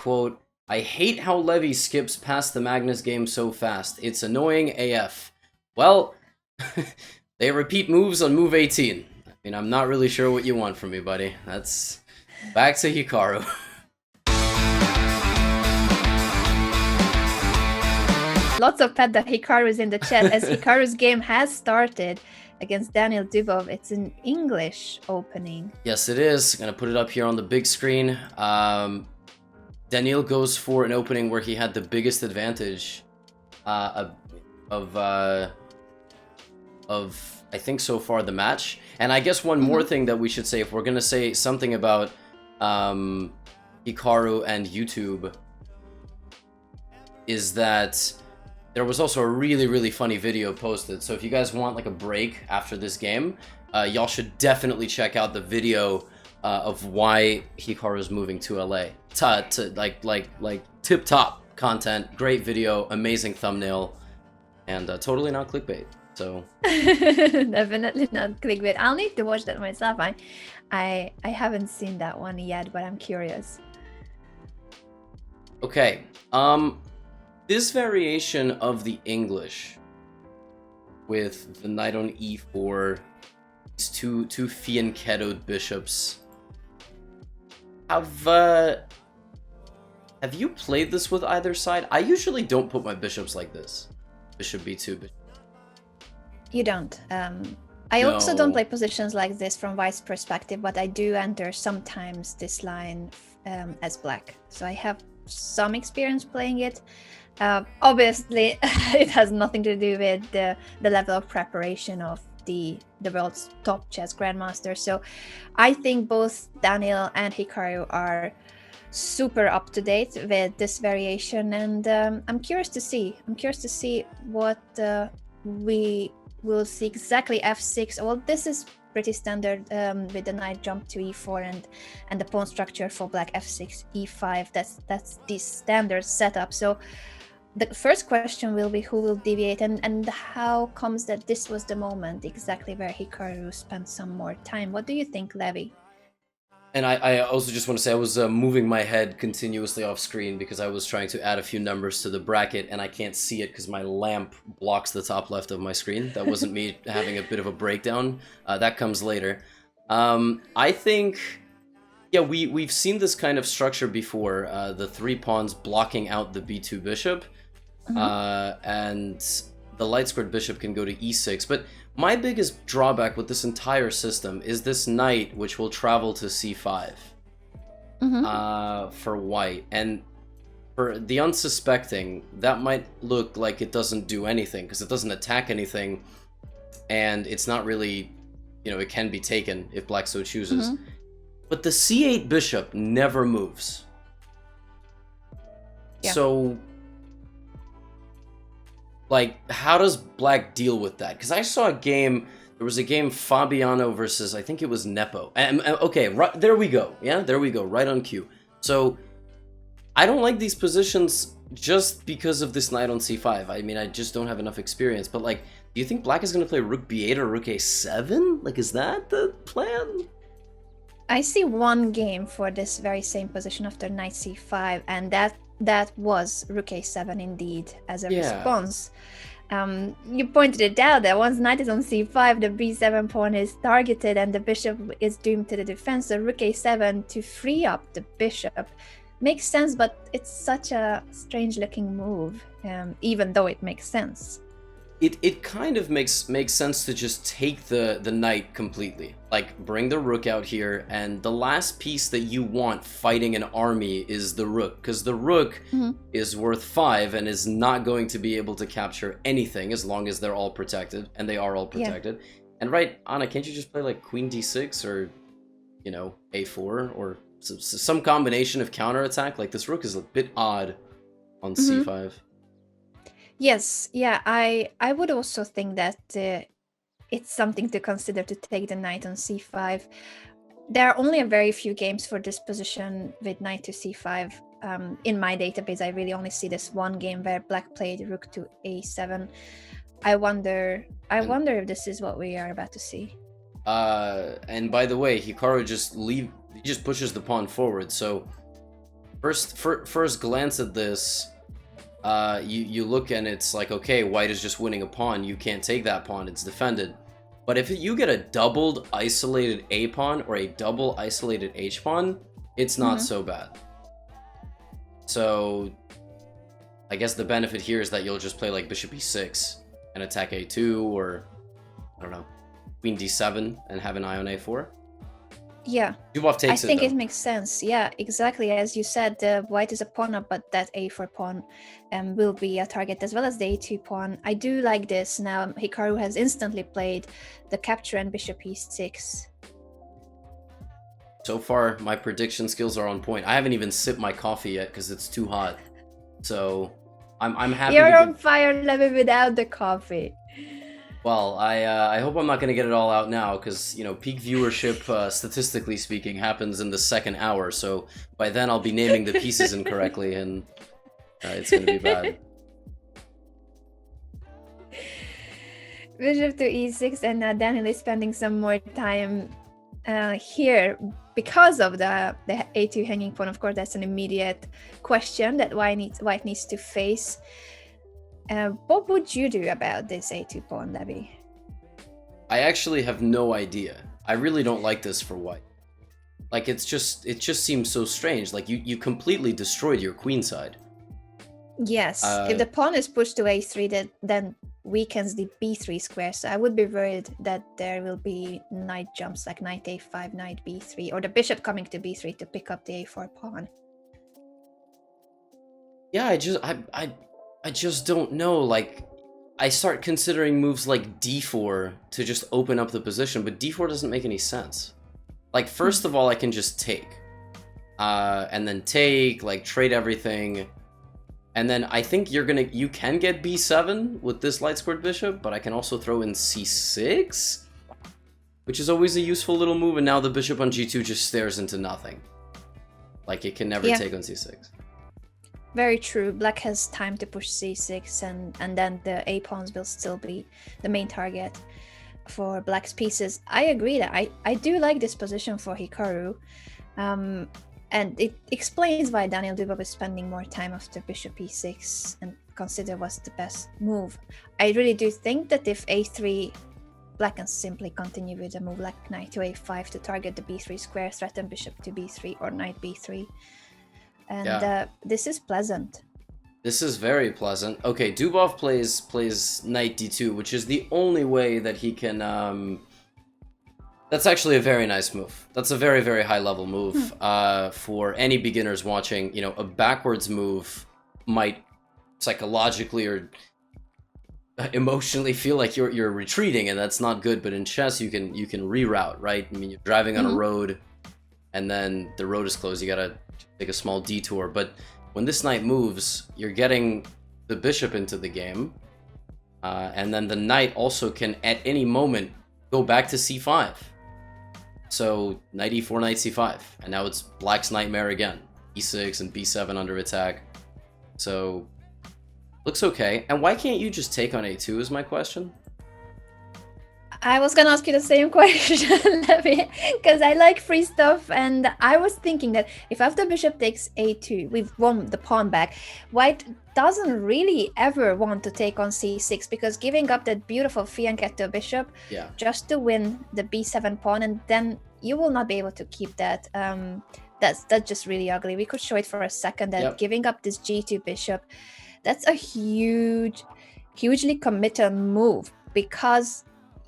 quote, "I hate how Levy skips past the Magnus game so fast. It's annoying AF." Well, they repeat moves on move 18. I mean, I'm not really sure what you want from me, buddy. That's back to Hikaru. Lots of pet that Hikaru's in the chat, as Hikaru's game has started against Daniil Dubov. It's an English opening. Yes, it is. Gonna put it up here on the big screen. Daniil goes for an opening where he had the biggest advantage of I think so far the match. And I guess one more thing that we should say, if we're gonna say something about Hikaru and YouTube, is that there was also a really funny video posted. So if you guys want like a break after this game, y'all should definitely check out the video of why Hikaru is moving to LA. Like tip top content, great video, amazing thumbnail, and totally not clickbait. So definitely not clickbait. I'll need to watch that myself. I haven't seen that one yet, but I'm curious. Okay, this variation of the English with the knight on e4, these two fianchettoed bishops. Have you played this with either side? I usually don't put my bishops like this. Bishop b2, bishop. You don't. I also don't play positions like this from White's perspective, but I do enter sometimes this line as black. So I have some experience playing it. Obviously, it has nothing to do with the level of preparation of the world's top chess grandmaster. So I think both Daniil and Hikaru are super up to date with this variation, and I'm curious to see. What we will see exactly. F6. Well, this is pretty standard with the knight jump to e4 and the pawn structure for black f6, e5. That's the standard setup. So the first question will be who will deviate, and how comes that this was the moment exactly where Hikaru spent some more time. What do you think, Levy? And I also just want to say I was moving my head continuously off screen because I was trying to add a few numbers to the bracket and I can't see it because my lamp blocks the top left of my screen. That wasn't me having a bit of a breakdown. That comes later. I think, yeah, we've seen this kind of structure before. The three pawns blocking out the b2 bishop. And the light squared bishop can go to e6. But my biggest drawback with this entire system is this knight, which will travel to c5 for white. And for the unsuspecting, that might look like it doesn't do anything because it doesn't attack anything. And it's not really, it can be taken if black so chooses. But the c8 bishop never moves. Yeah. So, like, how does black deal with that? Because I saw there was a game Fabiano versus, I think it was Nepo. Okay, right, there we go. Yeah, there we go, right on cue. So, I don't like these positions just because of this knight on c5. I mean, I just don't have enough experience. But, like, do you think black is going to play rook b8 or rook a7? Like, is that the plan? I see one game for this very same position after knight c5, and that was rook a7 indeed as a response. You pointed it out that once knight is on c5, the b7 pawn is targeted and the bishop is doomed to the defense. So rook a7 to free up the bishop makes sense, but it's such a strange looking move, even though it makes sense. It kind of makes sense to just take the knight completely. Like, bring the rook out here, and the last piece that you want fighting an army is the rook, because the rook is worth 5 and is not going to be able to capture anything as long as they're all protected, and they are all protected. Yeah. And right, Anna, can't you just play like queen d6 or, a4 or some combination of counterattack? Like, this rook is a bit odd on c5. Yes, yeah, I would also think that it's something to consider to take the knight on c5. There are only a very few games for this position with knight to c5. In my database, I really only see this one game where black played rook to a7. I wonder if this is what we are about to see. And by the way, Hikaru just pushes the pawn forward, so first glance at this, you look and it's like, okay, white is just winning a pawn. You can't take that pawn. It's defended. But if you get a doubled isolated A pawn or a double isolated H pawn, it's not so bad. So I guess the benefit here is that you'll just play like bishop e6 and attack a2, or I don't know, queen d7 and have an eye on a4. Yeah, Dubov takes I think it it makes sense. Yeah, exactly. As you said, the white is a pawn up, but that a4 pawn will be a target, as well as the a2 pawn. I do like this. Now Hikaru has instantly played the capture and bishop e6. So far, my prediction skills are on point. I haven't even sipped my coffee yet because it's too hot. So I'm happy. You're on fire, Levy, without the coffee. Well, I hope I'm not going to get it all out now, because, you know, peak viewership, statistically speaking, happens in the second hour. So by then I'll be naming the pieces incorrectly, and it's going to be bad. Bishop to e6, and Daniil is spending some more time here because of the a2 hanging pawn. Of course, that's an immediate question that white needs to face. What would you do about this a2 pawn, Levy? I actually have no idea. I really don't like this for white. Like, it just seems so strange. Like, you completely destroyed your queen side. Yes, if the pawn is pushed to a3, that then weakens the b3 square. So I would be worried that there will be knight jumps like knight a5, knight b3, or the bishop coming to b3 to pick up the a4 pawn. Yeah, I just don't know. Like, I start considering moves like d4 to just open up the position, but d4 doesn't make any sense. Like, first of all, I can just take, and then take, like, trade everything, and then I think you can get b7 with this light squared bishop, but I can also throw in c6, which is always a useful little move, and now the bishop on g2 just stares into nothing. Like, it can never take on c6. Very true. Black has time to push c6, and then the a pawns will still be the main target for black's pieces. I agree that I do like this position for Hikaru, and it explains why Daniil Dubov is spending more time after bishop e6 and consider what's the best move. I really do think that if a3, black can simply continue with a move like knight to a5 to target the b3 square, threaten bishop to b3 or knight b3. And this is pleasant. This is very pleasant. Okay, Dubov plays knight d2, which is the only way that he can... That's actually a very nice move. That's a very, very high-level move. For any beginners watching, you know, a backwards move might psychologically or emotionally feel like you're retreating, and that's not good. But in chess, you can reroute, right? I mean, you're driving on a road, and then the road is closed. You gotta take a small detour. But when this knight moves, you're getting the bishop into the game, and then the knight also can at any moment go back to c5. So knight e4, knight c5, and now it's black's nightmare again. e6 and b7 under attack. So looks okay. And why can't you just take on a2 is my question? I was gonna ask you the same question, because I like free stuff, and I was thinking that if after bishop takes a2, we've won the pawn back. White doesn't really ever want to take on c6, because giving up that beautiful fianchetto bishop just to win the b7 pawn, and then you will not be able to keep that. That's just really ugly. We could show it for a second that giving up this g2 bishop, that's a hugely committal move, because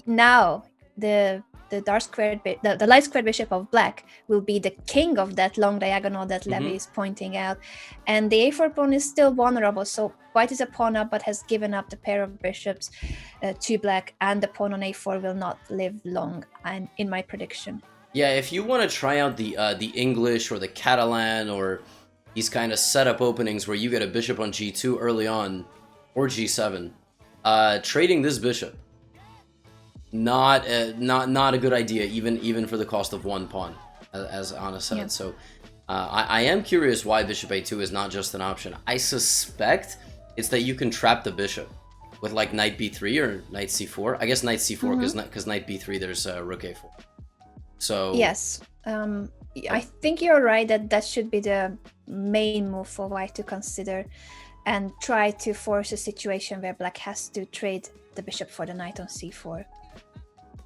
now the light squared bishop of black will be the king of that long diagonal that Levy is pointing out, and the a4 pawn is still vulnerable. So white is a pawn up but has given up the pair of bishops to black, and the pawn on a4 will not live long, and in my prediction. Yeah, if you want to try out the English or the Catalan or these kind of setup openings where you get a bishop on g2 early on, or g7, trading this bishop, not a good idea, even for the cost of one pawn, as Anna said. So I am curious why bishop a2 is not just an option. I suspect it's that you can trap the bishop with like knight b3 or knight c4. I guess knight c4 because knight b3 there's rook a4. So yes, I think you're right that should be the main move for white to consider, and try to force a situation where black has to trade the bishop for the knight on c4.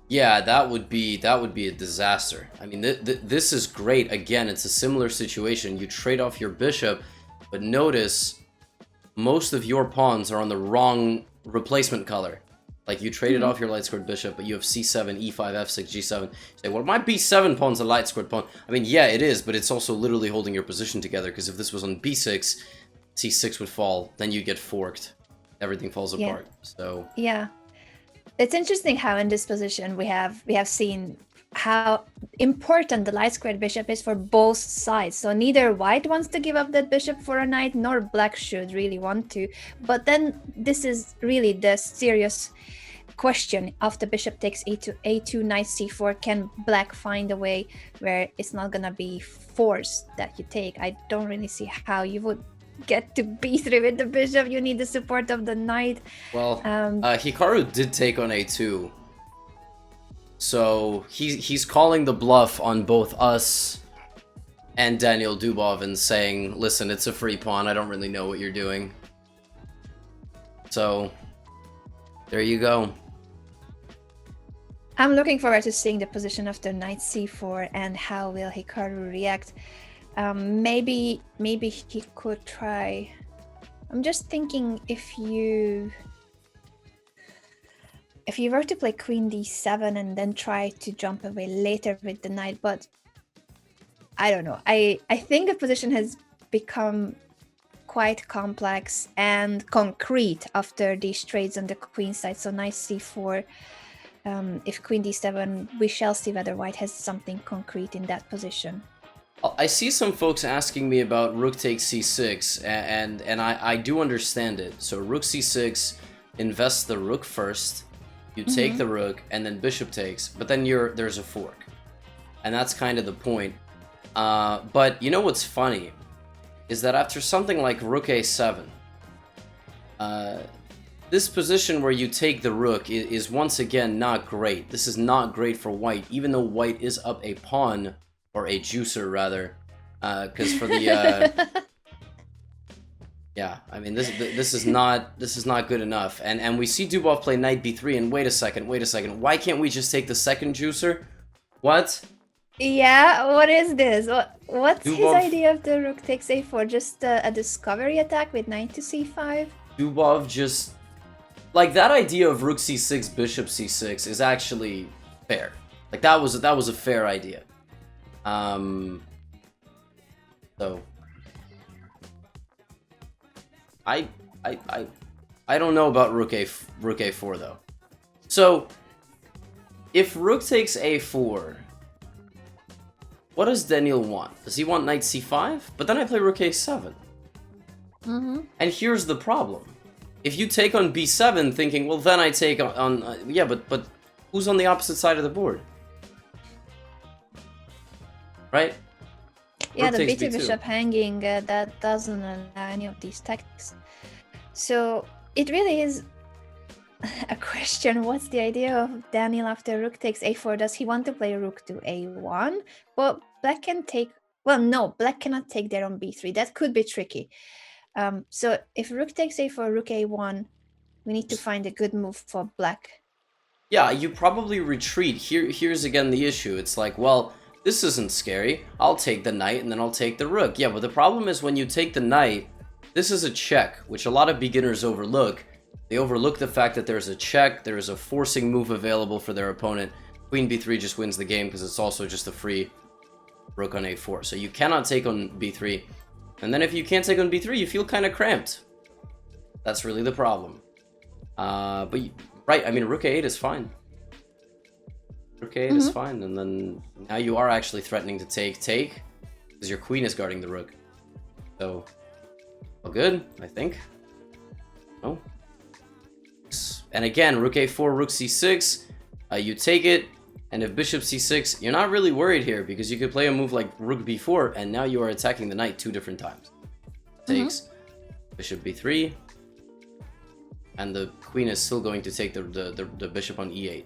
Yeah, that would be a disaster. I mean, this is great. Again, it's a similar situation. You trade off your bishop, but notice most of your pawns are on the wrong replacement color. Like, you traded off your light-scored bishop, but you have c7, e5, f6, g7. You say, well, my b7 pawn's a light-scored pawn. I mean, yeah, it is, but it's also literally holding your position together, because if this was on b6, c6 would fall, then you get forked. Everything falls apart. So yeah. It's interesting how in this position we have seen how important the light squared bishop is for both sides. So neither white wants to give up that bishop for a knight, nor black should really want to. But then this is really the serious question of the bishop takes a2, knight c4. Can black find a way where it's not gonna be forced that you take? I don't really see how you would get to b3 with the bishop. You need the support of the knight. Well, Hikaru did take on a2, so he's calling the bluff on both us and Daniil Dubov and saying, listen, it's a free pawn, I don't really know what you're doing. So there you go. I'm looking forward to seeing the position of the knight c4 and how will Hikaru react. Maybe he could try. I'm just thinking if you were to play queen d7 and then try to jump away later with the knight, but I don't know. I think the position has become quite complex and concrete after these trades on the queen side. So knight c4. If queen d7, we shall see whether white has something concrete in that position. I see some folks asking me about rook takes c6, and I do understand it. So rook c6 invests the rook first, you take the rook, and then bishop takes, but then there's a fork. And that's kind of the point. But you know what's funny? Is that after something like rook a7, this position where you take the rook is once again not great. This is not great for white, even though white is up a pawn, or a juicer rather, because for the yeah, I mean this is not good enough. And we see Dubov play knight b3, and wait a second, why can't we just take the second juicer? What? Yeah, what is this? What's Dubov, his idea of the rook takes a4? Just a discovery attack with knight to c5? Dubov just, like, that idea of rook c6, bishop c6 is actually fair. Like, that was a fair idea. So I don't know about rook a4 though. So if rook takes a4, what does Daniil want? Does he want knight c5? But then I play rook a7. And here's the problem. If you take on b7 thinking, well, then I take on yeah, but who's on the opposite side of the board? Right? Yeah, the b2 bishop hanging, that doesn't allow any of these tactics. So it really is a question. What's the idea of Daniil after rook takes a4? Does he want to play rook to a1? Well, black can take... Well, no, black cannot take there on b3. That could be tricky. So if rook takes a4, rook a1, we need to find a good move for black. Yeah, you probably retreat. Here's again the issue. It's like, well, this isn't scary. I'll take the knight and then I'll take the rook. Yeah, but the problem is when you take the knight, this is a check, which a lot of beginners overlook. They overlook the fact that there's a check, there is a forcing move available for their opponent. Queen b3 just wins the game because it's also just a free rook on a4. So you cannot take on b3. And then if you can't take on b3, you feel kind of cramped. That's really the problem. Right, I mean, rook a8 is fine. Rook a8 is fine, and then now you are actually threatening to take, because your queen is guarding the rook. So, all good, I think. No. And again, rook a4, rook c6, you take it, and if bishop c6, you're not really worried here, because you could play a move like rook b4, and now you are attacking the knight 2 different times. Takes, bishop b3, and the queen is still going to take the bishop on e8.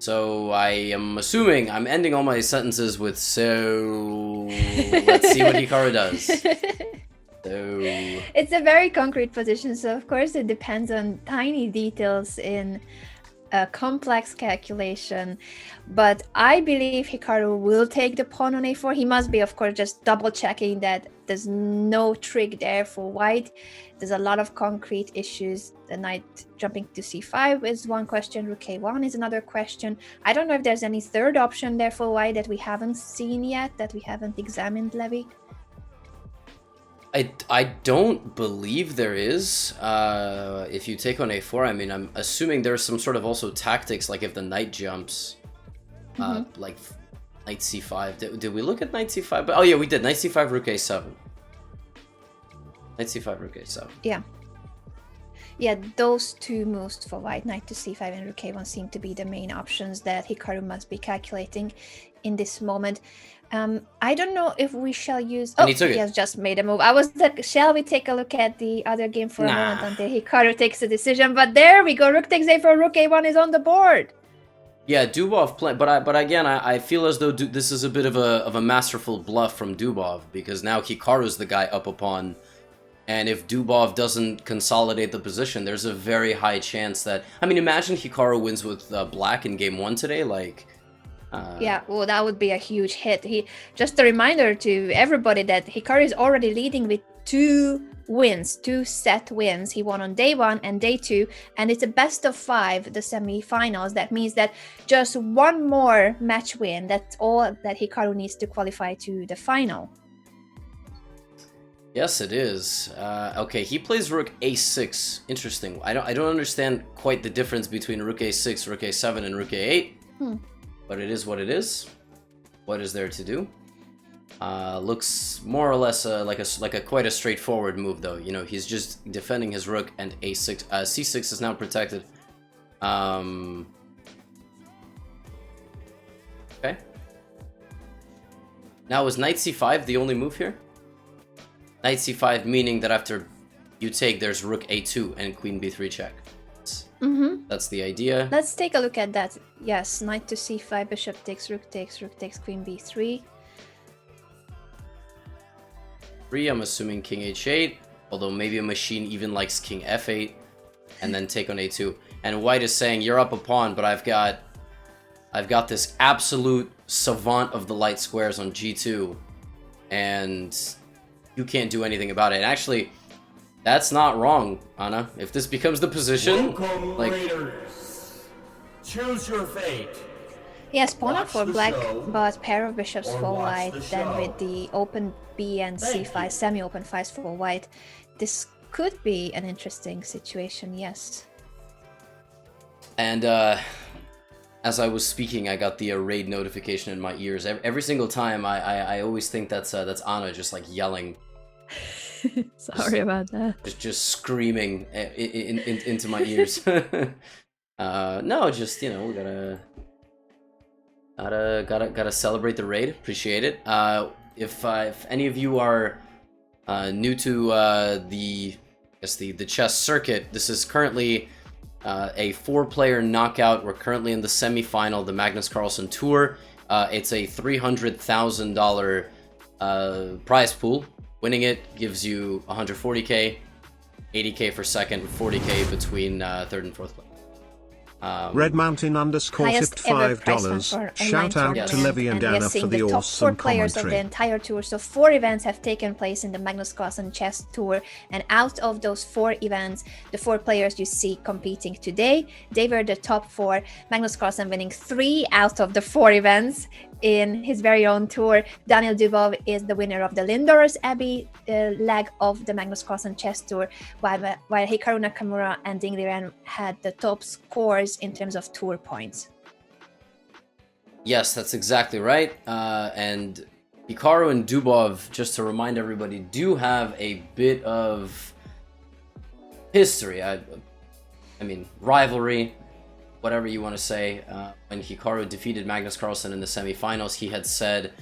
So I am assuming I'm ending all my sentences with so. Let's see what Hikaru does. So it's a very concrete position, so of course it depends on tiny details in a complex calculation, but I believe Hikaru will take the pawn on a4. He must be, of course, just double checking that there's no trick there for white. There's a lot of concrete issues. The knight jumping to c5 is one question, rook a1 is another question. I don't know if there's any third option there for white that we haven't seen yet, that we haven't examined, Levy. I don't believe there is. If you take on a4, I mean, I'm assuming there's some sort of also tactics, like if the knight jumps, like knight c5. Did we look at knight c5? But, oh yeah, we did. Knight c5, rook a7. Knight c5, rook a7. Yeah. Yeah, those two moves for white, knight to c5 and rook a1, seem to be the main options that Hikaru must be calculating in this moment. I don't know if we shall use... Oh, he has just made a move. I was like, shall we take a look at the other game for a moment until Hikaru takes a decision? But there we go. Rook takes a4, rook a1 is on the board. Yeah, Dubov playing, but again, I feel as though this is a bit of a masterful bluff from Dubov, because now Hikaru's the guy up a pawn, and if Dubov doesn't consolidate the position, there's a very high chance that... I mean, imagine Hikaru wins with black in game 1 today, like... yeah, well, that would be a huge hit. Just a reminder to everybody that Hikaru is already leading with 2 wins, 2 set wins. He won on day 1 and day 2, and it's a best of 5, the semi-finals. That means that just one more match win, that's all that Hikaru needs to qualify to the final. Yes, it is. Okay, he plays rook a6. Interesting. I don't understand quite the difference between rook a6, rook a7, and rook a8. But it is what it is. What is there to do? Looks more or less like a quite a straightforward move, though. You know, he's just defending his rook, and a6, c6 is now protected. Okay. Now is knight c5 the only move here? Knight c5 meaning that after you take, there's rook a2 and queen b3 check. That's the idea. Let's take a look at that. Yes, knight to c5, bishop takes, rook takes, queen b3. I'm assuming king h8, although maybe a machine even likes king f8, and then take on a2. And white is saying, you're up a pawn, but I've got this absolute savant of the light squares on g2, and you can't do anything about it. And actually, that's not wrong, Anna. If this becomes the position, welcome, like... Raiders. Choose your fate. Yes, pawn up for black, but pair of bishops for white, then with the open b and c5, semi-open 5s for white. This could be an interesting situation, yes. And as I was speaking, I got the raid notification in my ears. Every single time, I always think that's Anna just like yelling. Sorry about that. Just screaming into my ears. No, just, you know, we gotta celebrate the raid. Appreciate it. If any of you are new to the chess circuit, this is currently a 4-player knockout. We're currently in the semi-final, the Magnus Carlsen Tour. It's a $300,000 prize pool. Winning it gives you 140k, 80k for second, 40k between third and fourth place. Red Mountain _ tipped $5. Shout out to Levy and Anna for the awesome players of the entire tour. So 4 events have taken place in the Magnus Carlsen Chess Tour, and out of those 4 events, the 4 players you see competing today, they were the top 4. Magnus Carlsen winning 3 out of the 4 events in his very own tour. Daniil Dubov is the winner of the Lindor's Abbey leg of the Magnus Carlsen Chess Tour, while Hikaru Nakamura and Ding Liren had the top scores in terms of tour points. Yes, that's exactly right. And Hikaru and Dubov, just to remind everybody, do have a bit of history. I mean, rivalry, whatever you want to say. When Hikaru defeated Magnus Carlsen in the semifinals, he had said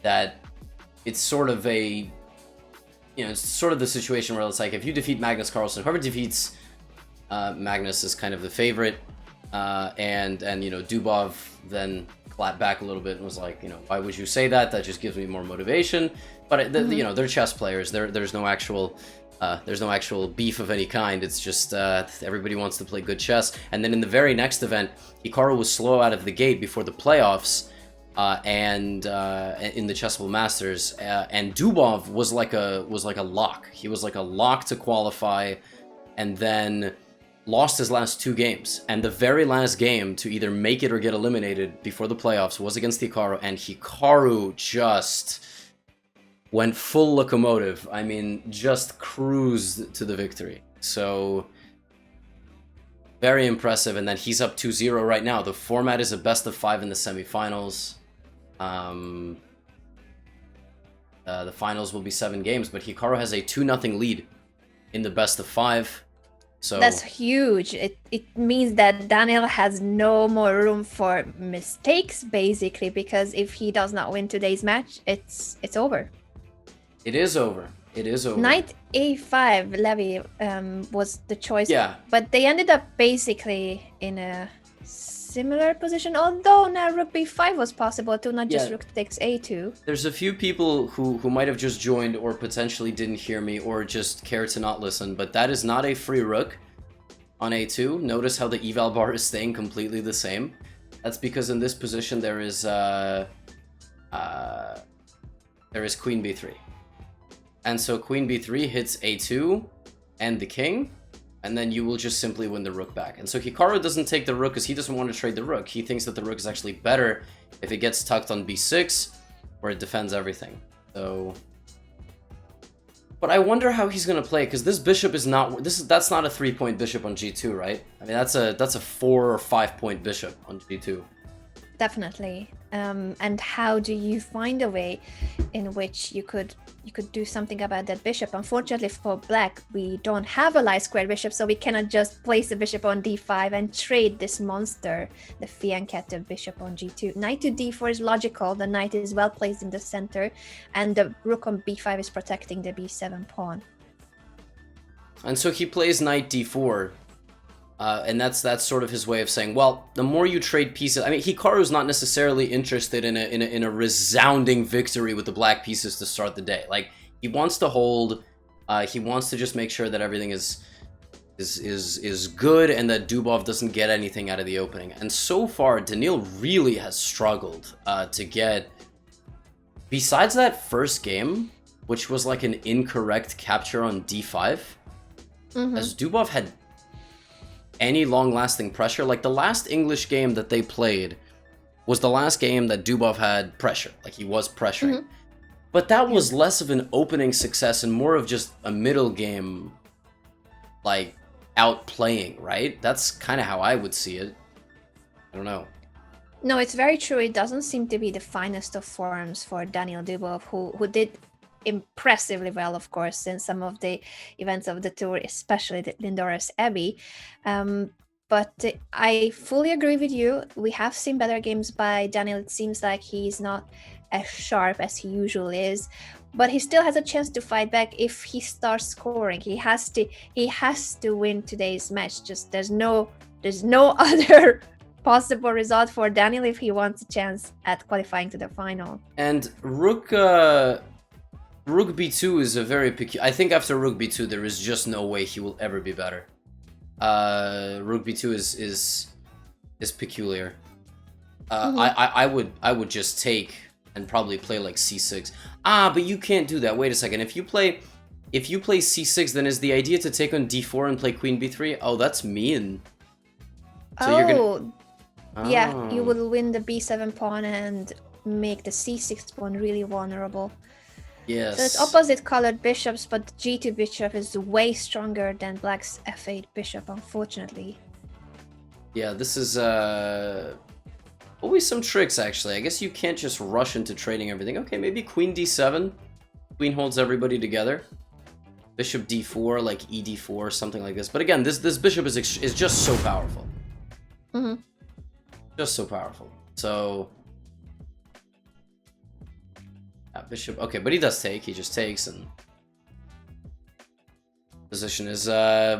that it's sort of a, you know, it's sort of the situation where it's like, if you defeat Magnus Carlsen, whoever defeats Magnus is kind of the favorite. and you know, Dubov then clapped back a little bit and was like, you know, why would you say that? That just gives me more motivation. But you know, they're chess players. There's no actual beef of any kind. It's just everybody wants to play good chess. And then in the very next event, Hikaru was slow out of the gate before the playoffs, and in the Chessable Masters, and Dubov was like a lock. He was like a lock to qualify, and then lost his last 2 games. And the very last game to either make it or get eliminated before the playoffs was against Hikaru, and Hikaru just went full locomotive. I mean, just cruised to the victory. So, very impressive. And then he's up 2-0 right now. The format is a best of 5 in the semifinals. The finals will be 7 games, but Hikaru has a 2-0 lead in the best of 5. So that's huge. It means that Daniil has no more room for mistakes, basically, because if he does not win today's match, it's over. It is over. It is over. Knight a5 Levy was the choice. Yeah. But they ended up basically in a similar position, although now rook b5 was possible too, not just rook takes a2. There's a few people who might have just joined or potentially didn't hear me or just care to not listen, but that is not a free rook on a2. Notice how the eval bar is staying completely the same. That's because in this position there is queen b3. And so queen b3 hits a2 and the king, and then you will just simply win the rook back. And so Hikaru doesn't take the rook because he doesn't want to trade the rook. He thinks that the rook is actually better if it gets tucked on b6, where it defends everything. So, but I wonder how he's gonna play, because this bishop is not that's not a 3-point bishop on g2, right? I mean, that's a 4 or 5-point bishop on g2. Definitely. And how do you find a way in which you could do something about that bishop? Unfortunately for black, we don't have a light square bishop, so we cannot just place the bishop on d5 and trade this monster, the fianchetto bishop on g2. Knight to d4 is logical. The knight is well placed in the center, and the rook on b5 is protecting the b7 pawn. And so he plays knight d4. And that's sort of his way of saying, well, the more you trade pieces. I mean, Hikaru's not necessarily interested in a resounding victory with the black pieces to start the day. Like, he wants to hold. He wants to just make sure that everything is good and that Dubov doesn't get anything out of the opening. And so far, Daniil really has struggled to get. Besides that first game, which was like an incorrect capture on d5, as Dubov had any long-lasting pressure. Like, the last English game that they played was the last game that Dubov had pressure. Like, he was pressuring. But that was less of an opening success and more of just a middle game, like, outplaying, right? That's kind of how I would see it. I don't know. No, it's very true. It doesn't seem to be the finest of forms for Daniil Dubov, who did impressively well, of course, in some of the events of the tour, especially the Lindorus Abbey. But I fully agree with you. We have seen better games by Daniil. It seems like he's not as sharp as he usually is, but he still has a chance to fight back if he starts scoring. He has to win today's match. Just there's no other possible result for Daniil if he wants a chance at qualifying to the final. And Rook b2 is a very peculiar. I think after Rook b2, there is just no way he will ever be better. Rook b2 is peculiar. I would just take and probably play like c6. But you can't do that. Wait a second. If you play c6, then is the idea to take on d4 and play queen b3? Oh, that's mean. So you're gonna... Yeah, you will win the b7 pawn and make the c6 pawn really vulnerable. Yes. So it's opposite colored bishops, but the g2 bishop is way stronger than black's f8 bishop, unfortunately. Yeah, this is always some tricks, actually. I guess you can't just rush into trading everything. Okay, maybe queen d7. Queen holds everybody together. Bishop d4, like ed4, something like this. But again, this bishop is just so powerful. Just so powerful. So... bishop, okay, but he does take. He just takes, and position is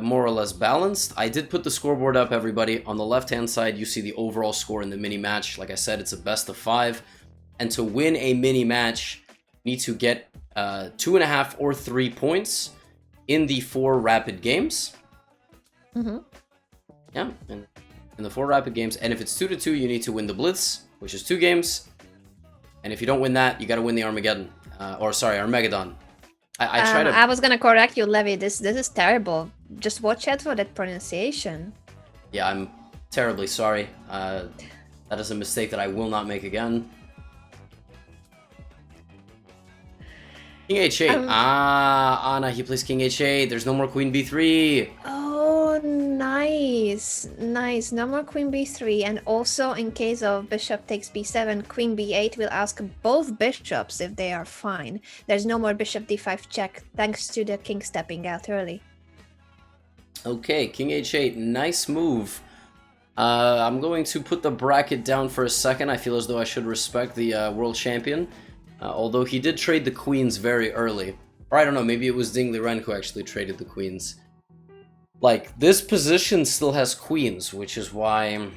more or less balanced. I did put the scoreboard up, everybody. On the left-hand side, you see the overall score in the mini-match. Like I said, it's a best of 5. And to win a mini-match, you need to get 2.5 or 3 points in the 4 rapid games. Yeah, and in the 4 rapid games. And if it's 2-2, you need to win the Blitz, which is 2 games. And if you don't win that, you got to win the Armageddon. Armageddon. I was gonna correct you, Levy. This is terrible. Just watch out for that pronunciation. Yeah, I'm terribly sorry. That is a mistake that I will not make again. King H8. Anna, he plays King H8. There's no more Queen B3. Oh, nice. Nice. No more Queen B3. And also, in case of Bishop takes B7, Queen B8 will ask both bishops if they are fine. There's no more Bishop D5 check, thanks to the king stepping out early. Okay, King H8. Nice move. I'm going to put the bracket down for a second. I feel as though I should respect the world champion. Although he did trade the queens very early. Or I don't know, maybe it was Ding Liren who actually traded the queens. Like, this position still has queens, which is why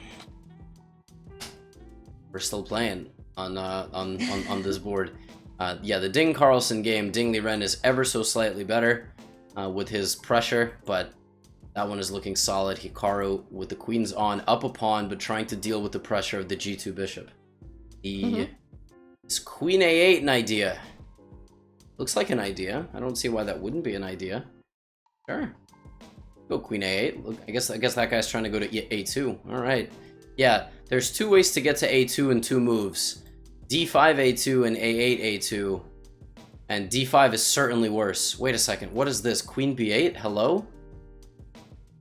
we're still playing on this board. Yeah, the Ding Carlsen game, Ding Liren is ever so slightly better with his pressure, but that one is looking solid. Hikaru with the queens on, up a pawn, but trying to deal with the pressure of the G2 bishop. Is Queen A8 an idea? Looks like an idea. I don't see why that wouldn't be an idea. Sure. Go Queen A8. Look, I guess that guy's trying to go to A2. Alright. Yeah, there's 2 ways to get to A2 in 2 moves. D5 A2 and A8 A2. And D5 is certainly worse. Wait a second. What is this? Queen B8? Hello?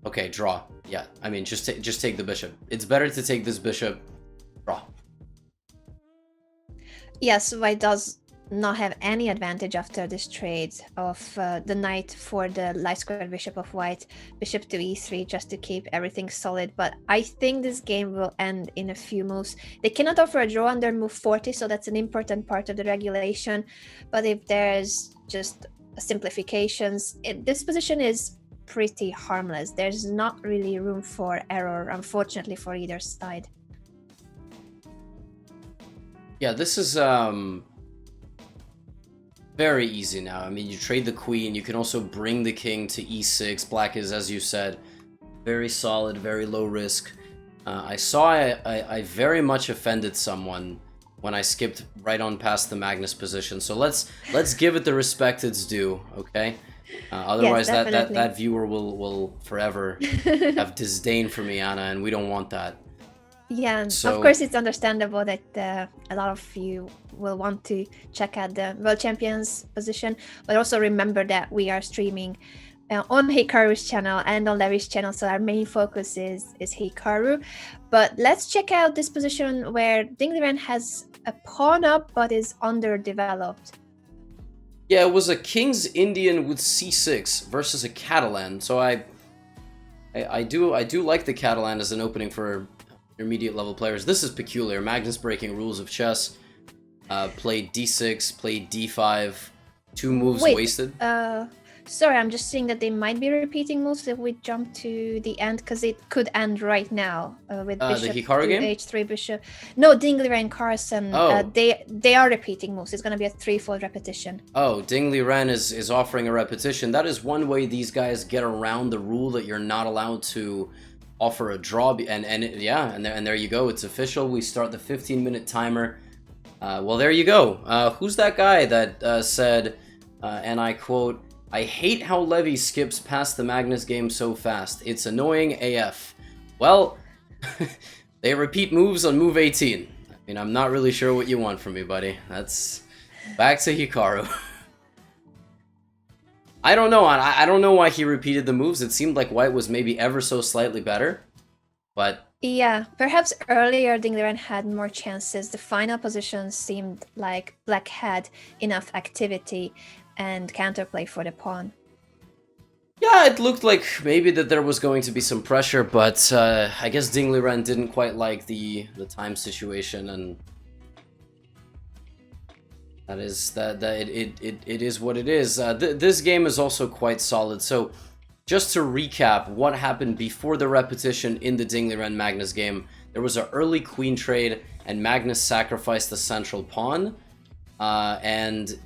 Okay, draw. Yeah, I mean, just take the bishop. It's better to take this bishop. Draw. Yes, white does not have any advantage after this trade of the knight for the light squared bishop of white, bishop to e3, just to keep everything solid. But I think this game will end in a few moves. They cannot offer a draw under move 40, so that's an important part of the regulation. But if there's just simplifications, this position is pretty harmless. There's not really room for error, unfortunately, for either side. Yeah, this is very easy now. I mean, you trade the queen, you can also bring the king to e6. Black is, as you said, very solid, very low risk. I saw I very much offended someone when I skipped right on past the Magnus position. So let's give it the respect it's due, okay? Otherwise, yes, that viewer will forever have disdain for me, Anna, and we don't want that. Yeah, so, of course, it's understandable that a lot of you will want to check out the World Champions position, but also remember that we are streaming on Hikaru's channel and on Levy's channel, so our main focus is Hikaru. But let's check out this position where Ding Liren has a pawn up but is underdeveloped. Yeah, it was a King's Indian with c6 versus a Catalan. So I do like the Catalan as an opening for intermediate level players. This is peculiar. Magnus breaking rules of chess. Played d6, played d5. 2 moves wasted. Sorry, I'm just seeing that they might be repeating moves if we jump to the end, because it could end right now with bishop the Hikaru game? h3 bishop. No, Ding Liren Carlsen. They are repeating moves. It's going to be a 3-fold repetition. Oh, Ding Liren is offering a repetition. That is one way these guys get around the rule that you're not allowed to offer a draw. And there you go. It's official. We start the 15-minute timer. Well, there you go. Who's that guy that said, and I quote, "I hate how Levy skips past the Magnus game so fast. It's annoying AF." Well, they repeat moves on move 18. I mean, I'm not really sure what you want from me, buddy. That's back to Hikaru. I don't know. I don't know why he repeated the moves. It seemed like white was maybe ever so slightly better, but yeah, perhaps earlier Ding Liren had more chances. The final position seemed like black had enough activity and counterplay for the pawn. Yeah, it looked like maybe that there was going to be some pressure, but I guess Ding Liren didn't quite like the time situation, and it is what it is. This game is also quite solid. So just to recap what happened before the repetition in the Ding Liren Magnus game, there was an early queen trade, and Magnus sacrificed the central pawn, and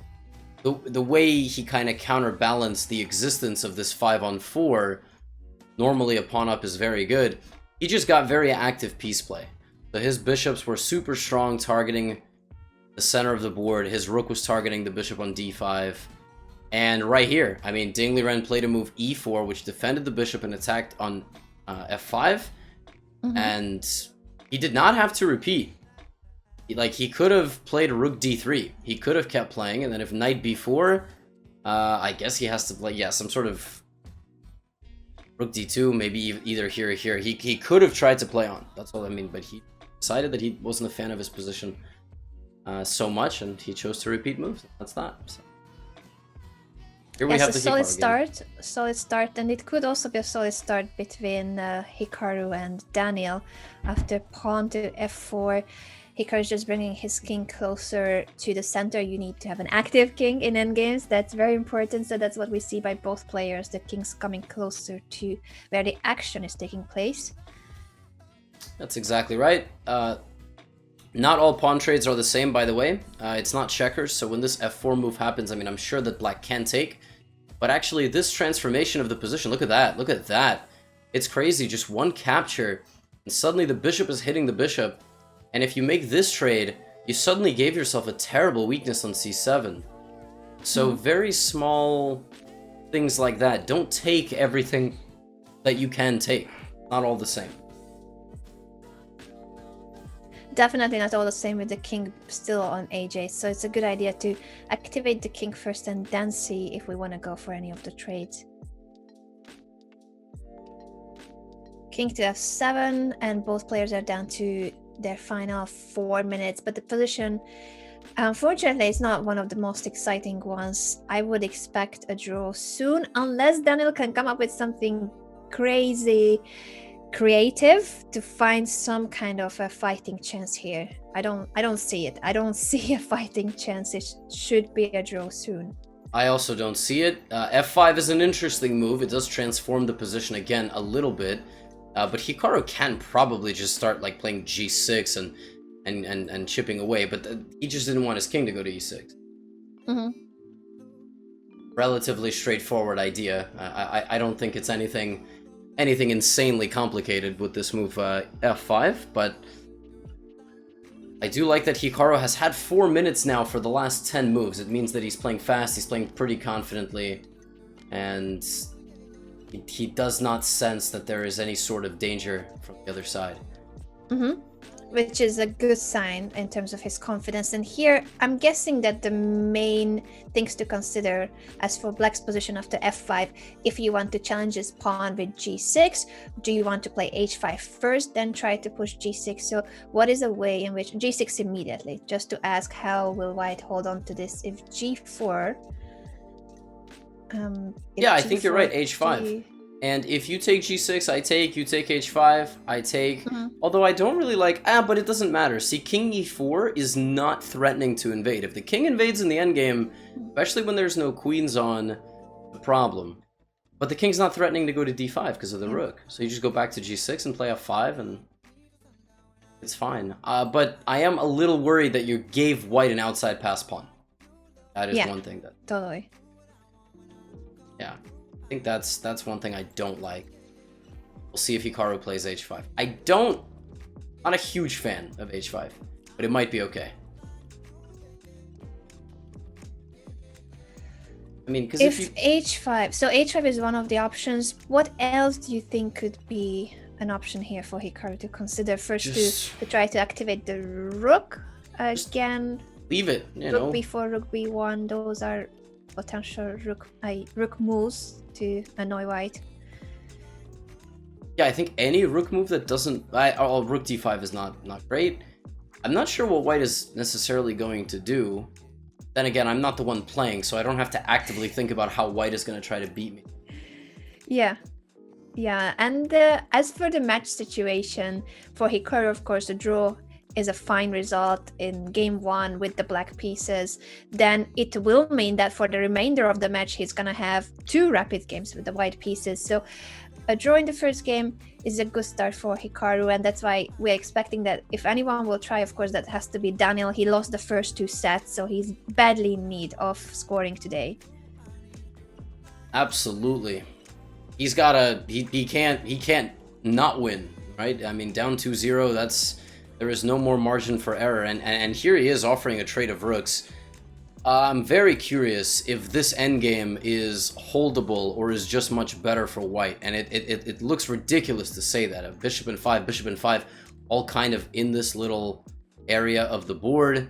the way he kind of counterbalanced the existence of this 5-on-4, normally a pawn up is very good, he just got very active piece play. So his bishops were super strong, targeting the center of the board. His rook was targeting the bishop on d5. And right here, I mean, Ding Liren played a move e4, which defended the bishop and attacked on f5. And he did not have to repeat. He could have played rook d3. He could have kept playing, and then if knight b4, I guess he has to play, yeah, some sort of rook d2, maybe either here or here. He could have tried to play on. That's all I mean, but he decided that he wasn't a fan of his position so much, and he chose to repeat moves. That's that. So. Here we have the solid start, and it could also be a solid start between Hikaru and Daniil. After pawn to f4, Hikaru is just bringing his king closer to the center. You need to have an active king in endgames. That's very important. So that's what we see by both players. The king's coming closer to where the action is taking place. That's exactly right. Not all pawn trades are the same, by the way. It's not checkers, so when this f4 move happens, I mean, I'm sure that black can take. But actually, this transformation of the position, look at that, look at that. It's crazy, just one capture, and suddenly the bishop is hitting the bishop. And if you make this trade, you suddenly gave yourself a terrible weakness on c7. So very small things like that. Don't take everything that you can take. Not all the same. Definitely not all the same with the king still on AJ, so it's a good idea to activate the king first and then see if we want to go for any of the trades. King to f7, and both players are down to their final 4 minutes, but the position, unfortunately, is not one of the most exciting ones. I would expect a draw soon, unless Daniil can come up with something crazy creative to find some kind of a fighting chance here. I don't see it. I don't see a fighting chance. It should be a draw soon. I also don't see it. f5 is an interesting move. It does transform the position again a little bit, but Hikaru can probably just start like playing g6 and chipping away, but he just didn't want his king to go to e6. Relatively straightforward idea. I don't think it's anything insanely complicated with this move f5, but I do like that Hikaru has had 4 minutes now for the last 10 moves. It means that he's playing fast, he's playing pretty confidently, and he does not sense that there is any sort of danger from the other side. Which is a good sign in terms of his confidence. And here, I'm guessing that the main things to consider as for black's position after f5, if you want to challenge his pawn with g6, do you want to play h5 first, then try to push g6? So what is a way in which g6 immediately, just to ask how will white hold on to this if g4? Yeah, I think you're right, h5. And if you take g6, I take. You take h5, I take. Although I don't really like... but it doesn't matter. See, king e4 is not threatening to invade. If the king invades in the endgame, especially when there's no queens on, the problem. But the king's not threatening to go to d5 because of the rook. So you just go back to g6 and play f5, and it's fine. But I am a little worried that you gave white an outside pass pawn. That is one thing that... Totally. Yeah. I think that's one thing I don't like. We'll see if Hikaru plays h5. Not a huge fan of h5, but it might be okay. I mean, because if h5, so h5 is one of the options. What else do you think could be an option here for Hikaru to consider? First, to try to activate the rook again. Leave it. Rook b4, rook b1. Those are potential rook moves to annoy white. Yeah, I think any rook move that doesn't... rook d5 is not great. I'm not sure what white is necessarily going to do. Then again, I'm not the one playing, so I don't have to actively think about how white is going to try to beat me. Yeah. And as for the match situation, for Hikaru, of course, the draw is a fine result in game 1 with the black pieces, then it will mean that for the remainder of the match he's gonna have 2 rapid games with the white pieces. So a draw in the first game is a good start for Hikaru, and that's why we're expecting that if anyone will try, of course, that has to be Daniil. He lost the first 2 sets, so he's badly in need of scoring today. Absolutely. He's gotta, he can't not win, right? I mean, down 2-0, there is no more margin for error, and here he is offering a trade of rooks. I'm very curious if this endgame is holdable or is just much better for white, and it looks ridiculous to say that. A bishop and 5, all kind of in this little area of the board.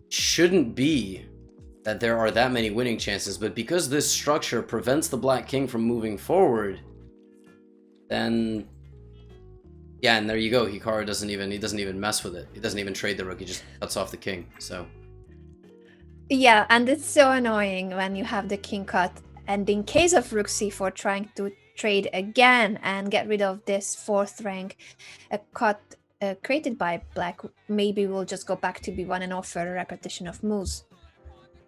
Shouldn't be that there are that many winning chances, but because this structure prevents the black king from moving forward, then yeah, and there you go. Hikaru doesn't even mess with it. He doesn't even trade the rook. He just cuts off the king. So yeah, and it's so annoying when you have the king cut, and in case of rook c4 trying to trade again and get rid of this 4th rank, a cut created by black maybe will just go back to b1 and offer a repetition of moves.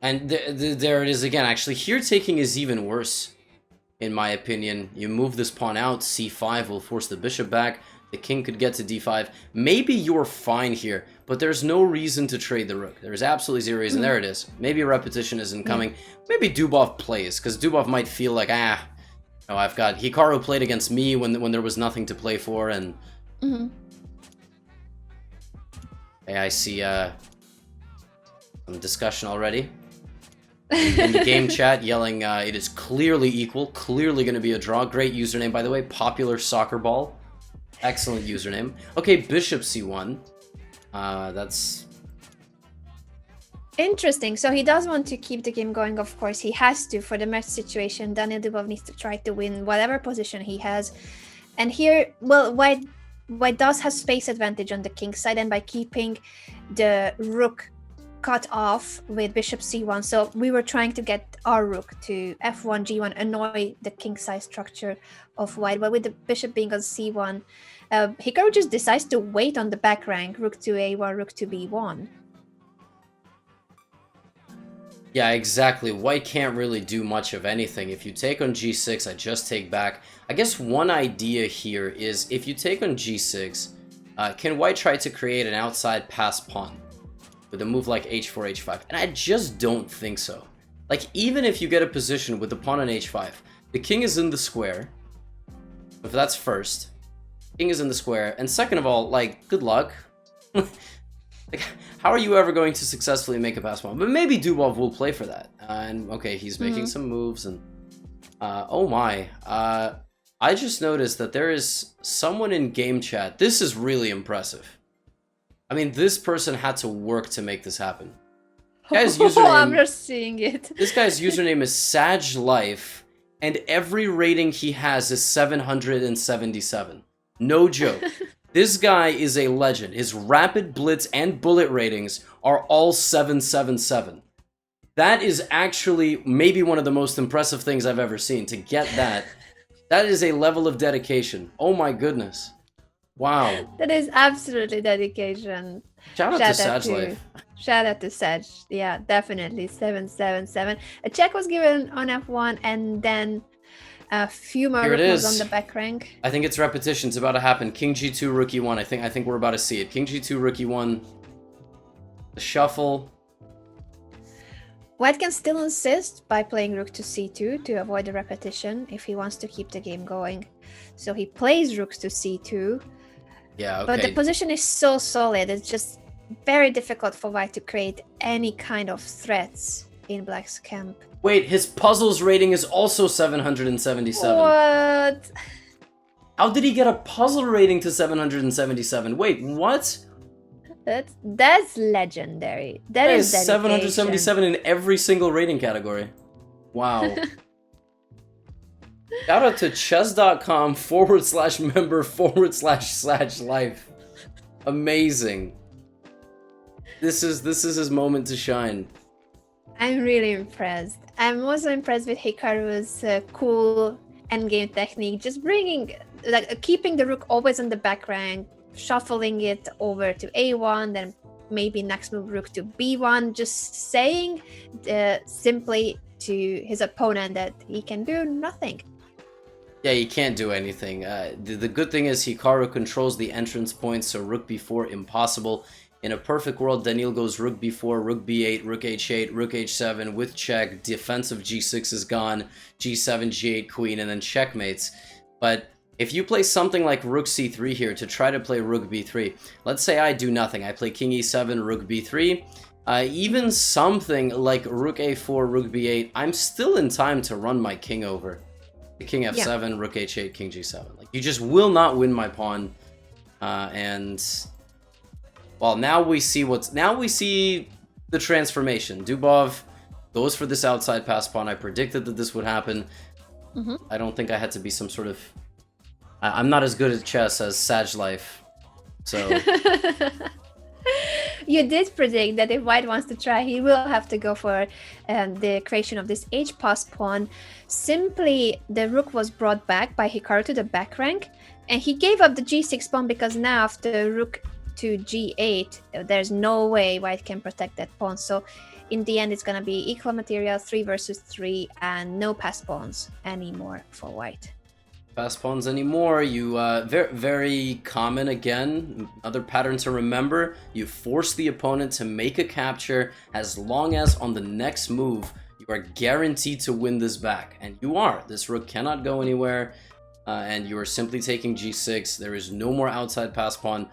And there it is again. Actually, here taking is even worse, in my opinion. You move this pawn out, c5 will force the bishop back. The king could get to d5. Maybe you're fine here, but there's no reason to trade the rook. There's absolutely 0 reason. There it is. Maybe a repetition isn't coming. Maybe Dubov plays, because Dubov might feel like, I've got Hikaru played against me when there was nothing to play for, and hey, I see some discussion already in the game chat yelling it is clearly equal, clearly going to be a draw. Great username, by the way, Popular Soccer Ball. Excellent username. Okay, bishop c1. That's interesting. So he does want to keep the game going, of course. He has to for the match situation. Daniil Dubov needs to try to win whatever position he has. And here, well, white does have space advantage on the king side, and by keeping the rook cut off with bishop c1. So we were trying to get our rook to f1, g1, annoy the king side structure of white, but with the bishop being on c1, Hikaru just decides to wait on the back rank, rook to a1, rook to b1. yeah, exactly. White can't really do much of anything. If you take on g6, I just take back. I guess one idea here is if you take on g6, can white try to create an outside pass pawn with a move like h4, h5? And I just don't think so. Like, even if you get a position with the pawn on h5, the king is in the square. If that's first, king is in the square, and second of all, like, good luck. Like, how are you ever going to successfully make a pass pawn? But maybe Dubov will play for that. And okay, he's making some moves, and oh my, I just noticed that there is someone in game chat. This is really impressive. I mean, this person had to work to make this happen. This guy's username, I'm just seeing it. This guy's username is SagLife, and every rating he has is 777. No joke. This guy is a legend. His rapid, blitz, and bullet ratings are all 777. That is actually maybe one of the most impressive things I've ever seen. To get that, that is a level of dedication. Oh my goodness. Wow. That is absolutely dedication. Shout out to SagLife. Shout out to Sag. Yeah, definitely. 777. A check was given on f1, and then a few more moves on the back rank. I think it's repetition. It's about to happen. King g2, rook e1. I think we're about to see it. King g2, rook e1. The shuffle. White can still insist by playing rook to c2 to avoid the repetition if he wants to keep the game going. So he plays rooks to c2. Yeah, okay. But the position is so solid. It's just very difficult for white to create any kind of threats in black's camp. Wait, his puzzles rating is also 777. What? How did he get a puzzle rating to 777? Wait, what? That's legendary. That is dedication. 777 in every single rating category. Wow. Shout out to chess.com/member//life. Amazing. This is his moment to shine. I'm really impressed. I'm also impressed with Hikaru's cool endgame technique, just bringing like keeping the rook always on the back rank, shuffling it over to a1, then maybe next move rook to b1, just saying simply to his opponent that he can do nothing. Yeah, he can't do anything. The good thing is Hikaru controls the entrance points, so rook b4 impossible. In a perfect world, Daniil goes rook b4, rook b8, rook h8, rook h7 with check, defensive g6 is gone, g7, g8, queen, and then checkmates. But if you play something like rook c3 here to try to play rook b3, let's say I do nothing, I play king e7, rook b3, even something like rook a4, rook b8, I'm still in time to run my king over. King f7, rook h8, king g7. Like, you just will not win my pawn, and... Well, now we see the transformation. Dubov goes for this outside pass pawn. I predicted that this would happen. I don't think I had to be some sort of... I'm not as good at chess as Sag Life, so... You did predict that if white wants to try, he will have to go for the creation of this h-pass pawn. Simply, the rook was brought back by Hikaru to the back rank, and he gave up the g6 pawn because now after rook to g8, there's no way white can protect that pawn. So in the end, it's going to be equal material, 3 versus 3, and no pass pawns anymore for white. Pass pawns anymore. You very, very common again. Another pattern to remember. You force the opponent to make a capture as long as on the next move you are guaranteed to win this back, and you are. This rook cannot go anywhere, and you are simply taking g6. There is no more outside pass pawn.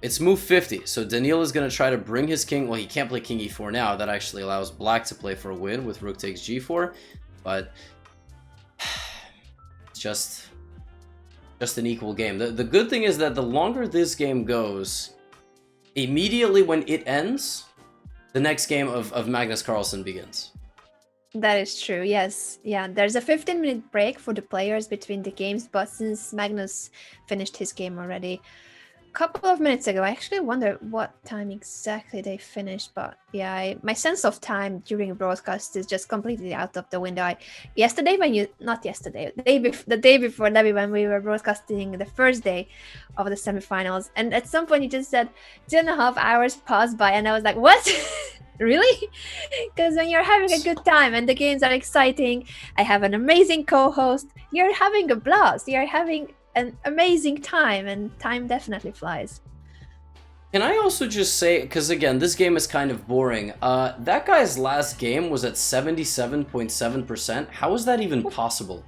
It's move 50, so Daniil is going to try to bring his king. Well, he can't play king e4 now. That actually allows black to play for a win with rook takes g4, but it's just an equal game. The good thing is that the longer this game goes, immediately when it ends, the next game of Magnus Carlsen begins. That is true, yes. Yeah, there's a 15-minute break for the players between the games, but since Magnus finished his game already couple of minutes ago, I actually wonder what time exactly they finished, but yeah, my sense of time during broadcast is just completely out of the window. The day before Levy, when we were broadcasting the first day of the semifinals, and at some point you just said 2.5 hours passed by, and I was like, what? Really? Because when you're having a good time and the games are exciting, I have an amazing co-host, you're having a blast, you're having an amazing time, and time definitely flies. Can I also just say, because again, this game is kind of boring, that guy's last game was at 77.7%. How is that even possible?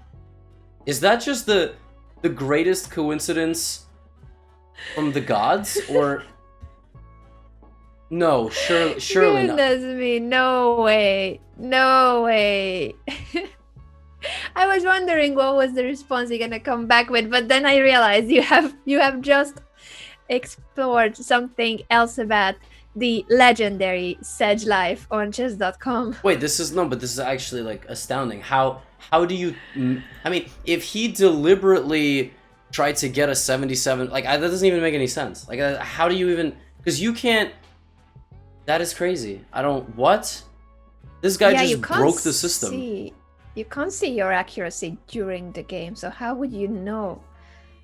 Is that just the greatest coincidence from the gods, or... No, surely not. Goodness me, no way. I was wondering what was the response you're gonna come back with, but then I realized you have just explored something else about the legendary Sag Life on chess.com. Wait, this is actually like astounding. How do you? I mean, if he deliberately tried to get a 77, like that doesn't even make any sense. Like, how do you even? Because you can't. That is crazy. I don't. What? This guy just broke the system. You can't see your accuracy during the game, so how would you know?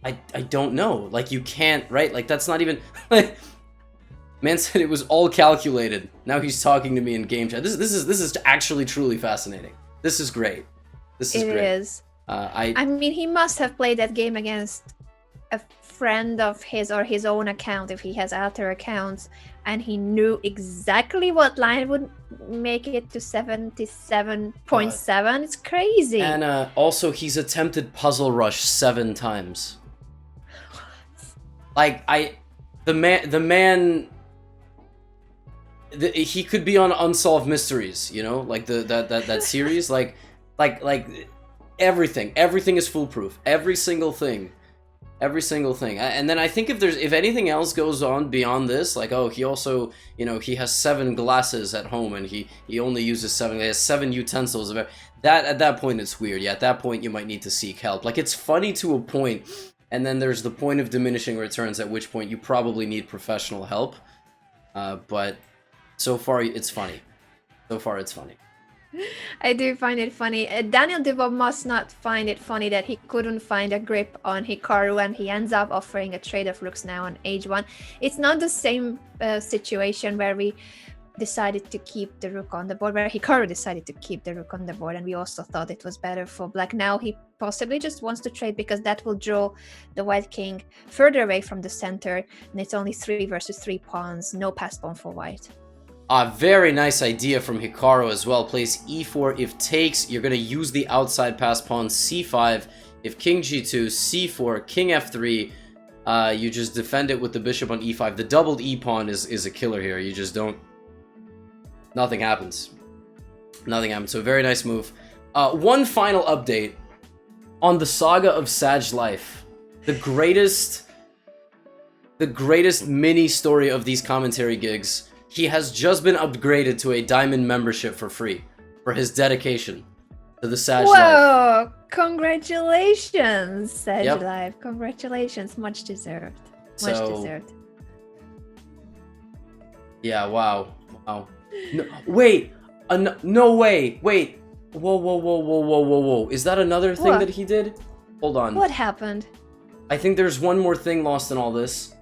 I don't know. Like, you can't, right? Like, that's not even... Like, man said it was all calculated. Now he's talking to me in game chat. This is actually truly fascinating. This is great. This is great. It is. I mean, he must have played that game against a friend of his or his own account if he has alter accounts, and he knew exactly what line would make it to 77.7. It's crazy. And also, he's attempted Puzzle Rush 7 times. Like, the man, he could be on Unsolved Mysteries, you know, like that series, like everything is foolproof, every single thing. And then I think if anything else goes on beyond this, like, oh, he also, you know, he has 7 glasses at home and he only uses 7, he has 7 utensils. At that point it's weird. Yeah, at that point you might need to seek help. Like, it's funny to a point, and then there's the point of diminishing returns, at which point you probably need professional help. But so far it's funny. I do find it funny. Daniil Dubov must not find it funny that he couldn't find a grip on Hikaru and he ends up offering a trade of rooks now on h1. It's not the same situation where we decided to keep the rook on the board, where Hikaru decided to keep the rook on the board, and we also thought it was better for black. Now he possibly just wants to trade because that will draw the white king further away from the center, and it's only 3 versus 3 pawns, no pass pawn for white. A very nice idea from Hikaru as well. Plays e4 if takes. You're going to use the outside pass pawn c5. If king g2, c4, king f3, you just defend it with the bishop on e5. The doubled e pawn is a killer here. You just don't... Nothing happens. Nothing happens. So very nice move. One final update on the saga of Sag Life. The greatest mini story of these commentary gigs. He has just been upgraded to a diamond membership for free for his dedication to the Sag Life. Whoa! Congratulations, Sag Life. Congratulations. Much deserved. Much deserved. Yeah, wow. Wow. No, wait! No way! Wait! Whoa. Is that another thing that he did? Hold on. What happened? I think there's one more thing lost in all this.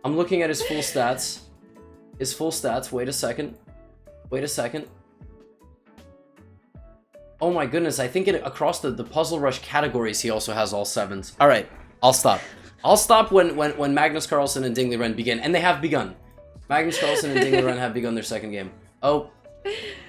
I'm looking at his full stats. His full stats. Wait a second. Oh my goodness, I think across the Puzzle Rush categories he also has all 7s. Alright, I'll stop. I'll stop when Magnus Carlsen and Ding Liren begin. And they have begun. Magnus Carlsen and Ding Liren have begun their second game. Oh.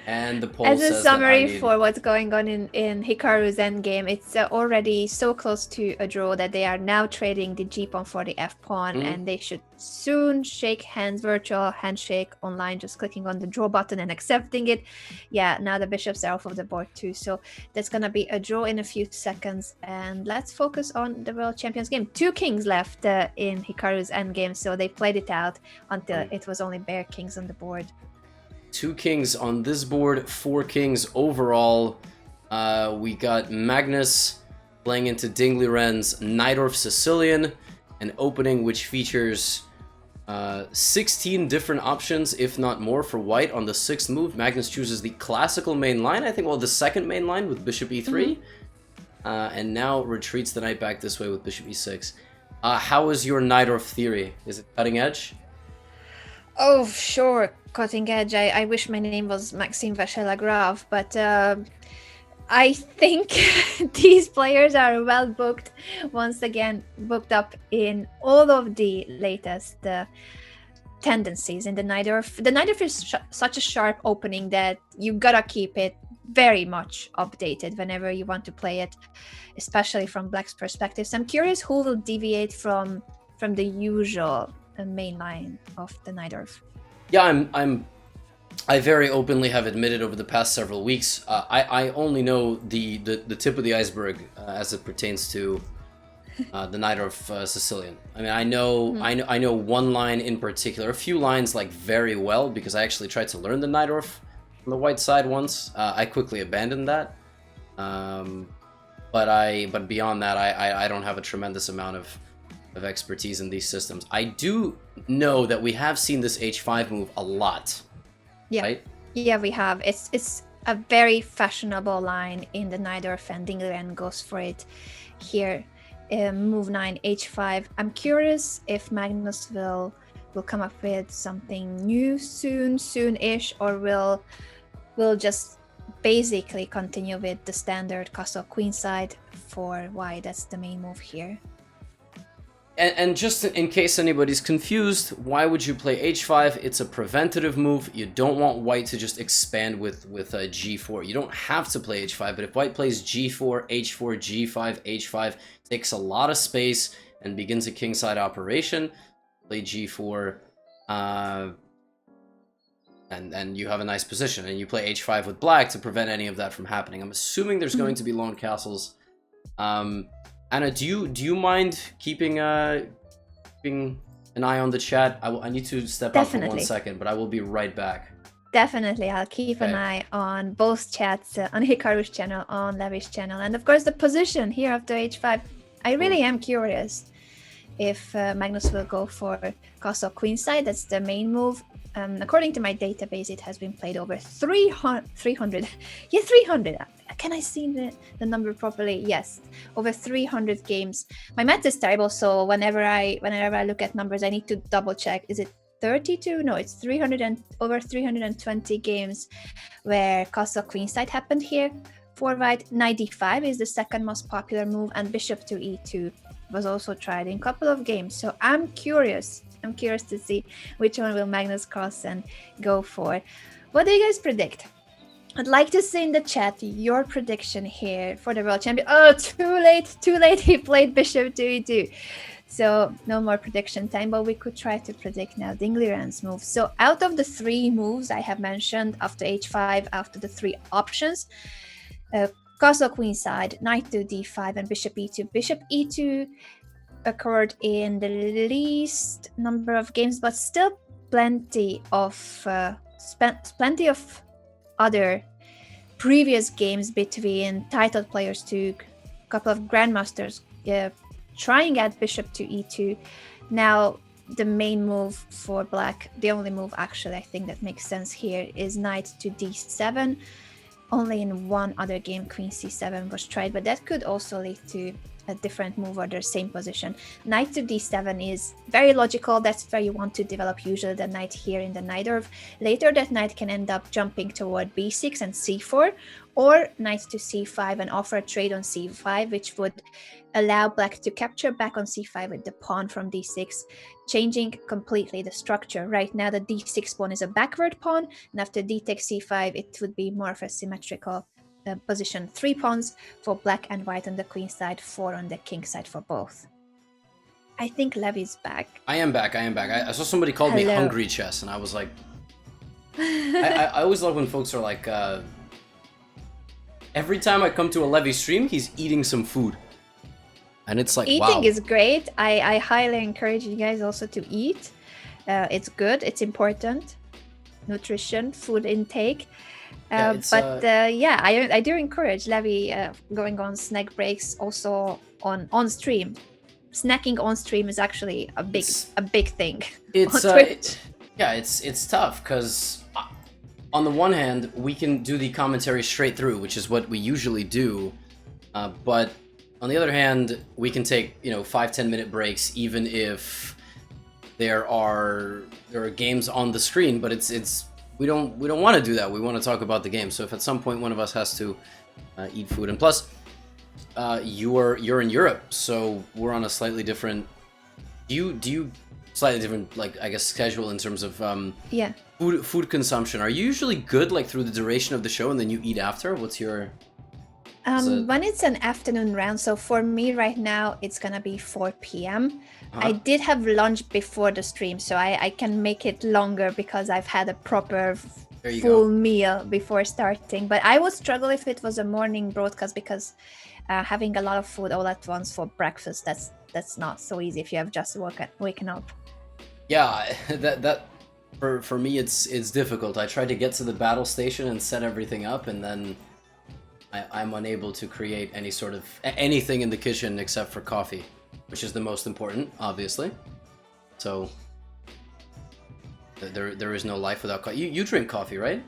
And the poll As says a summary for what's going on in Hikaru's endgame, it's already so close to a draw that they are now trading the G pawn for the F pawn, and they should soon shake hands, virtual handshake online, just clicking on the draw button and accepting it. Yeah, now the bishops are off of the board too, so that's gonna be a draw in a few seconds. And let's focus on the World Champions game. 2 kings left in Hikaru's endgame, so they played it out until it was only bare kings on the board. 2 kings on this board, 4 kings overall. We got Magnus playing into Ding Liren's Najdorf Sicilian, an opening which features 16 different options, if not more, for white on the 6th move. Magnus chooses the classical main line, I think, well, the second main line with bishop e3, and now retreats the knight back this way with bishop e6. How is your Najdorf theory? Is it cutting edge? Oh, sure, cutting edge. I wish my name was Maxime Vacher-Lagrave, but I think these players are well booked, once again booked up in all of the latest tendencies in the Najdorf. The Najdorf is such a sharp opening that you gotta keep it very much updated whenever you want to play it, especially from black's perspective. So I'm curious who will deviate from the usual main line of the Najdorf. Yeah, I very openly have admitted over the past several weeks, I only know the tip of the iceberg as it pertains to the Najdorf Sicilian. I mean, I know one line in particular, a few lines like very well, because I actually tried to learn the Najdorf on the white side once. I quickly abandoned that, but beyond that, I don't have a tremendous amount of expertise in these systems. I do know that we have seen this h5 move a lot. Yeah, right? Yeah, we have. It's a very fashionable line in the Najdorf, and Ding Liren goes for it here. Move 9 h5. I'm curious if Magnus will come up with something new soon-ish, or will just basically continue with the standard castle queenside for white. That's the main move here. And just in case anybody's confused, why would you play h5? It's a preventative move. You don't want white to just expand with g4. You don't have to play h5, but if white plays g4, h4, g5, h5, takes a lot of space and begins a kingside operation, play g4, and you have a nice position, and you play h5 with black to prevent any of that from happening. I'm assuming there's going to be lone castles. Anna, do you mind keeping an eye on the chat? I need to step out for 1 second, but I will be right back. Definitely, I'll keep an eye on both chats, on Hikaru's channel, on Levy's channel, and of course the position here after h5. I really am curious if Magnus will go for castle queenside. That's the main move. according to my database, it has been played over 300. Yeah, 300. Can I see the number properly? Yes, over 300 games. My math is terrible, so whenever I look at numbers, I need to double check. Is it 32? No, it's 300 and over 320 games where castle queenside happened here. 4 white, knight d5 is the second most popular move, and bishop to e2 was also tried in a couple of games. So I'm curious to see which one will Magnus Carlsen go for. What do you guys predict? I'd like to see in the chat your prediction here for the world champion. Oh, too late. He played bishop to e2. So no more prediction time, but we could try to predict now Ding Liren's move. So out of the 3 moves I have mentioned after h5, after the 3 options, castle queenside, knight to d5, and bishop e2. Bishop e2 occurred in the least number of games, but still plenty of other previous games between titled players to a couple of grandmasters trying at bishop to e2. Now the main move for black, the only move actually I think that makes sense here, is knight to d7. Only in one other game queen c7 was tried, but that could also lead to a different move or the same position. Knight to d7 is very logical. That's where you want to develop usually the knight here in the knight orb. Later that knight can end up jumping toward b6 and c4, or knight to c5 and offer a trade on c5, which would allow black to capture back on c5 with the pawn from d6, changing completely the structure. Right now the d6 pawn is a backward pawn, and after d takes c5 it would be more of a symmetrical position. 3 pawns for black and white on the queen side, 4 on the king side for both. I think Levy's back. I am back. I saw somebody called me Hungry Chess, and I was like, I always love when folks are like, every time I come to a Levy stream, he's eating some food. And it's like, eating wow. is great. I highly encourage you guys also to eat. It's good. It's important. Nutrition, food intake. I do encourage Levy going on snack breaks also on stream. Snacking on stream is actually a big thing. It's it's tough because on the one hand we can do the commentary straight through, which is what we usually do, but on the other hand we can take 5-10 minute breaks even if there are games on the screen, but it's we don't want to do that. We want to talk about the game. So if at some point one of us has to eat food, and plus you're in Europe, so we're on a slightly different slightly different, like, I guess, schedule in terms of food consumption. Are you usually good like through the duration of the show and then you eat after? What's your when it's an afternoon round, so for me right now it's gonna be 4 p.m. I did have lunch before the stream, so I can make it longer because I've had a proper full meal before starting. But I would struggle if it was a morning broadcast because having a lot of food all at once for breakfast, that's not so easy if you have just waken up. Yeah, that for me it's difficult. I try to get to the battle station and set everything up, and then I'm unable to create any sort of anything in the kitchen except for coffee, which is the most important, obviously. So there is no life without coffee. You drink coffee, right?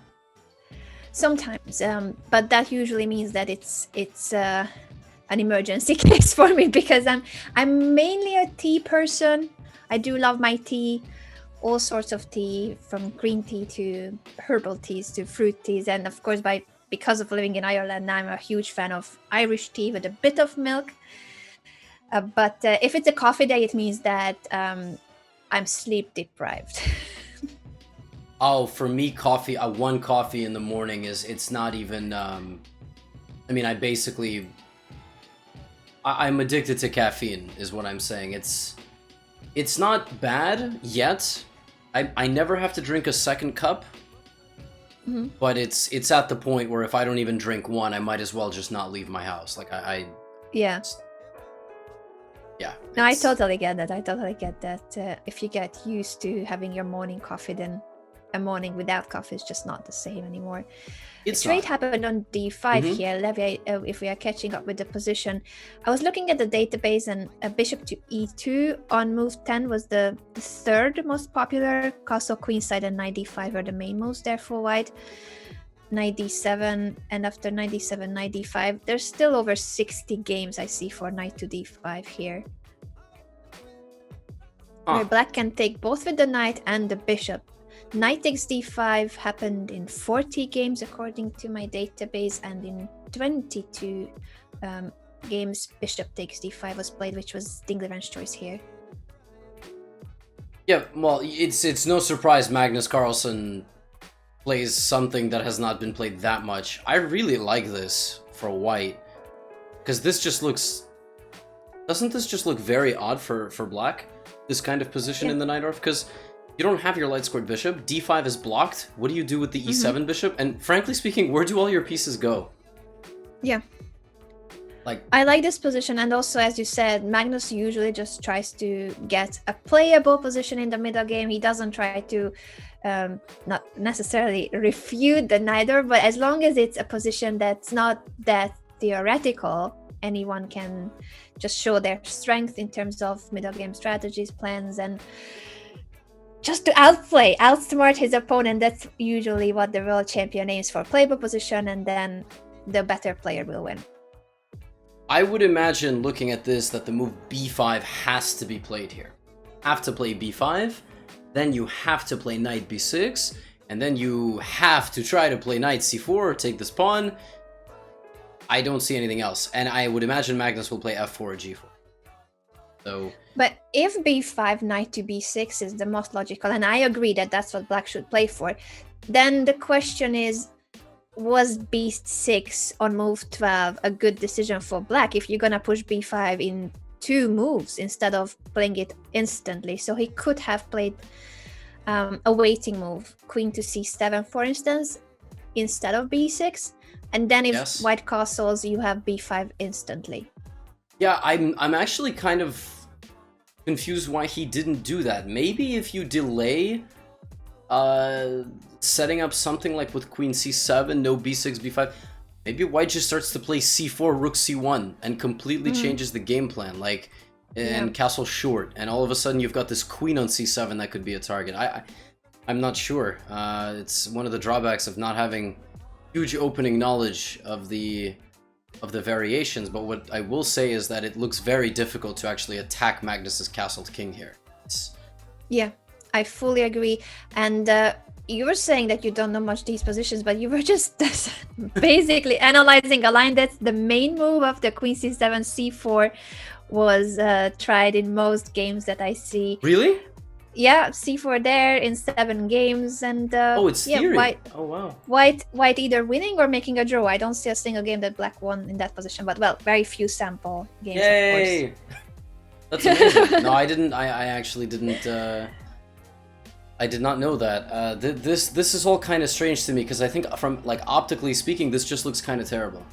Sometimes, but that usually means that it's an emergency case for me because I'm mainly a tea person. I do love my tea, all sorts of tea, from green tea to herbal teas to fruit teas, and of course because of living in Ireland, I'm a huge fan of Irish tea with a bit of milk. But if it's a coffee day, it means that I'm sleep deprived. Oh, for me, coffee, one coffee in the morning it's not even, I mean, I'm addicted to caffeine is what I'm saying. It's not bad yet. I never have to drink a second cup. Mm-hmm. But it's at the point where if I don't even drink one, I might as well just not leave my house. Like Yeah. No, I totally get that. If you get used to having your morning coffee, then a morning without coffee is just not the same anymore. It's the trade happened on d5 here. Levy, if we are catching up with the position, I was looking at the database, and a bishop to e2 on move 10 was the third most popular. Castle queenside and knight d5 are the main moves there for white. Knight d7, and after knight d7, knight d5, there's still over 60 games I see for knight to d5 here. Where black can take both with the knight and the bishop. Knight takes d5 happened in 40 games according to my database, and in 22 games bishop takes d5 was played, which was Ding Liren's choice here. Yeah, well, it's no surprise Magnus Carlsen plays something that has not been played that much. I really like this for white, because this just looks... Doesn't this just look very odd for black? This kind of position in the Najdorf? Because you don't have your light scored bishop, d5 is blocked, what do you do with the e7 bishop? And frankly speaking, where do all your pieces go? Yeah. Like, I like this position, and also, as you said, Magnus usually just tries to get a playable position in the middle game. He doesn't try to not necessarily refute the Najdorf, but as long as it's a position that's not that theoretical, anyone can just show their strength in terms of middle game strategies, plans, and just to outsmart his opponent. That's usually what the world champion aims for, playable position, and then the better player will win. I would imagine, looking at this, that the move b5 has to be played here. Have to play b5, then you have to play knight b6, and then you have to try to play knight c4, take this pawn. I don't see anything else, and I would imagine Magnus will play f4 or g4. So, but if b5, knight to b6 is the most logical, and I agree that that's what black should play for, then the question is, was b6 on move 12 a good decision for black if you're gonna push b5 in 2 moves instead of playing it instantly? So he could have played a waiting move, queen to c7 for instance, instead of b6, and then if white castles, you have b5 instantly. Yeah, I'm actually kind of confused why he didn't do that. Maybe if you delay setting up something like with queen c7, no b6, b5, maybe white just starts to play c4, rook c1, and completely changes the game plan, like, and castle short, and all of a sudden you've got this queen on c7 that could be a target. I'm not sure. It's one of the drawbacks of not having huge opening knowledge of the variations, but what I will say is that it looks very difficult to actually attack Magnus's castled king here. Yeah, I fully agree. And you were saying that you don't know much these positions, but you were just basically analyzing a line that's the main move of the queen c7, c4 was tried in most games that I see. Really? Yeah, c4 there in 7 games, and oh, it's theory. Oh wow. White either winning or making a draw. I don't see a single game that black won in that position, but well, very few sample games. Yay! Of course. That's amazing. No, I didn't. I actually didn't. I did not know that. This is all kind of strange to me, because I think from like optically speaking, this just looks kind of terrible.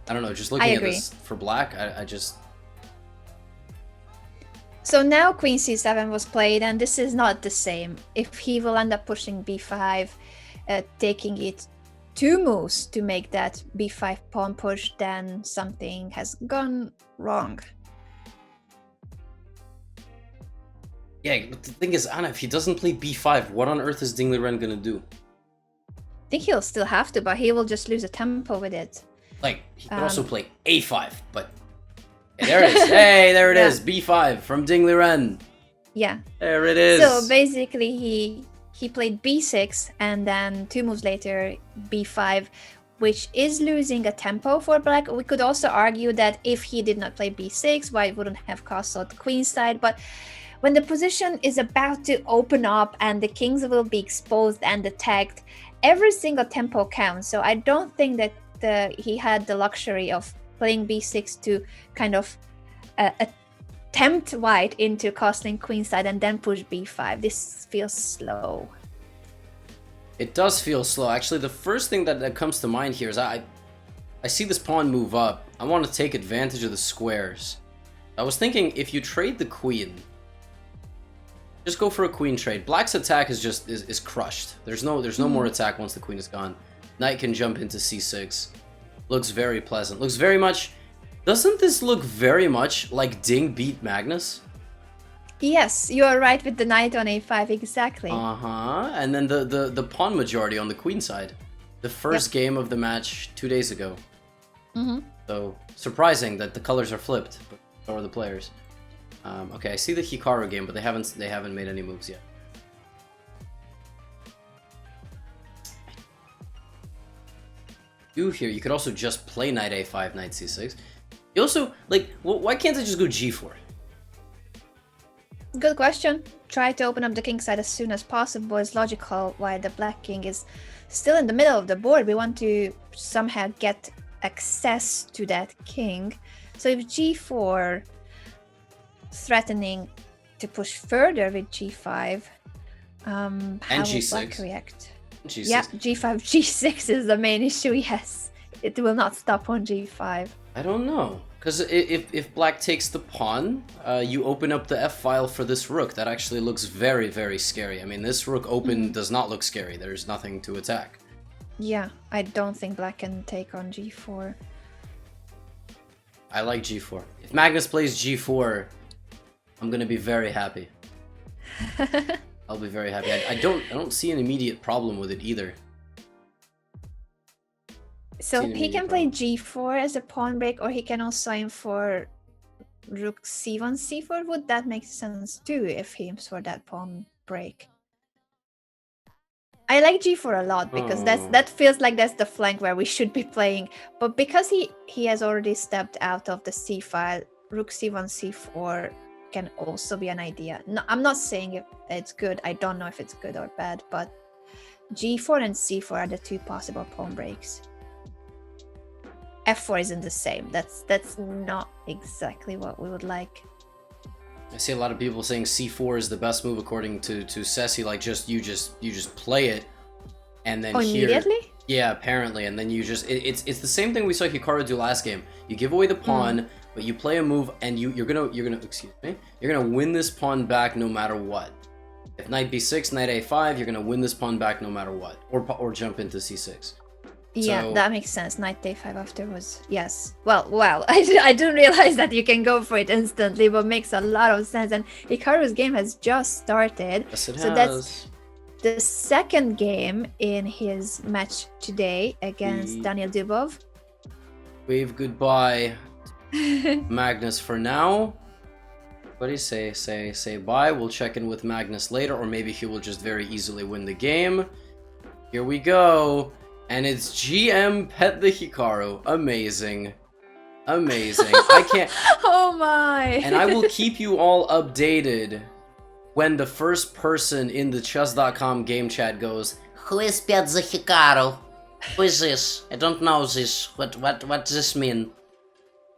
I don't know. Just looking at this for black, I just. So now queen c7 was played, and this is not the same. If he will end up pushing b5, taking it 2 moves to make that b5 pawn push, then something has gone wrong. Yeah, but the thing is, Anna, if he doesn't play b5, what on earth is Ding Liren gonna do? I think he'll still have to, but he will just lose a tempo with it. Like, he could also play a5, but... Hey, there it is. Hey, there it is. b5 from Ding Liren. Yeah. There it is. So basically, he played b6, and then 2 moves later, b5, which is losing a tempo for black. We could also argue that if he did not play b6, white wouldn't have castled queenside, but when the position is about to open up and the kings will be exposed and attacked, every single tempo counts. So I don't think that he had the luxury of playing b6 to kind of tempt white into castling queenside and then push b5. This feels slow. It does feel slow. Actually, the first thing that comes to mind here is I see this pawn move up. I want to take advantage of the squares. I was thinking if you trade the queen, Just go for a queen trade. Black's attack is just is crushed. There's no more attack once the queen is gone. Knight can jump into c6. Looks very pleasant. Looks very much. Doesn't this look very much like Ding beat Magnus? Yes, you are right with the knight on a5, exactly. And then the pawn majority on the queen side. The first game of the match 2 days ago. So surprising that the colors are flipped, but so are the players. Okay, I see the Hikaru game, but they haven't made any moves yet. Here, you could also just play knight a5, knight c6. You also, like, why can't I just go g4? Good question. Try to open up the king side as soon as possible is logical, while the black king is still in the middle of the board. We want to somehow get access to that king. So if g4, threatening to push further with g5, how will black react? G6. Yeah, g5, g6 is the main issue, yes. It will not stop on g5. I don't know. Because if black takes the pawn, you open up the f-file for this rook. That actually looks very, very scary. I mean, this rook open does not look scary. There's nothing to attack. Yeah, I don't think black can take on g4. I like g4. If Magnus plays g4, I'm gonna be very happy. I'll be very happy. I don't see an immediate problem with it either. So he can play g4 as a pawn break, or he can also aim for rook c1, c4. Would that make sense too if he aims for that pawn break? I like g4 a lot because that feels like that's the flank where we should be playing. But because he has already stepped out of the c file, rook c1, c4 can also be an idea. No, I'm not saying if it's good. I don't know if it's good or bad, but g4 and c4 are the two possible pawn breaks. f4 isn't the same. That's not exactly what we would like. I see a lot of people saying c4 is the best move according to Ceci. Like you just play it, and then immediately. Yeah, apparently, and then you just it's the same thing we saw Hikaru do last game. You give away the pawn, but you play a move, and you're gonna you're gonna win this pawn back no matter what. If knight b6, knight a5, you're gonna win this pawn back no matter what, or jump into c6. Yeah, so, that makes sense. Knight a5 afterwards. Yes. Well, I didn't realize that you can go for it instantly, but makes a lot of sense. And Hikaru's game has just started. Yes, it so has. That's the second game in his match today against Daniil Dubov. Wave goodbye, Magnus, for now. What do you say bye? We'll check in with Magnus later, or maybe he will just very easily win the game. Here we go. And it's GM Pet the Hikaru. Amazing. Amazing. I can't... Oh my. And I will keep you all updated when the first person in the chess.com game chat goes, "Who is Pet the Hikaru? Who is this? I don't know this. What does this mean?"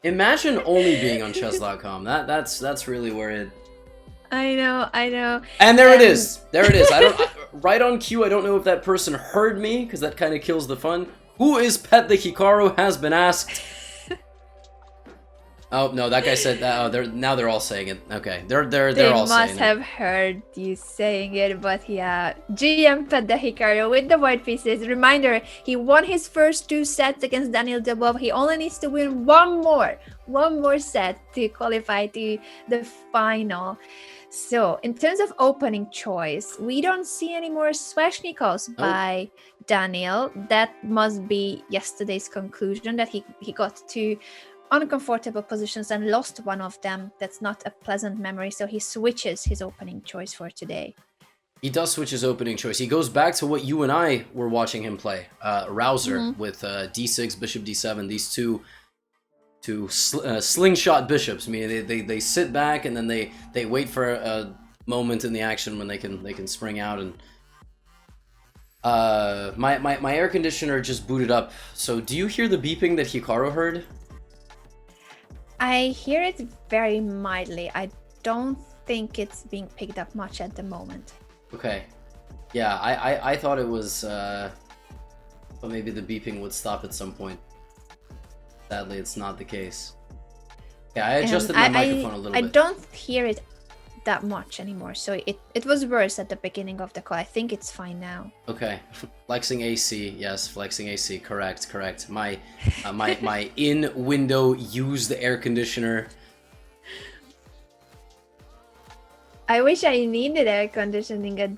Imagine only being on chess.com. That's really where it... I know. And there it is. There it is. Right on cue. I don't know if that person heard me, because that kind of kills the fun. Who is Pet the Hikaru has been asked. Oh no, that guy said that. Oh, now they're all saying it. Okay, they're all saying it. They must have heard you saying it, but yeah, GM Pet the Hikaru with the white pieces. Reminder: he won his first 2 sets against Daniil Dubov. He only needs to win one more set to qualify to the final. So, in terms of opening choice, we don't see any more Sveshnikovs by Daniil. That must be yesterday's conclusion, that he got 2 uncomfortable positions and lost one of them. That's not a pleasant memory, so he switches his opening choice for today. He does switch his opening choice. He goes back to what you and I were watching him play. Rouser with d6, bishop d7, these two slingshot bishops. I mean, they sit back and then they wait for a moment in the action when they can spring out. And my air conditioner just booted up. So do you hear the beeping that Hikaru heard? I hear it very mildly. I don't think it's being picked up much at the moment. Okay. Yeah, I thought it was but maybe the beeping would stop at some point. Sadly, it's not the case. Yeah, I adjusted my microphone a little bit. I don't hear it that much anymore. So it was worse at the beginning of the call. I think it's fine now. Okay, flexing AC. Yes, flexing AC. Correct. My my in window use the air conditioner. I wish I needed air conditioning at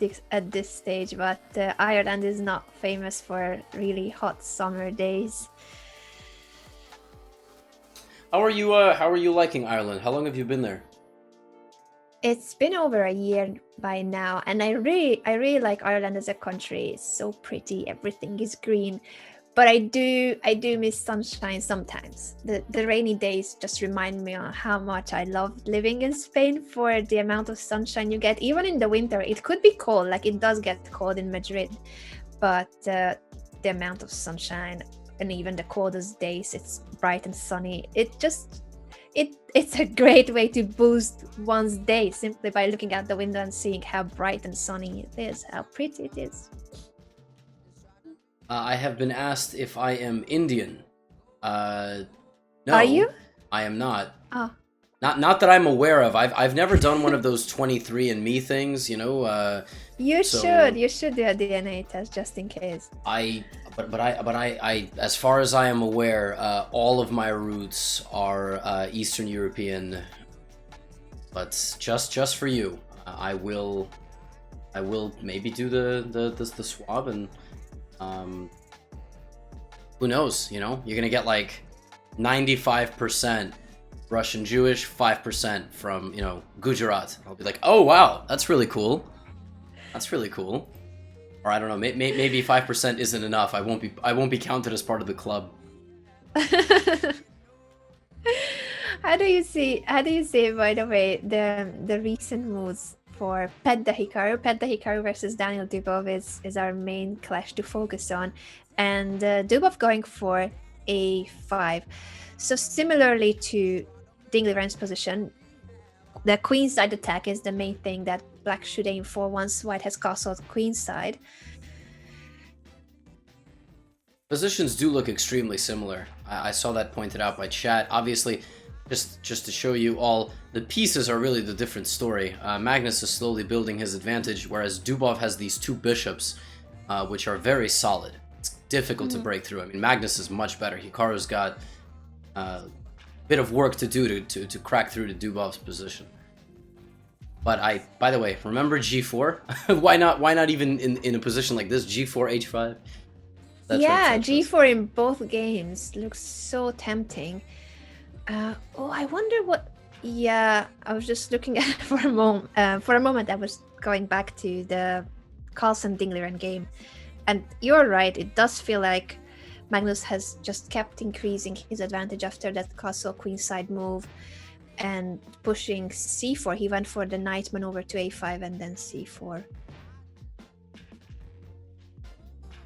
this stage, but Ireland is not famous for really hot summer days. How are you liking Ireland? How long have you been there? It's been over a year by now, and I really like Ireland as a country. It's so pretty, everything is green. But I do miss sunshine sometimes. The rainy days just remind me on how much I loved living in Spain for the amount of sunshine you get. Even in the winter, it could be cold, like it does get cold in Madrid, but the amount of sunshine and even the coldest days, it's bright and sunny. It's a great way to boost one's day simply by looking out the window and seeing how bright and sunny it is, how pretty it is. I have been asked if I am Indian. No. Are you? I am not. Oh. Not that I'm aware of. I've never done one of those 23andMe things, you know. You should do a DNA test just in case. But I as far as I am aware, all of my roots are Eastern European. But just for you, I will maybe do the swab, and who knows, you know, you're gonna get like 95% Russian Jewish, 5% from, you know, Gujarat. I'll be like, oh wow, that's really cool. Or I don't know, maybe 5% isn't enough. I won't be counted as part of the club. How do you see, by the way, the recent moves for Pedda Hikaru? Pedda Hikaru versus Daniil Dubov is our main clash to focus on, and Dubov going for a5. So similarly to Ding Liren's position, the queenside attack is the main thing that black should aim for once white has castled queenside. Positions do look extremely similar. I saw that pointed out by chat. Obviously, just to show you all, the pieces are really the different story. Magnus is slowly building his advantage, whereas Dubov has these two bishops, which are very solid. It's difficult to break through. I mean, Magnus is much better. Hikaru's got a bit of work to do to crack through to Dubov's position. But by the way, remember G4? why not even in a position like this, G4, H5? Yeah, G4 in both games looks so tempting. I wonder what. Yeah, I was just looking at it for a moment. I was going back to the Carlsen Ding Liren game, and you're right. It does feel like Magnus has just kept increasing his advantage after that castle queenside move and pushing c4. He went for the knight maneuver to a5 and then c4.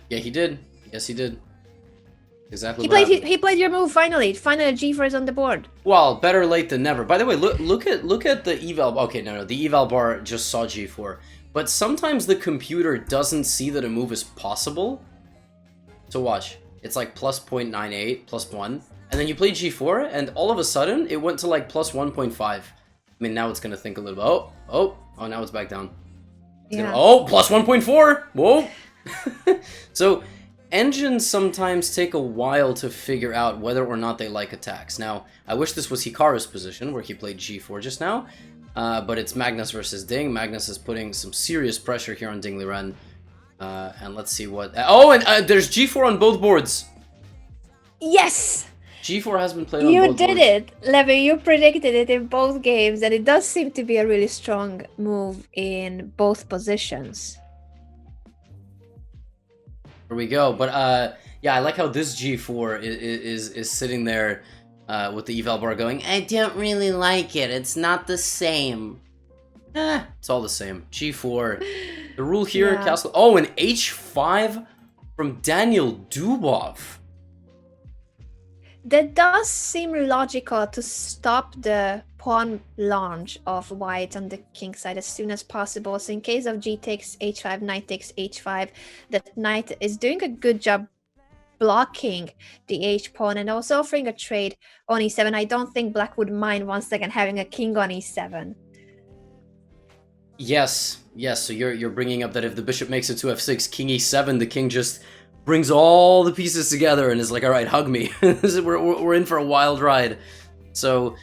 Yeah, he did. Yes, he did. Exactly. He played your move finally. Finally, G4 is on the board. Well, better late than never. By the way, look at the eval. Okay, no, the eval bar just saw G4, but sometimes the computer doesn't see that a move is possible. So watch, it's like plus 0.98, plus 1, and then you play G4, and all of a sudden it went to like plus 1.5. I mean, now it's gonna think a little bit. Oh, now it's back down. Yeah. Plus 1.4. Whoa. So engines sometimes take a while to figure out whether or not they like attacks. Now, I wish this was Hikaru's position, where he played G4 just now, but it's Magnus versus Ding. Magnus is putting some serious pressure here on Ding Liren, and let's see what... and there's G4 on both boards! Yes! G4 has been played on both boards. You did it, Levy. You predicted it in both games, and it does seem to be a really strong move in both positions. Here we go, but yeah, I like how this G4 is sitting there with the eval bar going, I don't really like it, it's not the same. It's all the same. G4. The rule here, yeah. Castle... Oh, an H5 from Daniil Dubov. That does seem logical to stop the pawn launch of white on the king side as soon as possible. So in case of G takes H5, knight takes H5, that knight is doing a good job blocking the H pawn and also offering a trade on E7. I don't think black would mind once again having a king on E7. Yes, yes. So you're bringing up that if the bishop makes it to f6, king e7, the king just brings all the pieces together and is like, all right, hug me. we're in for a wild ride. So,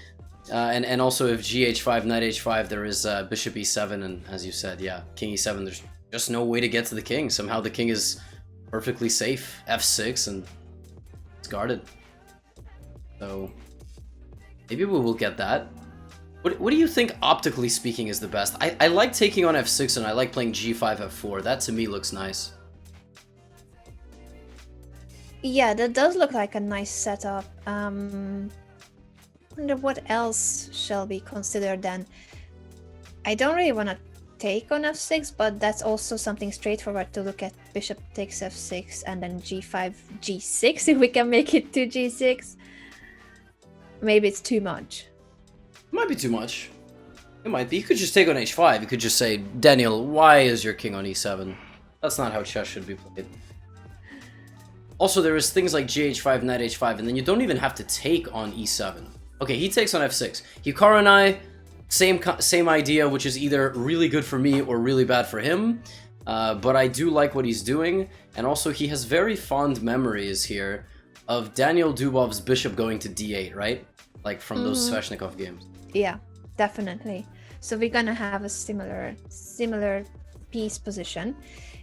and also if gh5, knight h5, there is bishop e7, and as you said, yeah, king e7. There's just no way to get to the king. Somehow the king is perfectly safe. f6 and it's guarded. So maybe we will get that. What do you think, optically speaking, is the best? I like taking on f6 and I like playing g5, f4. That to me looks nice. Yeah, that does look like a nice setup. Wonder what else shall be considered then. I don't really want to take on f6, but that's also something straightforward to look at. Bishop takes f6 and then g5, g6 if we can make it to g6. Maybe it's too much. It might be too much. It might be. You could just take on h5. You could just say, Daniil, why is your king on e7? That's not how chess should be played. Also, there is things like gh5, knight h5, and then you don't even have to take on e7. Okay, he takes on f6. Hikaru and I, same idea, which is either really good for me or really bad for him. But I do like what he's doing, and also he has very fond memories here of Daniil Dubov's bishop going to d8, right? Like from those Sveshnikov games. Yeah, definitely. So we're gonna have a similar piece position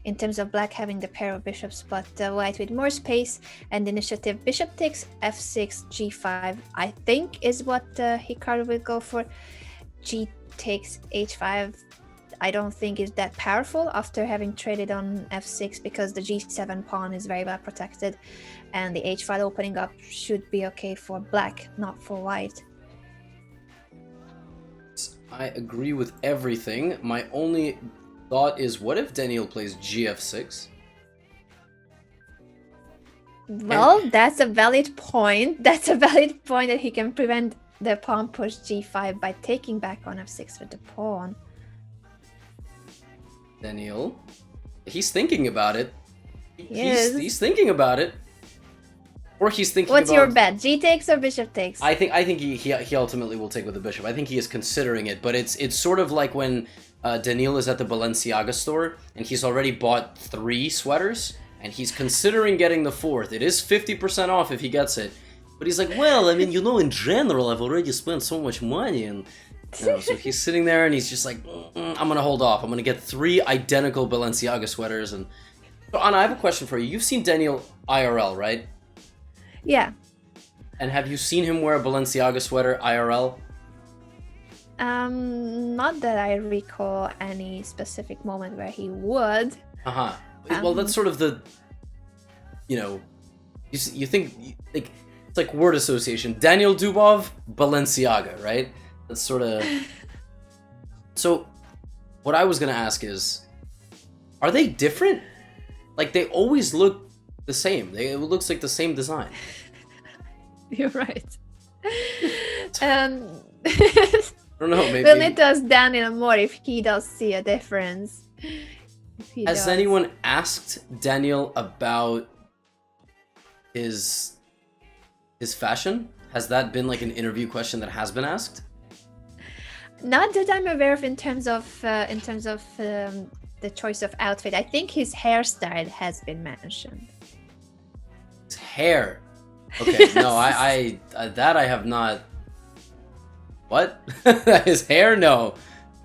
in terms of black having the pair of bishops, but white with more space and initiative. Bishop takes f6, g5, I think is what Hikaru will go for. G takes h5, I don't think is that powerful after having traded on f6 because the g7 pawn is very well protected and the h file opening up should be okay for black, not for white. I agree with everything. My only thought is, what if Daniil plays gf6? Well, that's a valid point. That's a valid point that he can prevent the pawn push g5 by taking back on f6 with the pawn. Daniil, he's thinking about it. Yes. He's thinking about it. Or he's thinking What's about... your bet? G takes or bishop takes? I think he ultimately will take with the bishop. I think he is considering it, but it's sort of like when Daniil is at the Balenciaga store and he's already bought 3 sweaters and he's considering getting the 4th. It is 50% off if he gets it. But he's like, well, I mean, you know, in general, I've already spent so much money. And so he's sitting there and he's just like, I'm going to hold off. I'm going to get 3 identical Balenciaga sweaters. And so, Anna, I have a question for you. You've seen Daniil IRL, right? Yeah. And have you seen him wear a Balenciaga sweater IRL? Not that I recall any specific moment where he would. Well, that's sort of the, you know, you think, like, it's like word association. Daniil Dubov, Balenciaga, right? That's sort of... So, what I was going to ask is, are they different? Like, they always look the same. It looks like the same design. You're right. I don't know, maybe... We'll need to ask Daniil more if he does see a difference. Has anyone asked Daniil about his fashion? Has that been like an interview question that has been asked? Not that I'm aware of in terms of the choice of outfit. I think his hairstyle has been mentioned. His hair. Okay, no, I that I have not. What? His hair? No,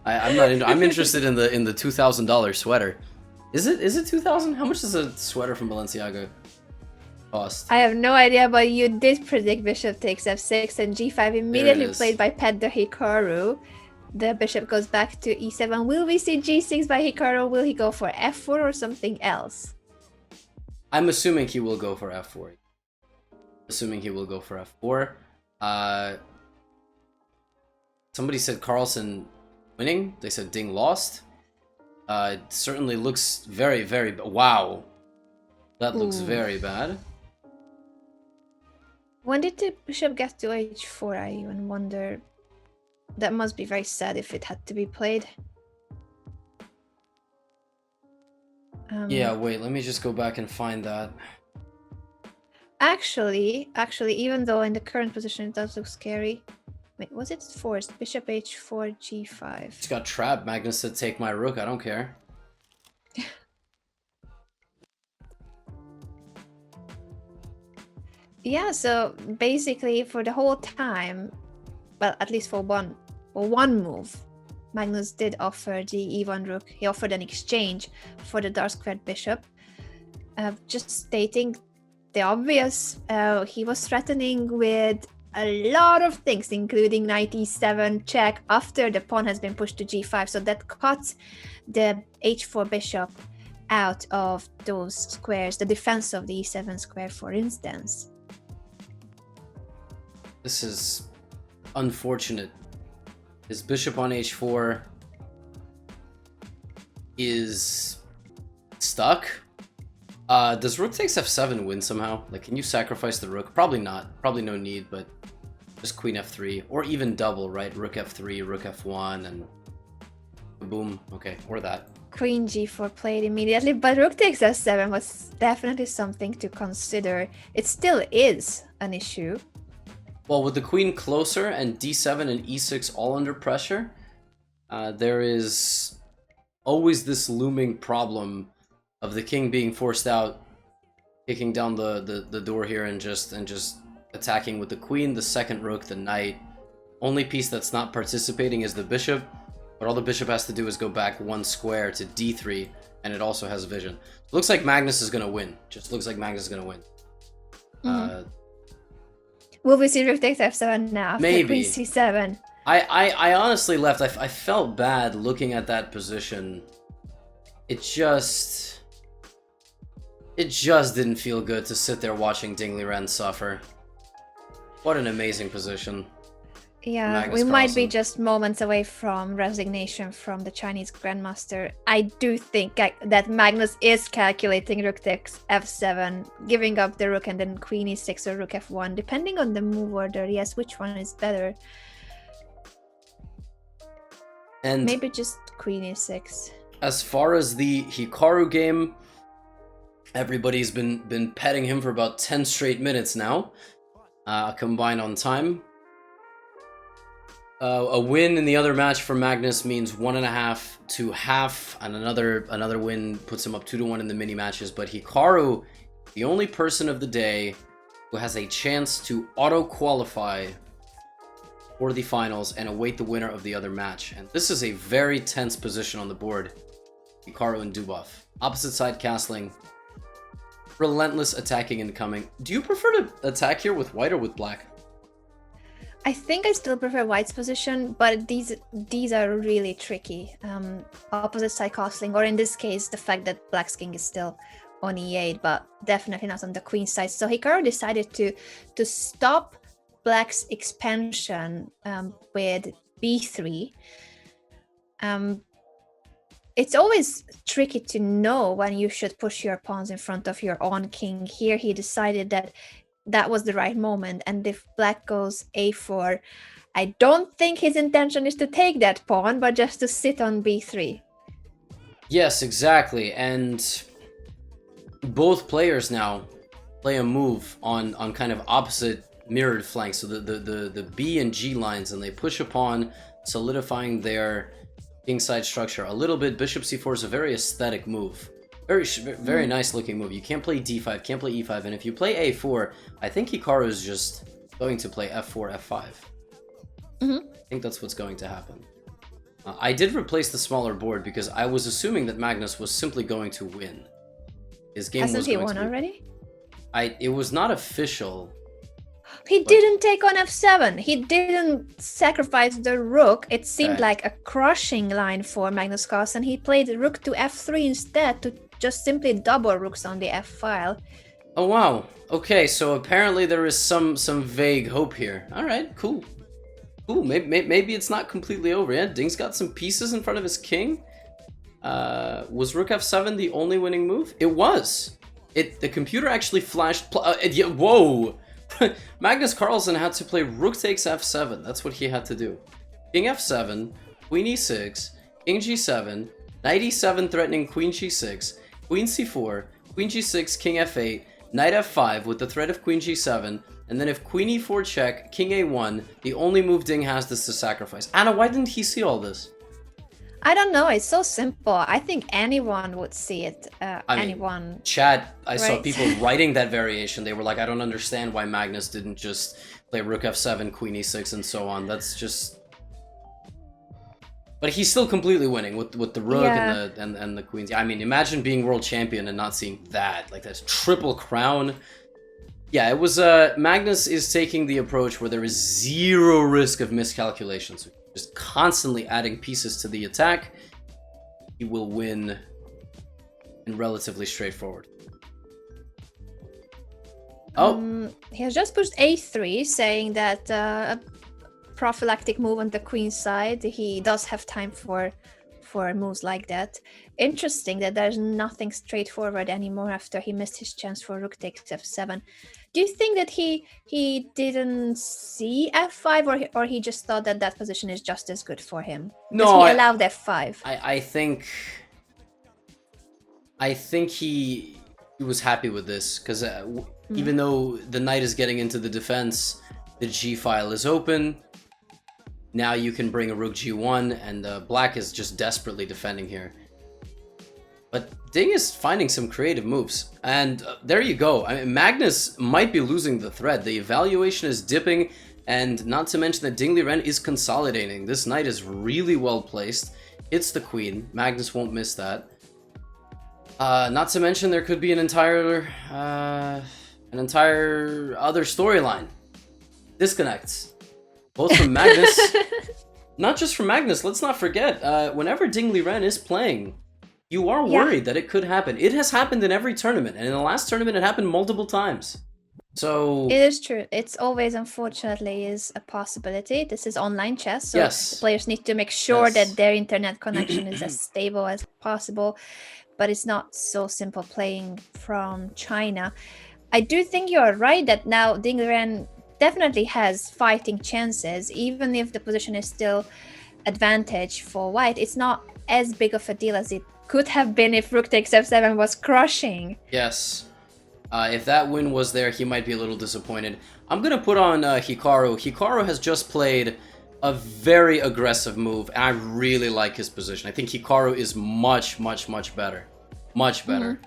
I'm not. I'm interested in the $2,000 sweater. Is it $2,000? How much does a sweater from Balenciaga cost? I have no idea, but you did predict bishop takes f6 and g5 immediately played by Pedro Hikaru. The bishop goes back to e7. Will we see g6 by Hikaru? Will he go for f4 or something else? I'm assuming he will go for f4. Assuming he will go for f4. Somebody said Carlsen winning. They said Ding lost. It certainly looks very, very... Wow. That looks very bad. When did the bishop get to h4? I even wonder. That must be very sad if it had to be played. Yeah, wait, let me just go back and find that. Actually, even though in the current position it does look scary, Wait, was it forced? Bishop h4, g5. Just got trapped. Magnus said, take my rook. I don't care. Yeah, so basically for the whole time, well, at least for one move, Magnus did offer the e1 rook. He offered an exchange for the dark squared bishop. Just stating the obvious, he was threatening with a lot of things, including knight e7 check after the pawn has been pushed to g5. So that cuts the h4 bishop out of those squares, the defense of the e7 square, for instance. This is unfortunate. His bishop on h4 is stuck. Does rook takes f7 win somehow? Like, can you sacrifice the rook? Probably not. Probably no need, but just queen f3. Or even double, right? Rook f3, rook f1, and boom. Okay, or that. Queen g4 played immediately, but rook takes f7 was definitely something to consider. It still is an issue. Well, with the queen closer and d7 and e6 all under pressure, there is always this looming problem of the king being forced out, kicking down the door here and just attacking with the queen, the second rook, the knight. Only piece that's not participating is the bishop, but all the bishop has to do is go back one square to d3, and it also has vision. It looks like Magnus is going to win. Just looks like Magnus is going to win. Mm-hmm. Will we see rook takes f7 now? Maybe. Queen c7. I honestly left. I felt bad looking at that position. It just didn't feel good to sit there watching Ding Liren suffer. What an amazing position. Yeah, Magnus we might be Carlsen. just moments away from resignation from the Chinese Grandmaster. I do think that Magnus is calculating rook takes f7, giving up the rook and then queen e6 or rook f1, depending on the move order. Yes, which one is better? And maybe just queen e6. as far as the Hikaru game, everybody's been petting him for about 10 straight minutes now, combined on time. A win in the other match for Magnus means 1.5 to half, and another win puts him up 2-1 in the mini matches. But Hikaru, the only person of the day who has a chance to auto qualify for the finals and await the winner of the other match. And this is a very tense position on the board. Hikaru and Dubov, opposite side castling, relentless attacking incoming. Do you prefer to attack here with white or with black? I think I still prefer white's position, but these are really tricky. Opposite side castling, or in this case, the fact that black's king is still on e8, but definitely not on the queen side. So Hikaru decided to stop black's expansion with b3. It's always tricky to know when you should push your pawns in front of your own king. Here he decided that was the right moment, and if black goes a4, I don't think his intention is to take that pawn, but just to sit on b3. Yes, exactly. And both players now play a move on kind of opposite mirrored flanks, so the B and G lines, and they push a pawn, solidifying their kingside structure a little bit. Bishop c4 is a very aesthetic move. Very nice looking move. You can't play d5, can't play e5, and if you play a4, I think Hikaru is just going to play f4, f5. I think that's what's going to happen. I did replace the smaller board because I was assuming that Magnus was simply going to win. His game Hasn't was he going won to be... already? It was not official. He didn't take on f7. He didn't sacrifice the rook. It seemed like a crushing line for Magnus Carlsen. He played rook to f3 instead to just simply double rooks on the f file. Oh wow. Okay, so apparently there is some vague hope here. All right, cool. Cool. Maybe it's not completely over. Yeah, Ding's got some pieces in front of his king. Was rook f7 the only winning move? It was. The computer actually flashed. Whoa. Magnus Carlsen had to play rook takes f7. That's what he had to do. King f7, queen e6, king g7, knight e7 threatening queen g6, queen c4, queen g6, king f8, knight f5 with the threat of queen g7, and then if queen e4 check, king a1, the only move Ding has is to sacrifice. Anna, why didn't he see all this? I don't know. It's so simple. I think anyone would see it. Anyone. Chat, I saw people writing that variation. They were like, I don't understand why Magnus didn't just play rook f7, queen e6, and so on. That's just... But he's still completely winning with the rook and the queens. I mean, imagine being world champion and not seeing that. Like, that's triple crown. Yeah, it was... Magnus is taking the approach where there is zero risk of miscalculations. Just constantly adding pieces to the attack. He will win and relatively straightforward. Oh. He has just pushed a3, saying that a prophylactic move on the queen's side. He does have time for moves like that. Interesting that there's nothing straightforward anymore after he missed his chance for rook takes f7. Do you think that he didn't see f5, or he just thought that that position is just as good for him? No, he allowed f5. I think he was happy with this because even though the knight is getting into the defense, the g file is open. Now you can bring a rook g1, and black is just desperately defending here. But Ding is finding some creative moves. And there you go. I mean, Magnus might be losing the thread. The evaluation is dipping, and not to mention that Ding Liren is consolidating. This knight is really well placed. Hits the queen. Magnus won't miss that. Not to mention there could be an entire other storyline. Disconnects. Both from Magnus. Not just from Magnus. Let's not forget, whenever Ding Liren is playing, you are worried that it could happen. It has happened in every tournament, and in the last tournament it happened multiple times. So it is true. It's always, unfortunately, is a possibility. This is online chess, so the players need to make sure that their internet connection is as stable as possible. But it's not so simple playing from China. I do think you're right that now Ding Liren definitely has fighting chances, even if the position is still advantage for white. It's not as big of a deal as it could have been if rook takes f7 was crushing. Yes. If that win was there, he might be a little disappointed. I'm going to put on Hikaru. Hikaru has just played a very aggressive move, and I really like his position. I think Hikaru is much, much, much better. Much better.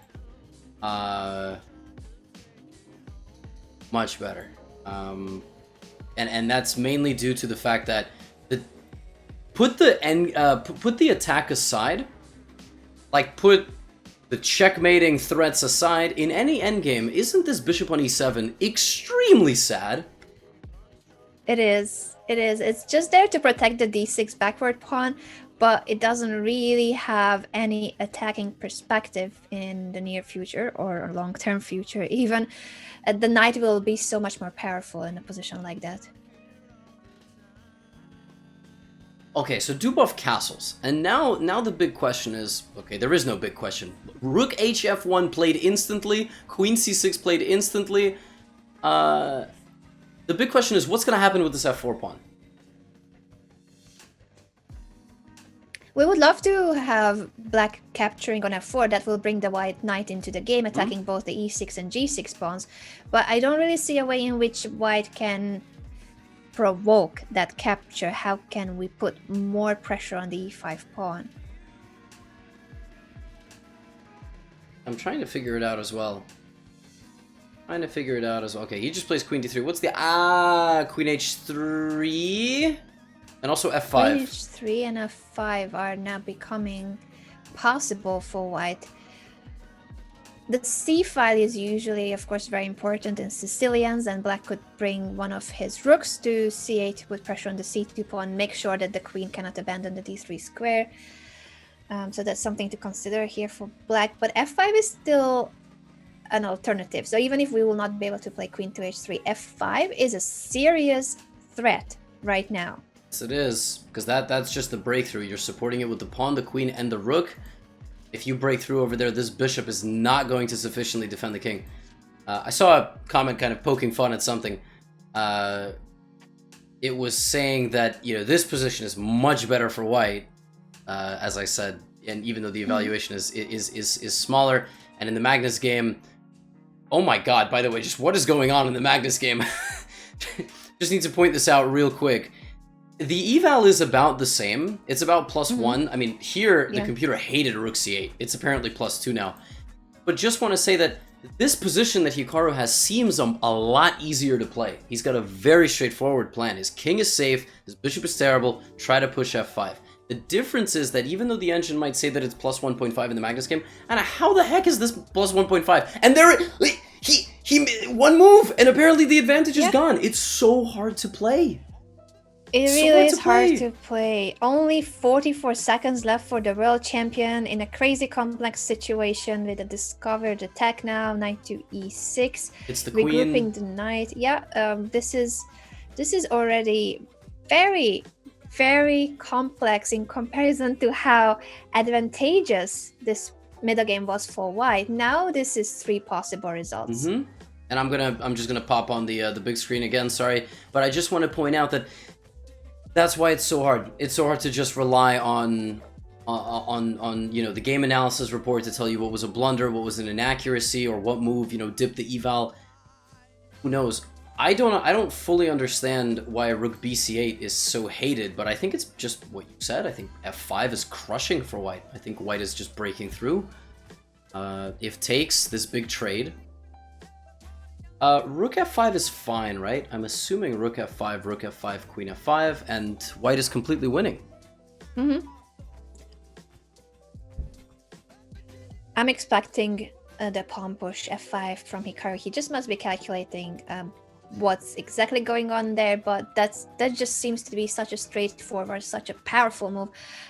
Much better. And that's mainly due to the fact that put the attack aside, like put the checkmating threats aside. In any endgame, isn't this bishop on e7 extremely sad? It is. It is. It's just there to protect the d6 backward pawn, but it doesn't really have any attacking perspective in the near future or long-term future even. The knight will be so much more powerful in a position like that. Okay, so Dubov castles, and now the big question is, okay, there is no big question. Rook hf1 played instantly, queen c6 played instantly. The big question is, what's going to happen with this f4 pawn? We would love to have black capturing on f4. That will bring the white knight into the game, attacking both the e6 and g6 pawns. But I don't really see a way in which white can provoke that capture. How can we put more pressure on the e5 pawn? I'm trying to figure it out as well. Okay, he just plays queen d3. What's the queen h3 and also f5. Queen h3 and f5 are now becoming possible for white. The c file is usually, of course, very important in Sicilians, and black could bring one of his rooks to c8 with pressure on the c2 pawn, make sure that the queen cannot abandon the d3 square. So that's something to consider here for black, but f5 is still an alternative. So even if we will not be able to play queen to h3, f5 is a serious threat right now. Yes, it is, because that's just the breakthrough. You're supporting it with the pawn, the queen, and the rook. If you break through over there, this bishop is not going to sufficiently defend the king. I saw a comment kind of poking fun at something. It was saying that, you know, this position is much better for white, as I said, and even though the evaluation is smaller. And in the Magnus game, oh my god, by the way, just what is going on in the Magnus game? just need to point this out real quick. The eval is about the same. It's about +1. I mean, here, the computer hated rook c8. It's apparently +2 now. But just want to say that this position that Hikaru has seems a lot easier to play. He's got a very straightforward plan. His king is safe, his bishop is terrible, try to push f5. The difference is that even though the engine might say that it's +1.5 in the Magnus game, Anna, how the heck is this +1.5? And there, he one move, and apparently the advantage is gone. It's so hard to play. It really is hard to play. Only 44 seconds left for the world champion in a crazy complex situation with a discovered attack now. Knight to e6. It's the regrouping queen. the knight. Yeah, this is already very, very complex in comparison to how advantageous this middle game was for white. Now this is 3 possible results. And I'm just gonna pop on the big screen again. Sorry, but I just want to point out that. That's why it's so hard. It's so hard to just rely on you know, the game analysis report to tell you what was a blunder, what was an inaccuracy, or what move, you know, dipped the eval. Who knows? I don't fully understand why rook bc8 is so hated, but I think it's just what you said. I think f5 is crushing for white. I think white is just breaking through. If takes this big trade. Rook f5 is fine, right? I'm assuming rook f5, queen f5, and white is completely winning. I'm expecting the pawn push f5 from Hikaru. He just must be calculating what's exactly going on there, but that just seems to be such a straightforward, such a powerful move.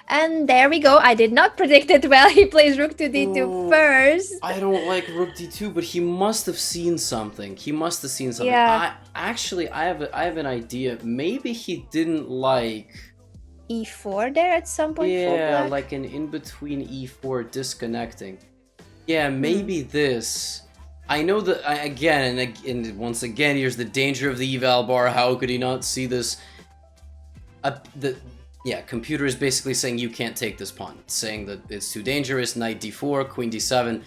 And there we go. I did not predict it well. He plays rook to d2 first. I don't like rook d2, but he must have seen something. He must have seen something. Yeah. I have an idea. Maybe he didn't like e4 there at some point. Yeah, like an in-between e4 disconnecting. Yeah, maybe this. I know that, again, and once again, here's the danger of the eval bar. How could he not see this? Computer is basically saying you can't take this pawn. It's saying that it's too dangerous, knight d4, queen d7,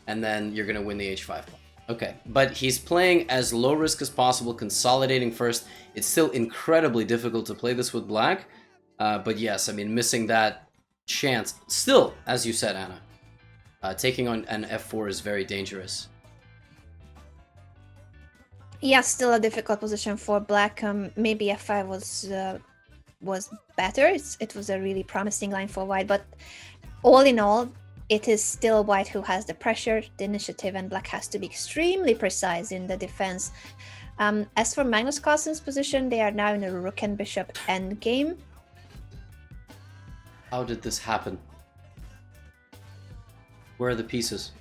and then you're going to win the h5 pawn. Okay, but he's playing as low risk as possible, consolidating first. It's still incredibly difficult to play this with black, but yes, I mean, missing that chance. Still, as you said, Anna, taking on an f4 is very dangerous. Yeah, still a difficult position for black. Maybe f5 was better. It was a really promising line for white, but all in all, it is still white who has the pressure, the initiative, and black has to be extremely precise in the defense. As for Magnus Carlsen's position, they are now in a rook and bishop endgame. How did this happen? Where are the pieces?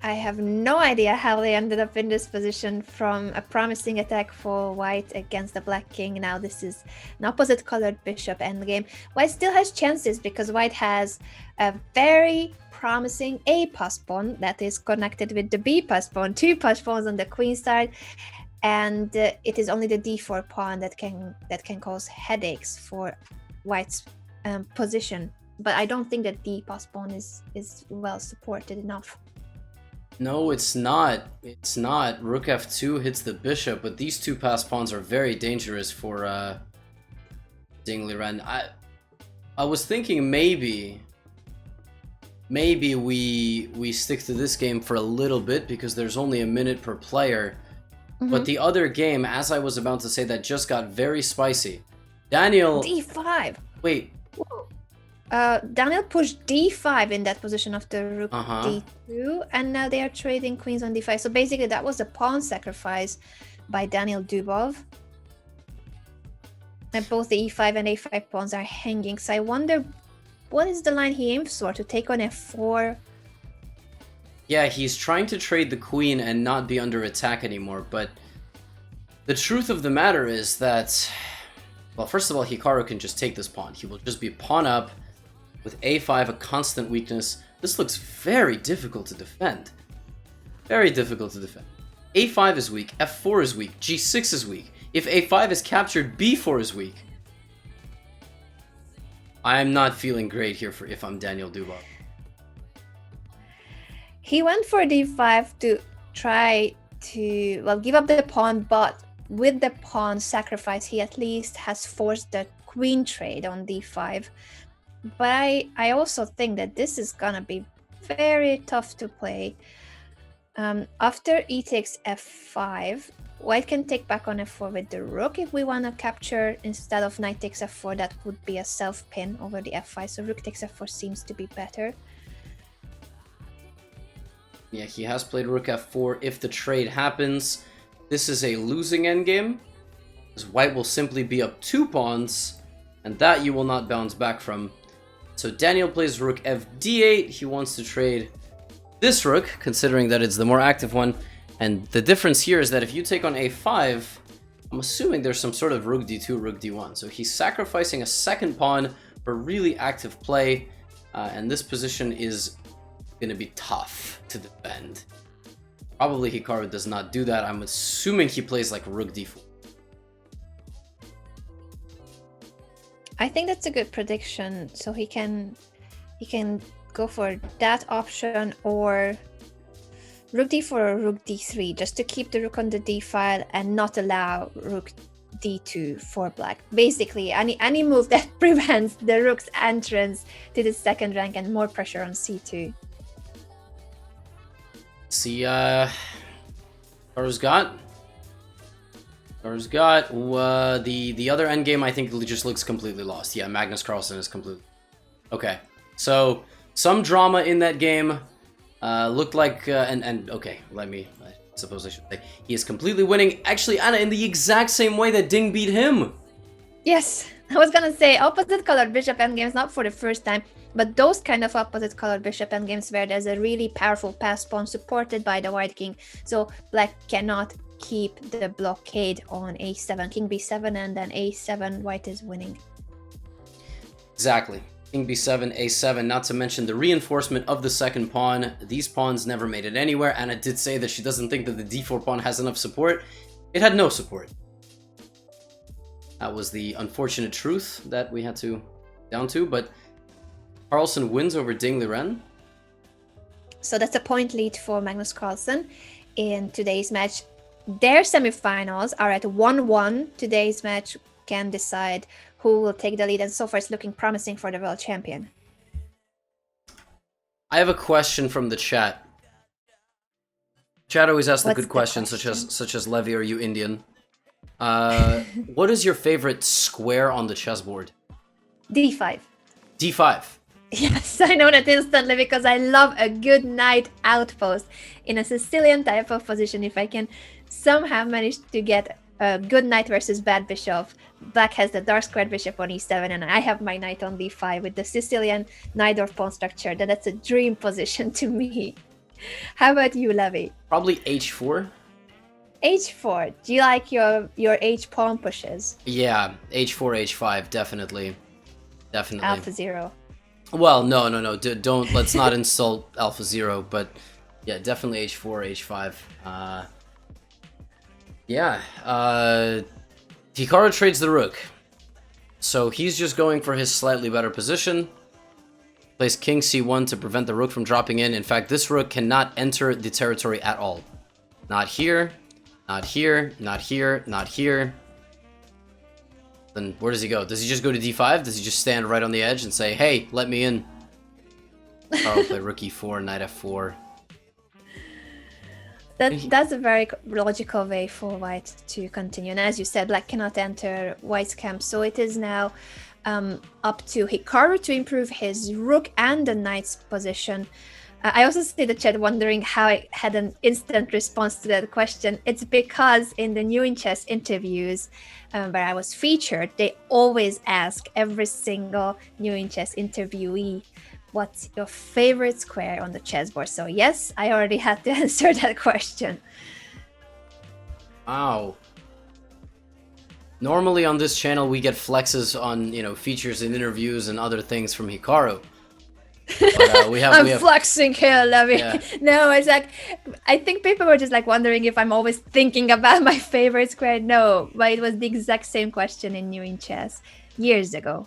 I have no idea how they ended up in this position from a promising attack for white against the black king. Now this is an opposite colored bishop endgame. White still has chances because white has a very promising A pass pawn that is connected with the B pass pawn, 2 pass pawns on the queen side, and it is only the D4 pawn that can cause headaches for white's position. But I don't think that D pass pawn is well supported enough. No, it's not. It's not. Rook f2 hits the bishop, but these 2 pass pawns are very dangerous for Ding Liren. I was thinking maybe we stick to this game for a little bit because there's only a minute per player. But the other game, as I was about to say, that just got very spicy. Daniil... D5. Wait. Daniil pushed d5 in that position after rook d2, and now they are trading queens on d5. So basically that was a pawn sacrifice by Daniil Dubov. And both the e5 and a5 pawns are hanging. So I wonder what is the line he aims for, to take on f4? Yeah, he's trying to trade the queen and not be under attack anymore, but the truth of the matter is that, well, first of all, Hikaru can just take this pawn. He will just be pawn up with a5, a constant weakness. This looks very difficult to defend. Very difficult to defend. a5 is weak, f4 is weak, g6 is weak. If a5 is captured, b4 is weak. I'm not feeling great here if I'm Daniil Dubov. He went for d5 to try to, well, give up the pawn, but with the pawn sacrifice, he at least has forced the queen trade on d5. But I also think that this is gonna be very tough to play. After e takes f5, white can take back on f4 with the rook if we want to capture instead of knight takes f4. That would be a self-pin over the f5, so rook takes f4 seems to be better. Yeah, he has played rook f4. If the trade happens, this is a losing endgame, because white will simply be up 2 pawns, and that you will not bounce back from. So Daniil plays rook fd8. He wants to trade this rook, considering that it's the more active one. And the difference here is that if you take on a5, I'm assuming there's some sort of rook d2, rook d1. So he's sacrificing a second pawn for really active play, and this position is going to be tough to defend. Probably Hikaru does not do that. I'm assuming he plays like rook d4. I think that's a good prediction. So he can go for that option, or rook d4 or rook d3, just to keep the rook on the d file and not allow rook d2 for black. Basically, any move that prevents the rook's entrance to the second rank and more pressure on c2. See, Hikaru's got the other endgame. I think it just looks completely lost. Yeah, Magnus Carlsen is completely okay. So some drama in that game. Looked like and okay. I suppose I should say he is completely winning. Actually, Anna, in the exact same way that Ding beat him. Yes, I was gonna say opposite colored bishop endgames, not for the first time, but those kind of opposite colored bishop endgames where there's a really powerful pass pawn supported by the white king, so black cannot keep the blockade on a7, king b7, and then a7, white is winning. Exactly. King b7, a7, not to mention the reinforcement of the second pawn. These pawns never made it anywhere. Anna did say that she doesn't think that the d4 pawn has enough support. It had no support. That was the unfortunate truth that we had to down to, but Carlsen wins over Ding Liren. So that's a point lead for Magnus Carlsen in today's match. Their semifinals are at 1-1. Today's match can decide who will take the lead, and so far it's looking promising for the world champion. I have a question from the chat. Chat always asks the What's good the questions, question? such as Levy, are you Indian? What is your favorite square on the chessboard? d5. d5. Yes, I know that instantly because I love a good knight outpost in a Sicilian type of position. If I can somehow manage to get a good knight versus bad bishop, black has the dark squared bishop on e7, and I have my knight on d5 with the Sicilian knight or pawn structure. That's a dream position to me. How about you, Levy? Probably h4. h4. Do you like your h pawn pushes? Yeah, h4, h5, definitely. Definitely. Alpha 0. Well, no. Don't, let's not insult Alpha 0, but yeah, definitely h4, h5. Yeah, Hikaru trades the rook. So he's just going for his slightly better position. Plays king c1 to prevent the rook from dropping in. In fact, this rook cannot enter the territory at all. Not here, not here, not here, not here. Then where does he go? Does he just go to d5? Does he just stand right on the edge and say, hey, let me in? I'll play rook e4, knight f4. That's a very logical way for white to continue. And as you said, black cannot enter white's camp. So it is now up to Hikaru to improve his rook and the knight's position. I also see the chat wondering how I had an instant response to that question. It's because in the New in Chess interviews where I was featured, they always ask every single New in Chess interviewee, what's your favorite square on the chessboard? So yes, I already had to answer that question. Wow. Normally on this channel we get flexes on, features and interviews and other things from Hikaru. But, I'm flexing here, Levy. Yeah. No, it's like, I think people were just wondering if I'm always thinking about my favorite square. No, but it was the exact same question in New in Chess years ago.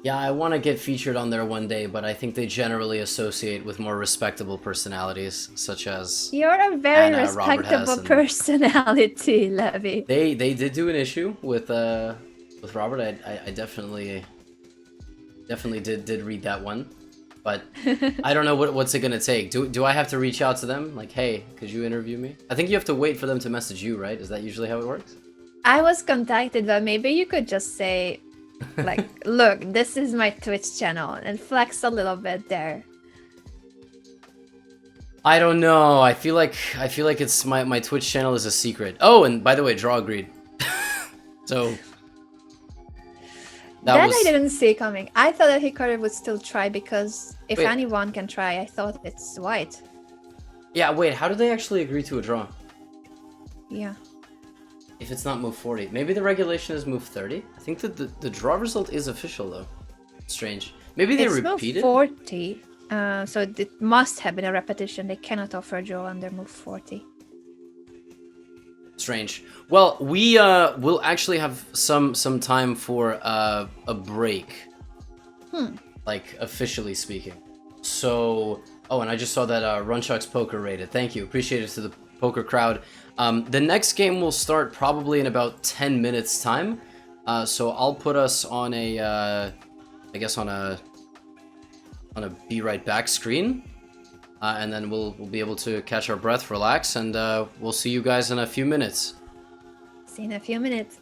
Yeah, I want to get featured on there one day, but I think they generally associate with more respectable personalities, such as You're a very Anna, respectable personality, Levy. They did do an issue with Robert. I definitely did read that one, but I don't know what's it gonna take. Do I have to reach out to them like, hey, could you interview me? I think you have to wait for them to message you, right? Is that usually how it works? I was contacted, but maybe you could just say, like, look, this is my Twitch channel, and flex a little bit there. I don't know. I feel like it's my Twitch channel is a secret. Oh, and by the way, Draw agreed. So that I didn't see coming. I thought that Hikaru would still try because if anyone can try, I thought it's white. Yeah, wait, how did they actually agree to a draw? Yeah. If it's not move 40. Maybe the regulation is move 30? I think that the draw result is official, though. Strange. Maybe they repeated? It's move 40, so it must have been a repetition. They cannot offer a draw under move 40. Strange. Well, we will actually have some time for a break. Like, officially speaking. So... Oh, and I just saw that Runchuck's Poker rated. Thank you. Appreciate it to the poker crowd. The next game will start probably in about 10 minutes time. So I'll put us on a, I guess on a be right back screen. And then we'll be able to catch our breath, relax, and we'll see you guys in a few minutes. See you in a few minutes.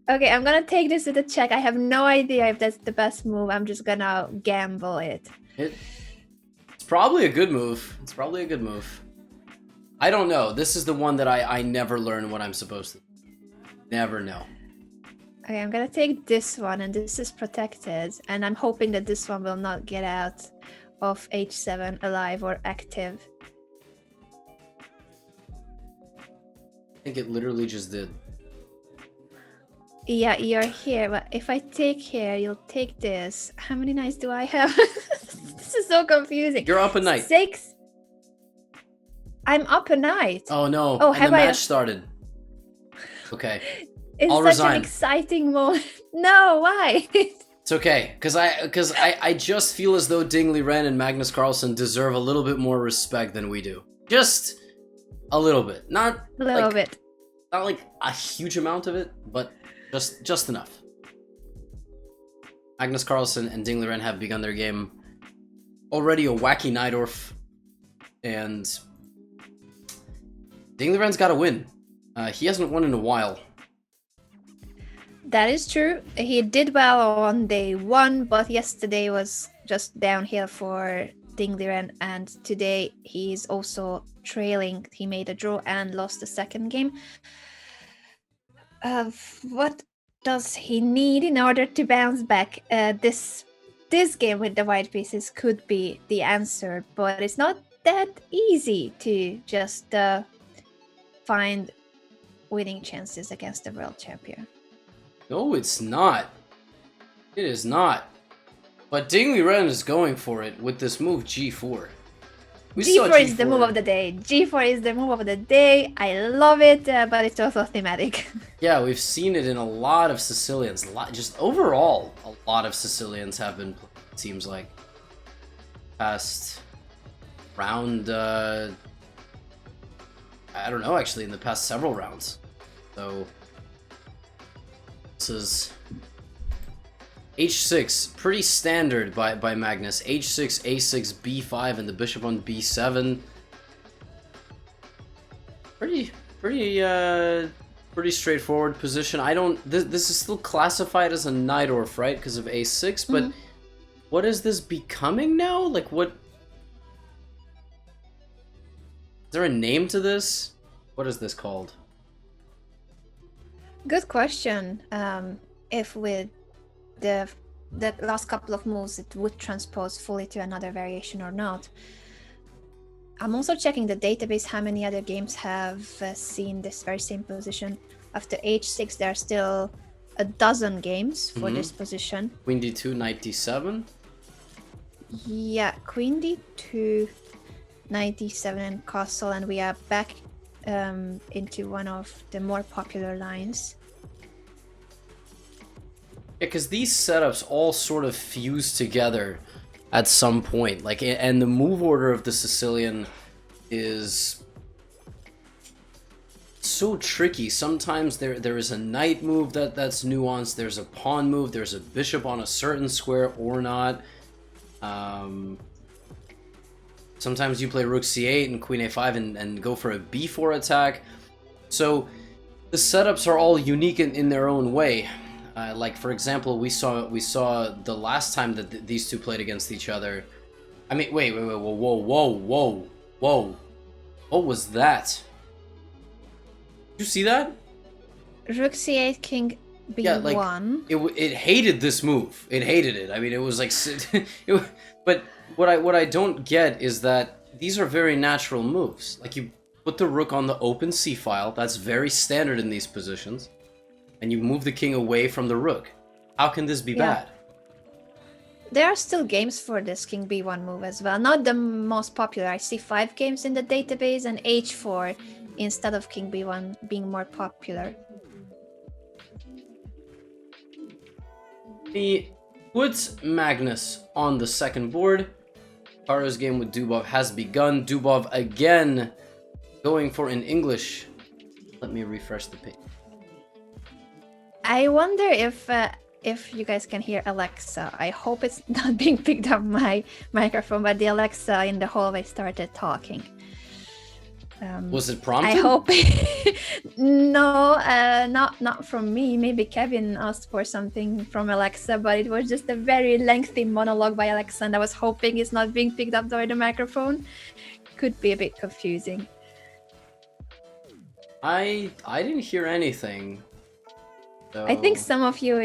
Okay, I'm gonna take this with a check. I have no idea if that's the best move. I'm just gonna gamble it. It's probably a good move. It's probably a good move. I don't know. This is the one that I never learn what I'm supposed to. Never know. Okay, I'm gonna take this one, and this is protected, and I'm hoping that this one will not get out of h7 alive or active. I think it literally just did. Yeah, you're here, but if I take here, you'll take this. How many knights do I have? This is so confusing. You're up a knight. 6. I'm up a knight. Oh no! Oh, and the match started. Okay. It's I'll such resign. an exciting moment. No, why? It's okay, because I just feel as though Ding Liren and Magnus Carlsen deserve a little bit more respect than we do. Just a little bit, not a little bit. Not like a huge amount of it, but just enough. Magnus Carlsen and Ding Liren have begun their game. Already a wacky Najdorf, and Ding Liren's got to win. He hasn't won in a while. That is true. He did well on day 1, but yesterday was just downhill for Ding Liren, and today he's also trailing. He made a draw and lost the second game. What does he need in order to bounce back? This game with the white pieces could be the answer, but it's not that easy to just find winning chances against the world champion. No, it's not. It is not. But Ding Liren is going for it with this move G4. G4 is the move of the day. G4 is the move of the day. I love it, but it's also thematic. Yeah, we've seen it in a lot of Sicilians. Just overall, a lot of Sicilians have been played, it seems like. Past round, I don't know, actually, in the past several rounds. So, this is H6, pretty standard by Magnus. H6, A6, B5, and the bishop on B7. Pretty straightforward position. I don't. This is still classified as a Najdorf, right? Because of A6. But what is this becoming now? Like what? Is there a name to this? What is this called? Good question. If with the last couple of moves it would transpose fully to another variation or not. I'm also checking the database how many other games have seen this very same position. After H6 there are still a dozen games for this position. Queen D2, Knight D7? Yeah, Queen D2, Knight D7 and Castle, and we are back into one of the more popular lines. Yeah, because these setups all sort of fuse together at some point. Like, and the move order of the Sicilian is so tricky. Sometimes there is a knight move that's nuanced. There's a pawn move. There's a bishop on a certain square or not. Sometimes you play rook c8 and queen a5 and go for a b4 attack. So the setups are all unique in their own way. Like, for example, we saw the last time that these two played against each other. I mean, wait, whoa. What was that? Did you see that? Rook c8, king b1. Yeah, like, it hated this move. It hated it. I mean, it was like... but what I don't get is that these are very natural moves. Like, you put the rook on the open c-file. That's very standard in these positions. And you move the king away from the rook. How can this be bad? There are still games for this king b1 move as well. Not the most popular. I see 5 games in the database and h4 instead of king b1 being more popular. He puts Magnus on the second board. Hikaru's game with Dubov has begun. Dubov again going for an English. Let me refresh the page. I wonder if you guys can hear Alexa. I hope it's not being picked up my microphone, but the Alexa in the hallway started talking. Was it prompted? I hope. No, not from me. Maybe Kevin asked for something from Alexa, but it was just a very lengthy monologue by Alexa, and I was hoping it's not being picked up by the microphone. Could be a bit confusing. I didn't hear anything. So... I think some of you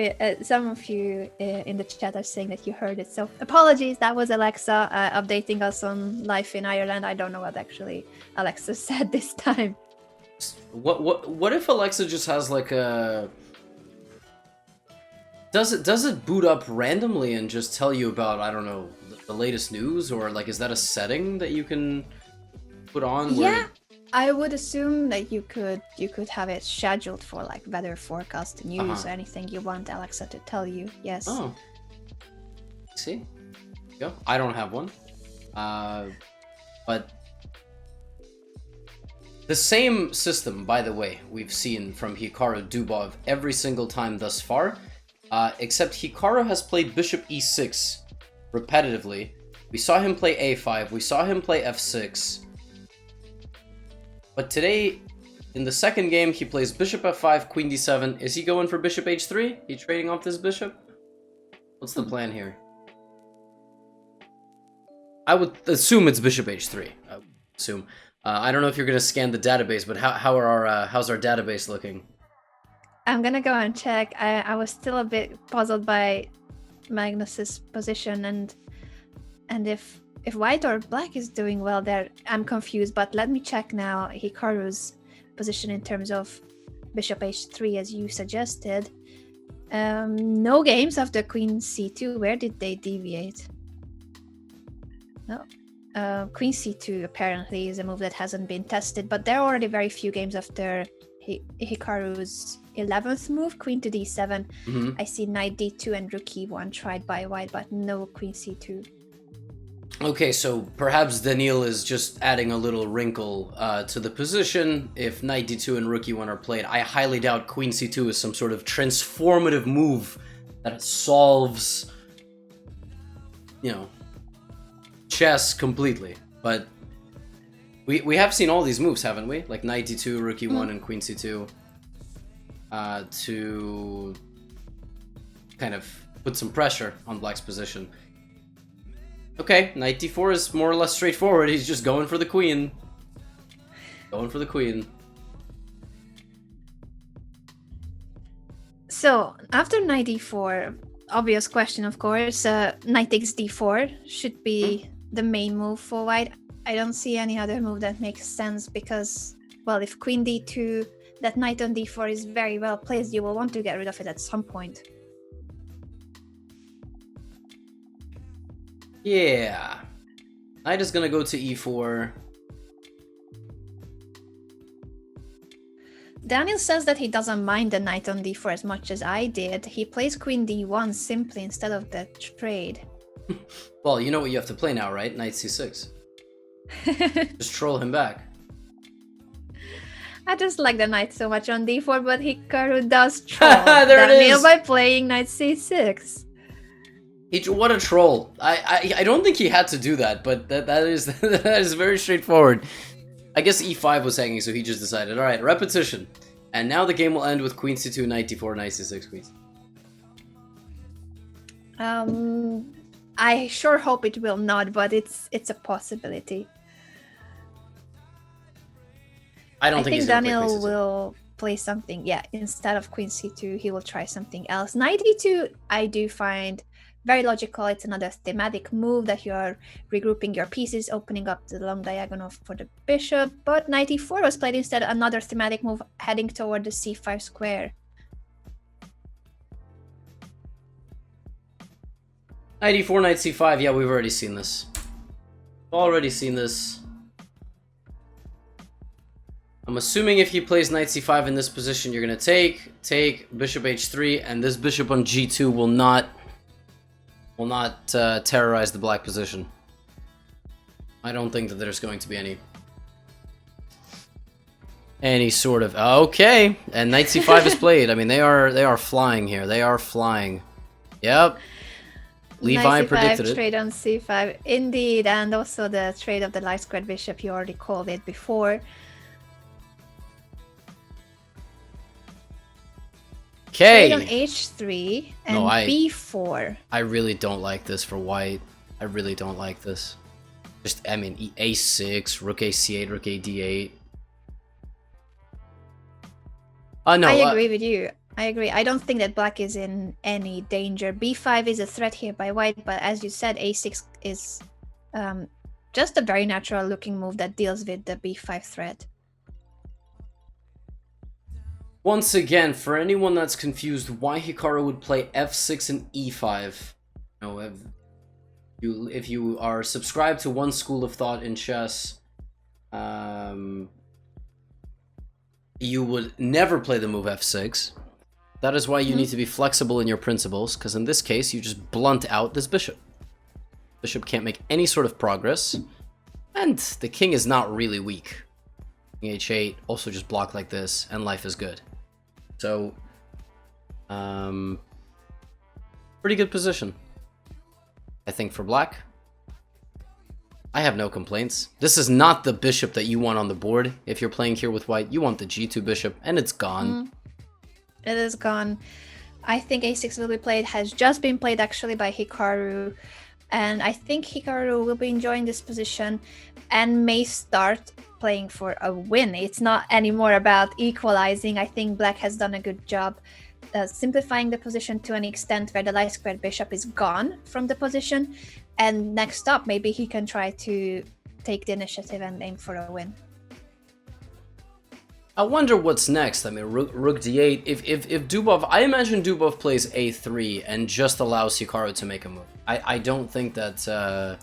in the chat are saying that you heard it. So apologies, that was Alexa updating us on life in Ireland. I don't know what actually Alexa said this time. What if Alexa just has like a... Does it boot up randomly and just tell you about, I don't know, the latest news, or like is that a setting that you can put on? Yeah. I would assume that you could have it scheduled for like weather forecast, news, or anything you want Alexa to tell you. Yes. Oh. See? Go. I don't have one. But the same system, by the way, we've seen from Hikaru Dubov every single time thus far, except Hikaru has played bishop e6 repetitively. We saw him play a5, we saw him play f6. But today, in the second game, he plays bishop f5, queen d7. Is he going for bishop h3? He trading off this bishop? What's the plan here? I would assume it's bishop h3. I would assume. I don't know if you're going to scan the database, but how's our database looking? I'm going to go and check. I was still a bit puzzled by Magnus's position, and if white or black is doing well there, I'm confused, but let me check now Hikaru's position in terms of bishop h3 as you suggested. No games after queen c2. Where did they deviate? No. Queen c2 apparently is a move that hasn't been tested, but there are already very few games after Hikaru's 11th move, queen to d7. I see knight d2 and rook e1 tried by white, but no queen c2. Okay, so perhaps Daniil is just adding a little wrinkle to the position. If knight d2 and rook e1 are played, I highly doubt queen c2 is some sort of transformative move that solves, you know, chess completely. But we have seen all these moves, haven't we? Like knight d2, rook e1, and queen c2 to kind of put some pressure on black's position. Okay, knight d4 is more or less straightforward. He's just going for the queen. Going for the queen. So, after knight d4, obvious question, of course, knight takes d4 should be the main move for white. I don't see any other move that makes sense because, well, if queen d2, that knight on d4 is very well placed, you will want to get rid of it at some point. Yeah. Knight is gonna go to e4. Daniil says that he doesn't mind the knight on d4 as much as I did. He plays queen d1 simply instead of the trade. Well, you know what you have to play now, right? Knight c6. Just troll him back. I just like the knight so much on d4, but Hikaru does troll there Daniil by playing knight c6. What a troll. I don't think he had to do that, but that is that is very straightforward. I guess e5 was hanging, so he just decided, alright, repetition. And now the game will end with queen c2, knight d4, knight c6, queen. I sure hope it will not, but it's a possibility. I think Daniil will play something, instead of queen c2, he will try something else. Knight e2, I do find very logical. It's another thematic move that you're regrouping your pieces, opening up the long diagonal for the bishop. But knight e4 was played instead, another thematic move heading toward the c5 square. Knight e4, knight c5, yeah, we've already seen this. I'm assuming if he plays knight c5 in this position, you're gonna take bishop h3, and this bishop on g2 will not terrorize the black position. I don't think that there's going to be any sort of... Okay, and knight c5 is played. I mean, they are flying here. They are flying. Yep. Levi predicted it. Trade on c5, indeed, and also the trade of the light squared bishop. You already called it before. Okay. Trade on h3 and b4. I really don't like this for white. I really don't like this. Just, I mean, a6, rook ac8, rook a d8. No. I agree with you. I agree. I don't think that black is in any danger. b5 is a threat here by white, but as you said, a6 is just a very natural looking move that deals with the b5 threat. Once again, for anyone that's confused why Hikaru would play f6 and e5, if you are subscribed to one school of thought in chess, you would never play the move f6. That is why you need to be flexible in your principles, because in this case, you just blunt out this bishop. Bishop can't make any sort of progress, and the king is not really weak. King h8, also just block like this, and life is good. So, pretty good position, I think, for black. I have no complaints. This is not the bishop that you want on the board. If you're playing here with white, you want the g2 bishop, and it's gone. It is gone. I think a6 will be played, has just been played actually by Hikaru, and I think Hikaru will be enjoying this position and may start playing for a win. It's not anymore about equalizing. I think black has done a good job simplifying the position to an extent where the light squared bishop is gone from the position, and next up maybe he can try to take the initiative and aim for a win. I wonder what's next. I mean, rook d8. If Dubov, I imagine Dubov plays a3 and just allows Hikaru to make a move. I don't think that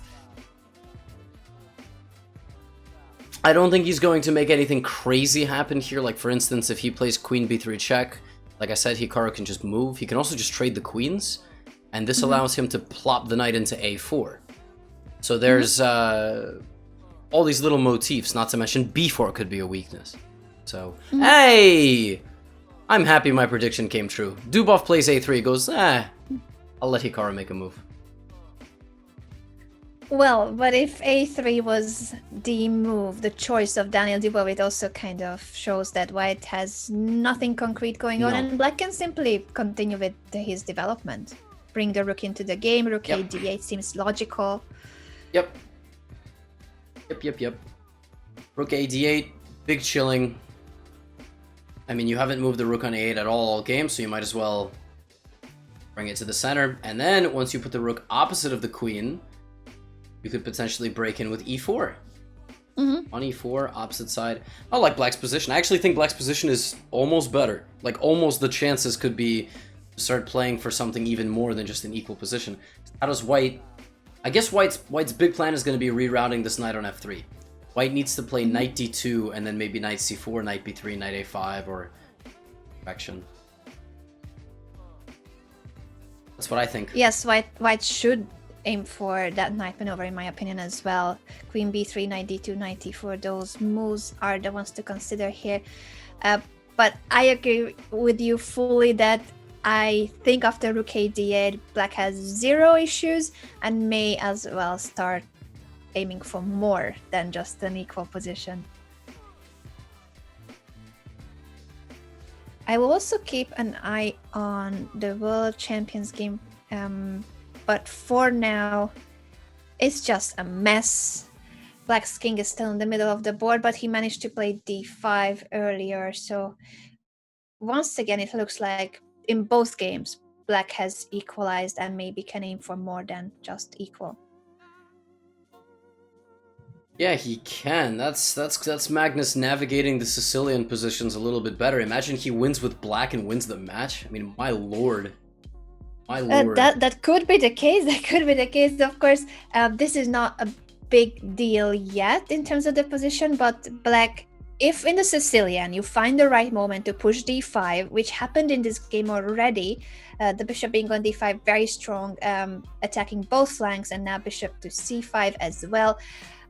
I don't think he's going to make anything crazy happen here. Like, for instance, if he plays queen b3 check, like I said, Hikaru can just move. He can also just trade the queens, and this allows him to plop the knight into a4. So there's all these little motifs, not to mention b4 could be a weakness. So, hey! I'm happy my prediction came true. Dubov plays a3, goes, I'll let Hikaru make a move. Well, but if a3 was the move, the choice of Daniil Dubov, it also kind of shows that white has nothing concrete going on, and black can simply continue with his development. Bring the rook into the game, rook a d8 seems logical. Yep. Rook a d8, big chilling. I mean, you haven't moved the rook on a8 at all game, so you might as well bring it to the center. And then, once you put the rook opposite of the queen, you could potentially break in with e4. On e4, opposite side. I like black's position. I actually think black's position is almost better. Like, almost the chances could be to start playing for something even more than just an equal position. How does white... I guess white's big plan is going to be rerouting this knight on f3. White needs to play knight d2, and then maybe knight c4, knight b3, knight a5, or direction. That's what I think. Yes, white should aim for that knight maneuver, in my opinion, as well. Queen b3, knight d2, knight d4, those moves are the ones to consider here. But I agree with you fully that I think after rook a d8, black has zero issues and may as well start aiming for more than just an equal position. I will also keep an eye on the World Champions game, but for now it's just a mess. Black's king is still in the middle of the board, but he managed to play d5 earlier, so once again it looks like in both games black has equalized and maybe can aim for more than just equal. Yeah, he can. That's Magnus navigating the Sicilian positions a little bit better. Imagine he wins with black and wins the match. I mean, my lord. My lord. That could be the case. That could be the case. Of course, this is not a big deal yet in terms of the position, but black, if in the Sicilian you find the right moment to push d5, which happened in this game already, the bishop being on d5 very strong, attacking both flanks, and now bishop to c5 as well.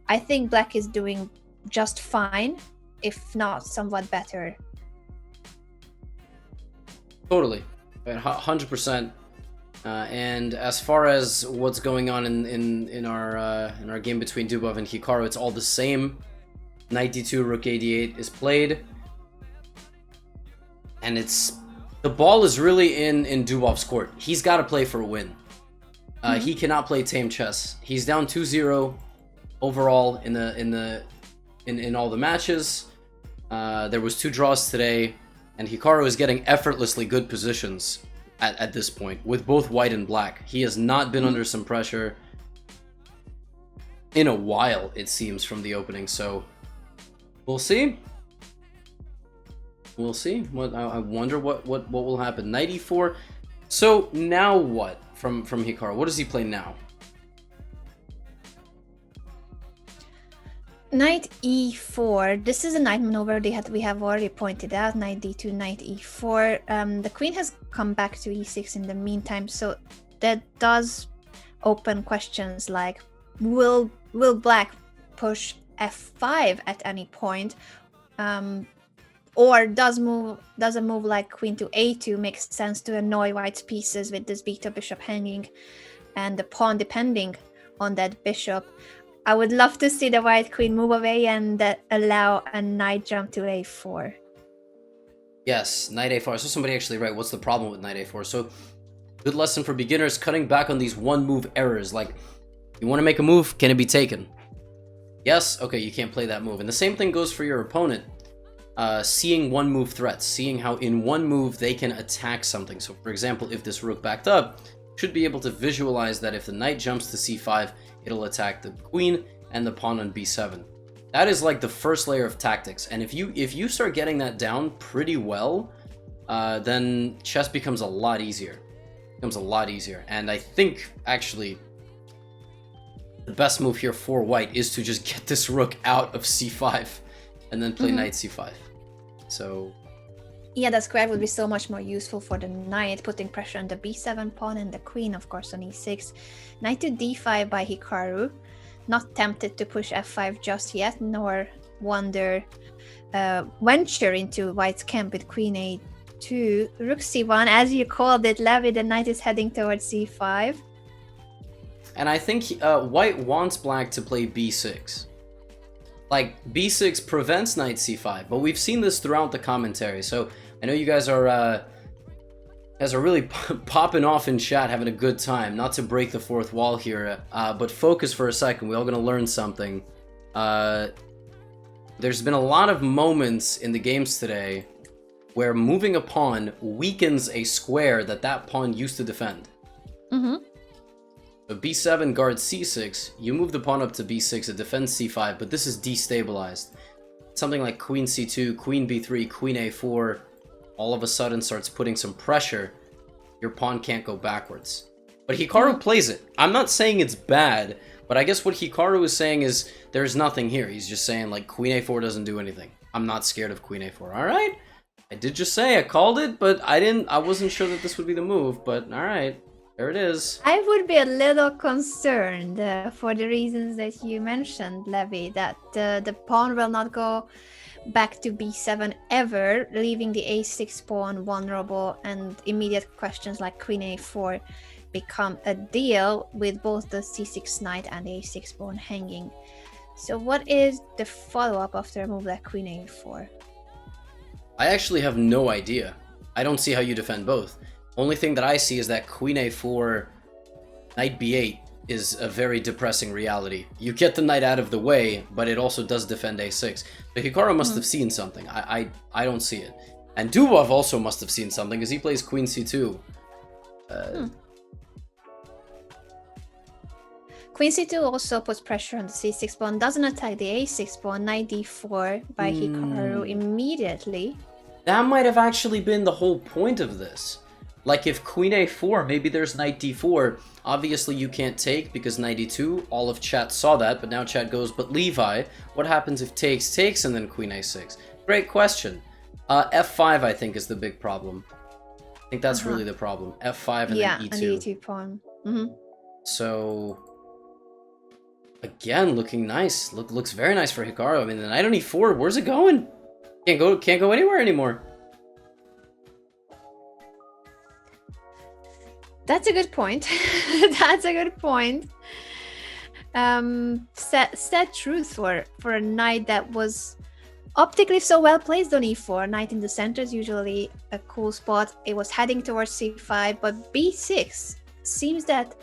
I think black is doing just fine, if not somewhat better. Totally. 100%. And as far as what's going on in our game between Dubov and Hikaru, it's all the same. Knight d2, rook a8 is played, and the ball is really in Dubov's court. He's got to play for a win. He cannot play tame chess. He's down 2-0 overall in all the matches. There was 2 draws today, and Hikaru is getting effortlessly good positions at this point with both white and black. He has not been under some pressure in a while, it seems, from the opening. So we'll see. We'll see. I wonder what will happen. Knight e4. So now what from Hikaru? What does he play now? Knight e4. This is a knight maneuver we have already pointed out. Knight d2, knight e4. The queen has come back to e6 in the meantime, so that does open questions like, will black push f5 at any point? Or does a move like queen to a2 make sense to annoy white's pieces with this beta bishop hanging and the pawn depending on that bishop? I would love to see the white queen move away and allow a knight jump to a4. Yes, knight a4. So somebody actually right. What's the problem with knight a4? So good lesson for beginners, cutting back on these one move errors. Like, you want to make a move, can it be taken? Yes, okay, you can't play that move. And the same thing goes for your opponent. Seeing one move threats, seeing how in one move they can attack something. So for example, if this rook backed up, you should be able to visualize that if the knight jumps to c5, it'll attack the queen and the pawn on b7. That is like the first layer of tactics. And if you start getting that down pretty well, then chess becomes a lot easier. And I think actually the best move here for white is to just get this rook out of c5 and then play knight c5. So yeah, that square would be so much more useful for the knight, putting pressure on the b7 pawn and the queen, of course, on e6. Knight to d5 by Hikaru. Not tempted to push f5 just yet, nor venture into white's camp with queen a2. Rook c1, as you called it, Levy, the knight is heading towards c5. And I think white wants black to play b6. Like, b6 prevents knight c5, but we've seen this throughout the commentary. So I know you guys are really popping off in chat, having a good time. Not to break the fourth wall here, but focus for a second. We're all going to learn something. There's been a lot of moments in the games today where moving a pawn weakens a square that pawn used to defend. So b7 guards c6, you move the pawn up to b6, it defends c5, but this is destabilized. Something like queen c2, queen b3, queen a4, all of a sudden starts putting some pressure. Your pawn can't go backwards. But Hikaru plays it. I'm not saying it's bad, but I guess what Hikaru is saying is there's nothing here. He's just saying, like, queen a4 doesn't do anything. I'm not scared of queen a4. All right? I did just say I called it, but I wasn't sure that this would be the move, but all right. There it is. I would be a little concerned for the reasons that you mentioned, Levy, that the pawn will not go back to b7 ever, leaving the a6 pawn vulnerable, and immediate questions like queen a4 become a deal with both the c6 knight and the a6 pawn hanging. So what is the follow-up after a move like queen a4? I actually have no idea. I don't see how you defend both. Only thing that I see is that queen a4, knight b8 is a very depressing reality. You get the knight out of the way, but it also does defend a6. But Hikaru must have seen something. I don't see it. And Dubov also must have seen something, because he plays queen c2. Queen c2 also puts pressure on the c6 pawn, doesn't attack the a6 pawn. Knight d4 by Hikaru immediately. That might have actually been the whole point of this. Like, if queen a4, maybe there's knight d4. Obviously you can't take because knight e2, all of chat saw that, but now chat goes, but Levi, what happens if takes and then queen a6? Great question. f5 I think is the big problem. I think that's really the problem. f5 and then e2. And the e2 pawn. So again, looking nice. Looks very nice for Hikaru. I mean, the knight on e4, where's it going? Can't go anywhere anymore. That's a good point. That's a good point. Sad truth for a knight that was optically so well placed on e4. Knight in the center is usually a cool spot. It was heading towards c5, but b6 seems that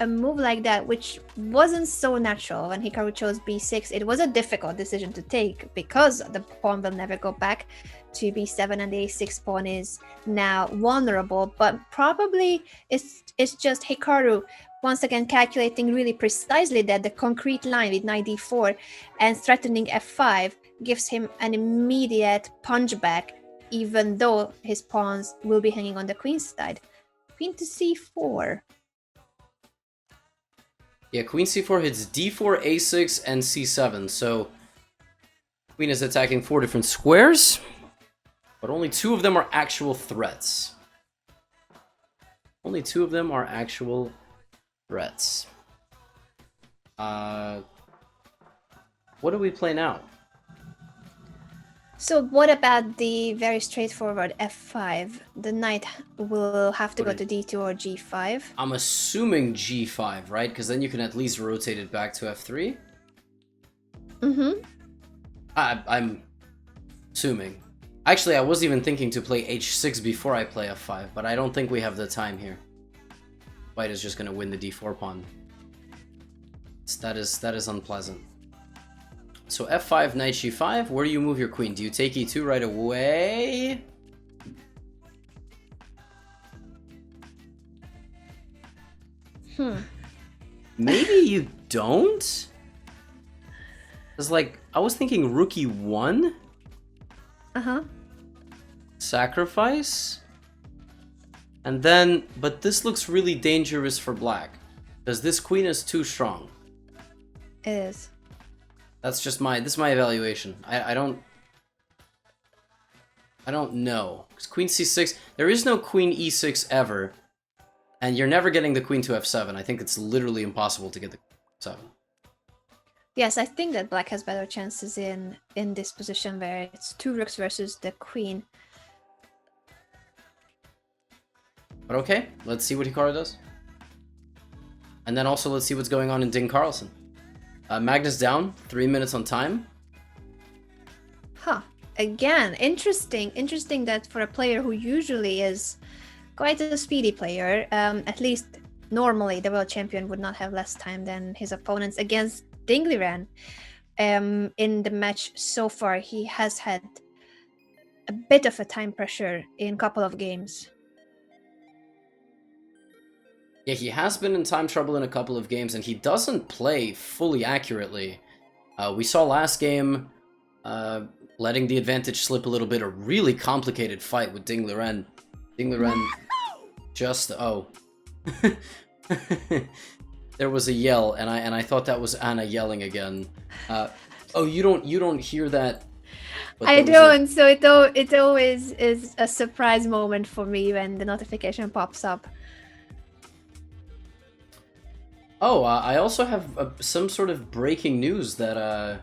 a move like that, which wasn't so natural when Hikaru chose b6, it was a difficult decision to take because the pawn will never go back to b7 and the a6 pawn is now vulnerable. But probably it's just Hikaru once again calculating really precisely that the concrete line with knight d4 and threatening f5 gives him an immediate punchback, even though his pawns will be hanging on the queen's side. Queen to c4. Yeah, queen c4 hits d4, a6, and c7. So queen is attacking 4 different squares, but only 2 of them are actual threats. Only 2 of them are actual threats. What do we play now? So what about the very straightforward f5? The knight will have to go to d2 or g5. I'm assuming g5, right? Because then you can at least rotate it back to f3. Mm-hmm. I'm assuming. Actually, I was even thinking to play h6 before I play f5, but I don't think we have the time here. White is just going to win the d4 pawn. That is unpleasant. So f5, knight g5, where do you move your queen? Do you take e2 right away? Maybe you don't? Because, like, I was thinking rook e1? Uh-huh. Sacrifice? And then, but this looks really dangerous for black. Because this queen is too strong. It is. That's just this is my evaluation. I don't know. Because queen c6, there is no queen e6 ever. And you're never getting the queen to f7. I think it's literally impossible to get the 7. Yes, I think that black has better chances in this position where it's 2 rooks versus the queen. But okay, let's see what Hikaru does. And then also let's see what's going on in Ding Carlsen. Magnus down, 3 minutes on time. Huh. Again, interesting that for a player who usually is quite a speedy player, at least normally the world champion would not have less time than his opponents. Against Ding Liren, in the match so far, he has had a bit of a time pressure in a couple of games. Yeah, he has been in time trouble in a couple of games, and he doesn't play fully accurately. We saw last game, letting the advantage slip a little bit, a really complicated fight with Ding Liren. Ding Liren just... oh. There was a yell, and I thought that was Anna yelling again. Oh, you don't hear that? I don't, so it always is a surprise moment for me when the notification pops up. Oh, I also have some sort of breaking news that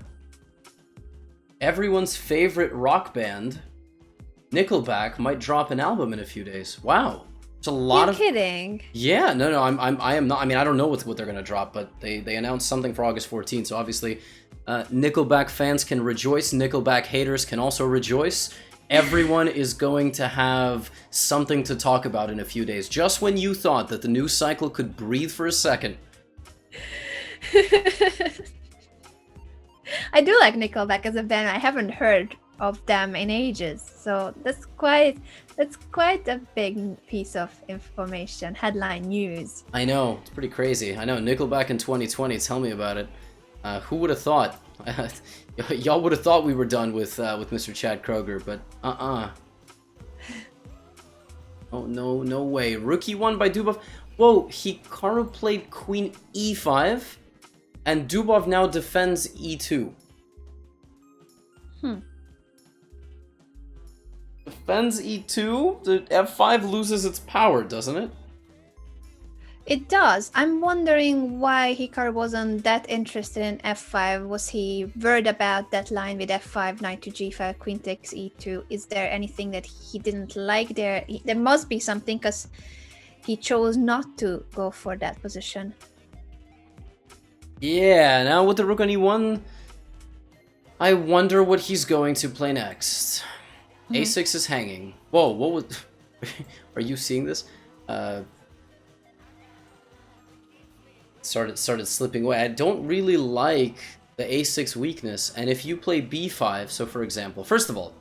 everyone's favorite rock band, Nickelback, might drop an album in a few days. Wow, it's a lot of... You're kidding? Yeah, no, I am not. I mean, I don't know what they're gonna drop, but they announced something for August 14th. So obviously, Nickelback fans can rejoice. Nickelback haters can also rejoice. Everyone is going to have something to talk about in a few days. Just when you thought that the news cycle could breathe for a second. I do like Nickelback as a band. I haven't heard of them in ages, so that's quite a big piece of information, headline news. I know, it's pretty crazy. I know, Nickelback in 2020. Tell me about it. Who would have thought? Y'all would have thought we were done with Mr. Chad Kroger, but Oh no way. Rookie won by Dubov. Whoa, Hikaru played queen e5, and Dubov now defends e2. Defends e2? The f5 loses its power, doesn't it? It does. I'm wondering why Hikaru wasn't that interested in f5. Was he worried about that line with f5, knight to g5, queen takes e2? Is there anything that he didn't like there? There must be something, because he chose not to go for that position. Yeah, now with the rook on e1, I wonder what he's going to play next. A6 is hanging. Whoa, what was... Are you seeing this? Started slipping away. I don't really like the a6 weakness, and if you play b5, so for example, first of all,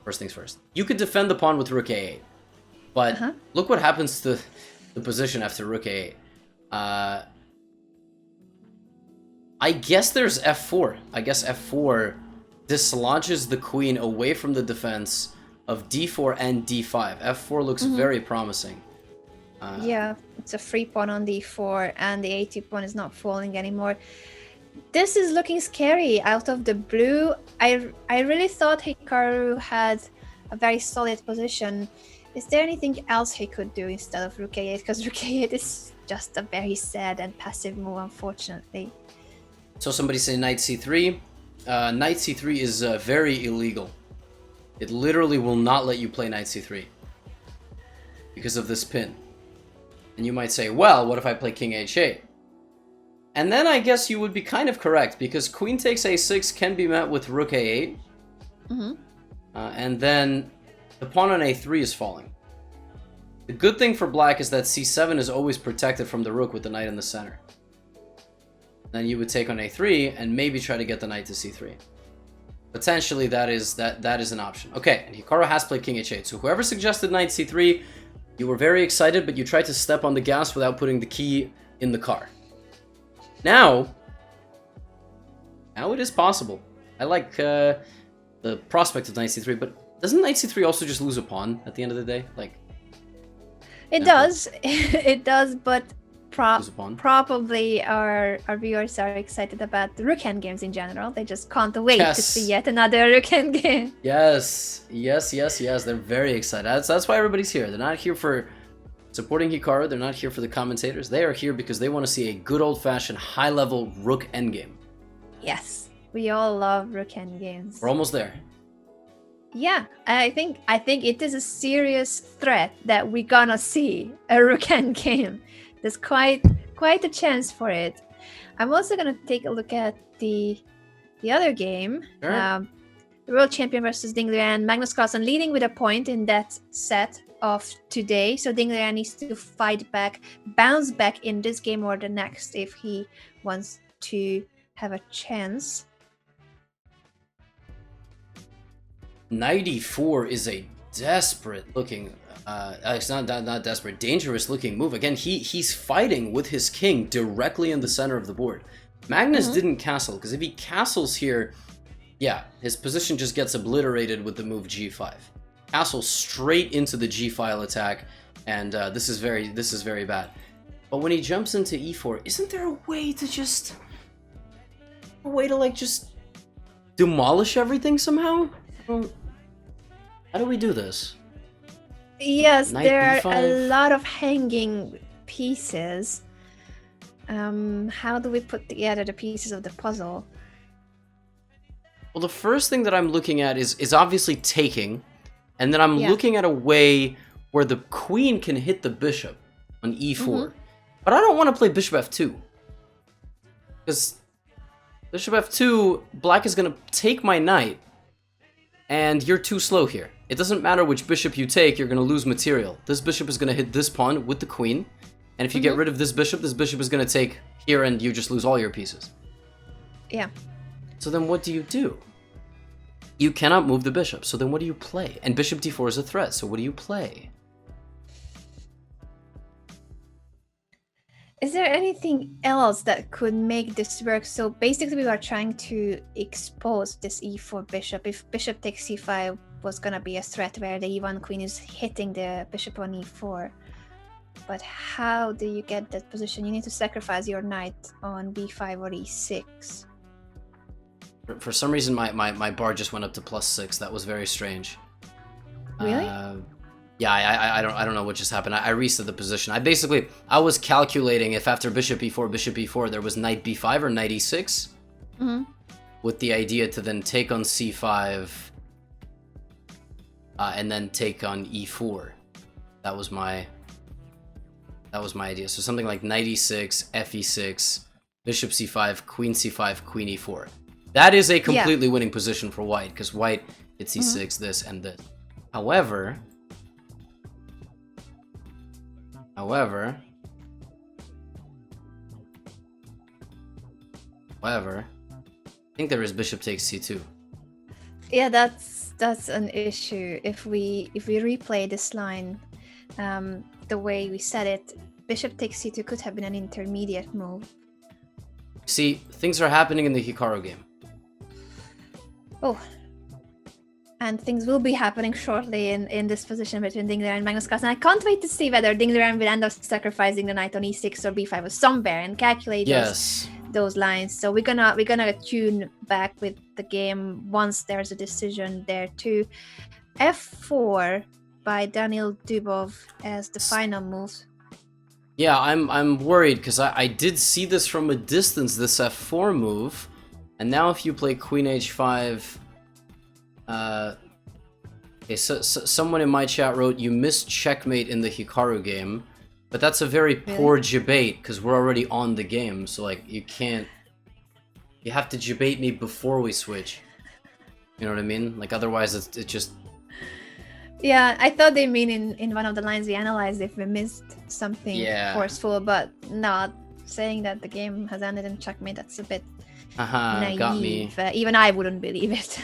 first things first, you could defend the pawn with rook a8, but look what happens to the position after rook a8. I guess there's f4. I guess f4 dislodges the queen away from the defense of d4 and d5. f4 looks very promising. Yeah, it's a free pawn on d4, and the a2 pawn is not falling anymore. This is looking scary out of the blue. I really thought Hikaru had a very solid position. Is there anything else he could do instead of rook a8? Because rook a8 is just a very sad and passive move, unfortunately. So somebody say knight c3. Knight c3 is very illegal. It literally will not let you play knight c3 because of this pin. And you might say, well, what if I play king h8? And then I guess you would be kind of correct, because queen takes a6 can be met with rook a8. And then the pawn on a3 is falling. The good thing for black is that c7 is always protected from the rook with the knight in the center. Then you would take on a3 and maybe try to get the knight to c3. Potentially that is an option. Okay, and Hikaru has played king h8. So whoever suggested knight c3, you were very excited, but you tried to step on the gas without putting the key in the car. Now it is possible. I like the prospect of knight c3, but doesn't knight c3 also just lose a pawn at the end of the day? Like, it does. It does, but probably our viewers are excited about the rook hand games in general. They just can't wait to see yet another rook hand game. Yes. They're very excited. That's why everybody's here. They're not here for supporting Hikaru. They're not here for the commentators. They are here because they want to see a good old-fashioned high-level rook endgame. Yes, we all love rook hand games. We're almost there. Yeah, I think it is a serious threat that we're gonna see a rook hand game. There's quite a chance for it. I'm also gonna take a look at the other game. Sure. The world champion versus Ding Liren. Magnus Carlsen leading with a point in that set of today. So Ding Liren needs to fight back, bounce back in this game or the next if he wants to have a chance. Knight e4 is a desperate looking it's not desperate, dangerous looking move. Again, he's fighting with his king directly in the center of the board. Magnus didn't castle, because if he castles here, yeah, his position just gets obliterated with the move g5. Castle straight into the g file attack, and this is very bad. But when he jumps into e4, isn't there a way to just like just demolish everything somehow? How do we do this? Yes, Knight there b5. are a lot of hanging pieces. How do we put together the pieces of the puzzle? Well, the first thing that I'm looking at is obviously taking, and then I'm looking at a way where the queen can hit the bishop on e4. But I don't want to play bishop f2. Because bishop f2, black is going to take my knight, and you're too slow here. It doesn't matter which bishop you take, you're going to lose material. This bishop is going to hit this pawn with the queen, and if you get rid of this bishop is going to take here, and you just lose all your pieces. Yeah. So then what do? You cannot move the bishop, so then what do you play? And bishop d4 is a threat, so what do you play? Is there anything else that could make this work? So basically we are trying to expose this e4 bishop. If bishop takes c5 was gonna be a threat where the e1 queen is hitting the bishop on e4. But how do you get that position? You need to sacrifice your knight on b5 or e6. For some reason my bar just went up to +6. That was very strange. Really? Yeah, I don't know what just happened. I reset the position. I was calculating if after bishop e4 there was knight b5 or knight e6, with the idea to then take on c5 and then take on e4. That was my That was my idea. So something like knight e6, fe6, bishop c5, queen c5, queen e4. That is a completely winning position for white, because white hits e6, this, and this. However, I think there is bishop takes c2. Yeah, that's an issue. If we replay this line the way we said it, bishop takes c2 could have been an intermediate move. See, things are happening in the Hikaru game. Oh. And things will be happening shortly in this position between Ding Liren and Magnus Carlsen. I can't wait to see whether Ding Liren will end up sacrificing the knight on e6 or b5 or somewhere and calculate those lines. So we're gonna tune back with the game once there's a decision there too. f4 by Daniil Dubov as the final move. Yeah, I'm worried because I did see this from a distance, this f4 move, and now if you play queen h5. Okay, so someone in my chat wrote, you missed checkmate in the Hikaru game, but that's a very poor debate because we're already on the game, so like you have to debate me before we switch. You know what I mean? Like otherwise it just... Yeah, I thought they mean in one of the lines we analyzed if we missed something forceful, but not saying that the game has ended in checkmate, that's a bit naive. Got me. Even I wouldn't believe it.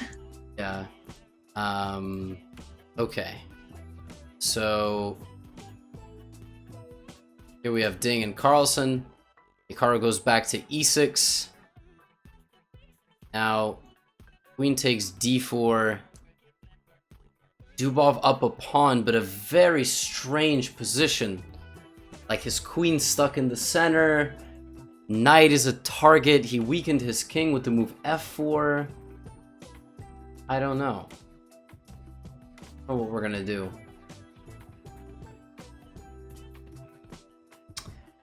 Yeah. Okay. So here we have Ding and Carlsen. Hikaru goes back to e6. Now queen takes d4. Dubov up a pawn, but a very strange position. Like his queen stuck in the center. Knight is a target. He weakened his king with the move f4. I don't know what we're gonna do.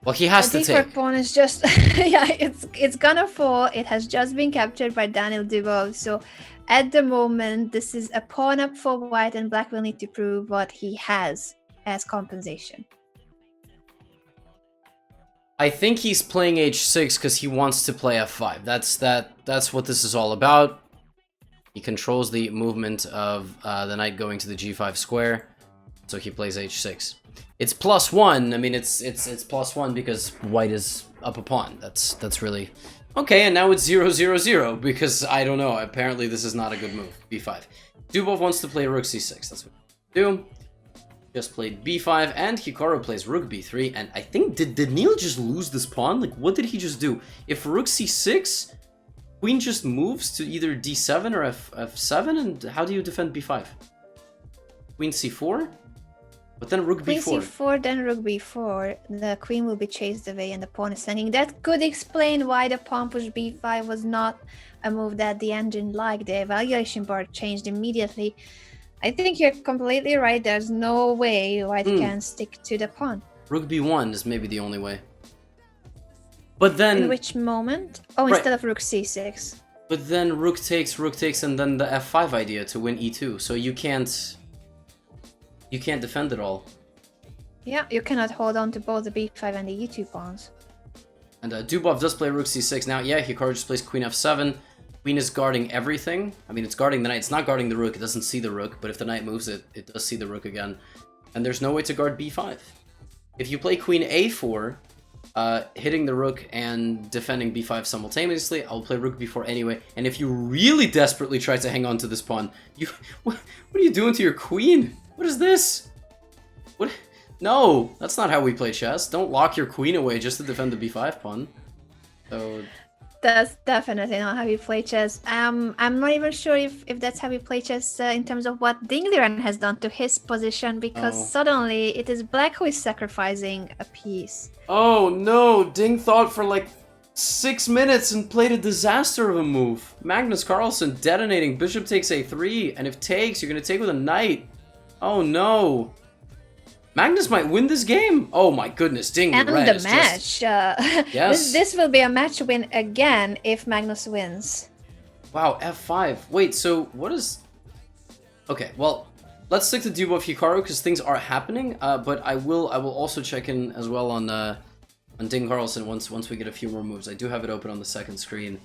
Well, he has to take. The pawn is just yeah, it's gonna fall. It has just been captured by Daniil Dubov. So at the moment, this is a pawn up for white, and black will need to prove what he has as compensation. I think he's playing h6 because he wants to play f5. That's what this is all about. He controls the movement of the knight going to the g5 square, so he plays h6. It's +1. I mean, it's +1 because white is up a pawn. That's really okay. And now it's 0-0-0 because I don't know. Apparently, this is not a good move. b5. Dubov wants to play rook c6. That's what we do. Just played b5, and Hikaru plays rook b3. And I think did Neil just lose this pawn? Like, what did he just do? If rook c6. Queen just moves to either d7 or f7, and how do you defend b5? Queen c4? But then rook b4. Queen c4, then rook b4. The queen will be chased away and the pawn is hanging. That could explain why the pawn push b5 was not a move that the engine liked. The evaluation bar changed immediately. I think you're completely right. There's no way white can stick to the pawn. Rook b1 is maybe the only way. But then... In which moment? Oh, instead of rook c6. But then rook takes, and then the f5 idea to win e2. So you can't defend it all. Yeah, you cannot hold on to both the b5 and the e2 pawns. And Dubov does play rook c6. Now, yeah, Hikaru just plays queen f7. Queen is guarding everything. I mean, it's guarding the knight. It's not guarding the rook. It doesn't see the rook. But if the knight moves it, it does see the rook again. And there's no way to guard b5. If you play queen a4... hitting the rook and defending b5 simultaneously, I'll play rook b4 anyway. And if you really desperately try to hang on to this pawn, what are you doing to your queen? What is this? What? No, that's not how we play chess. Don't lock your queen away just to defend the b5 pawn. So that's definitely not how you play chess. I'm not even sure if that's how you play chess in terms of what Ding Liren has done to his position, because suddenly it is black who is sacrificing a piece. Oh no, Ding thought for like 6 minutes and played a disaster of a move. Magnus Carlsen detonating bishop takes a3, and if takes, you're gonna take with a knight. Oh no. Magnus might win this game. Oh my goodness, Ding and Liren the match. Yes. This will be a match win again if Magnus wins. Wow, f5. Wait, so what is... Okay, well, let's stick to Dubov Hikaru because things are happening. But I will also check in as well on Ding Carlsen once we get a few more moves. I do have it open on the second screen.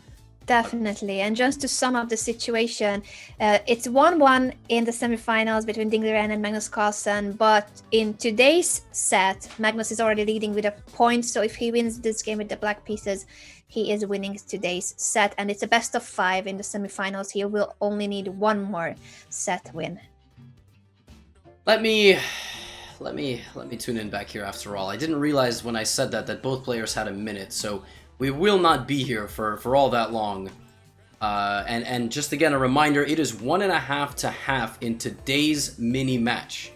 Definitely. And just to sum up the situation, it's 1-1 in the semifinals between Ding Liren and Magnus Carlsen. But in today's set, Magnus is already leading with a point. So if he wins this game with the black pieces, he is winning today's set. And it's a best of 5 in the semifinals. He will only need one more set win. Let me tune in back here after all. I didn't realize when I said that both players had a minute. So we will not be here for all that long. And just again, a reminder, it is 1.5 to half in today's mini match.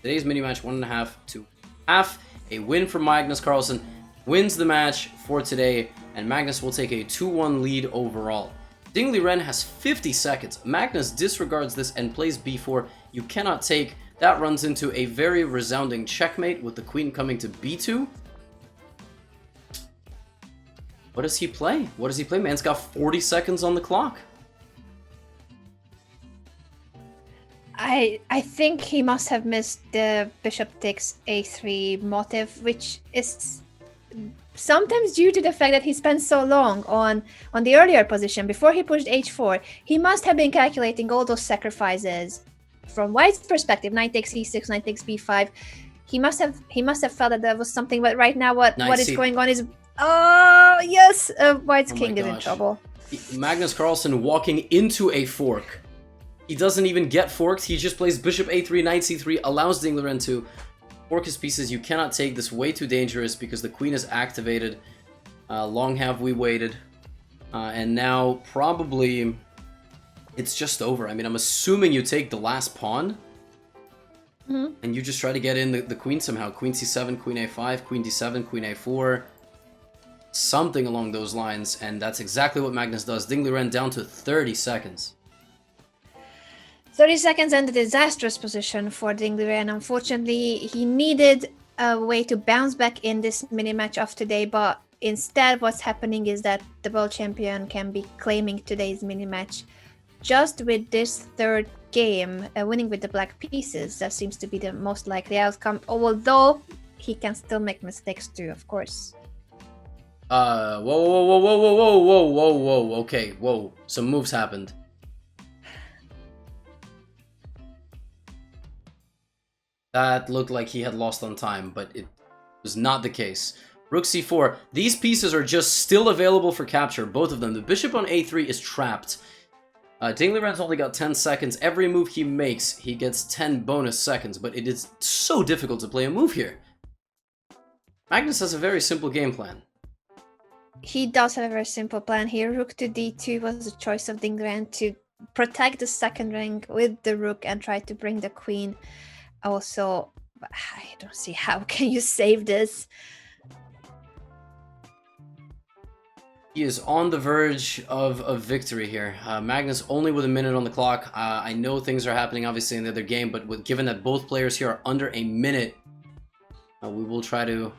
Today's mini match, 1.5 to half. A win for Magnus Carlsen wins the match for today, and Magnus will take a 2-1 lead overall. Ding Liren has 50 seconds. Magnus disregards this and plays b4. You cannot take. That runs into a very resounding checkmate with the queen coming to b2. What does he play? What does he play? Man's got 40 seconds on the clock. I think he must have missed the bishop takes a3 motive, which is sometimes due to the fact that he spent so long on the earlier position before he pushed h4. He must have been calculating all those sacrifices from white's perspective. Knight takes e6, knight takes b5. He must have felt that there was something, but right now what is going on is oh yes, white's king is in trouble. Magnus Carlsen walking into a fork. He doesn't even get forked. He just plays bishop a3, knight c3, allows Ding Liren to fork his pieces. You cannot take this, way too dangerous because the queen is activated. Long have we waited. And now probably it's just over. I mean, I'm assuming you take the last pawn. And you just try to get in the queen somehow. Queen c7, queen a5, queen d7, queen a4. Something along those lines. And that's exactly what Magnus does. Ding Liren down to 30 seconds. 30 seconds and a disastrous position for Ding Liren. Unfortunately, he needed a way to bounce back in this mini match of today, but instead what's happening is that the world champion can be claiming today's mini match just with this third game, winning with the black pieces. That seems to be the most likely outcome, although he can still make mistakes too, of course. Whoa. Okay, whoa. Some moves happened. That looked like he had lost on time, but it was not the case. Rook c4. These pieces are just still available for capture, both of them. The bishop on a3 is trapped. Ding Liren's only got 10 seconds. Every move he makes, he gets 10 bonus seconds, but it is so difficult to play a move here. Magnus has a very simple game plan. He does have a very simple plan here. Rook to d2 was the choice of Ding Liren to protect the second rank with the rook and try to bring the queen. Also, I don't see how can you save this. He is on the verge of victory here. Magnus only with a minute on the clock. I know things are happening obviously in the other game, but given that both players here are under a minute, we will try to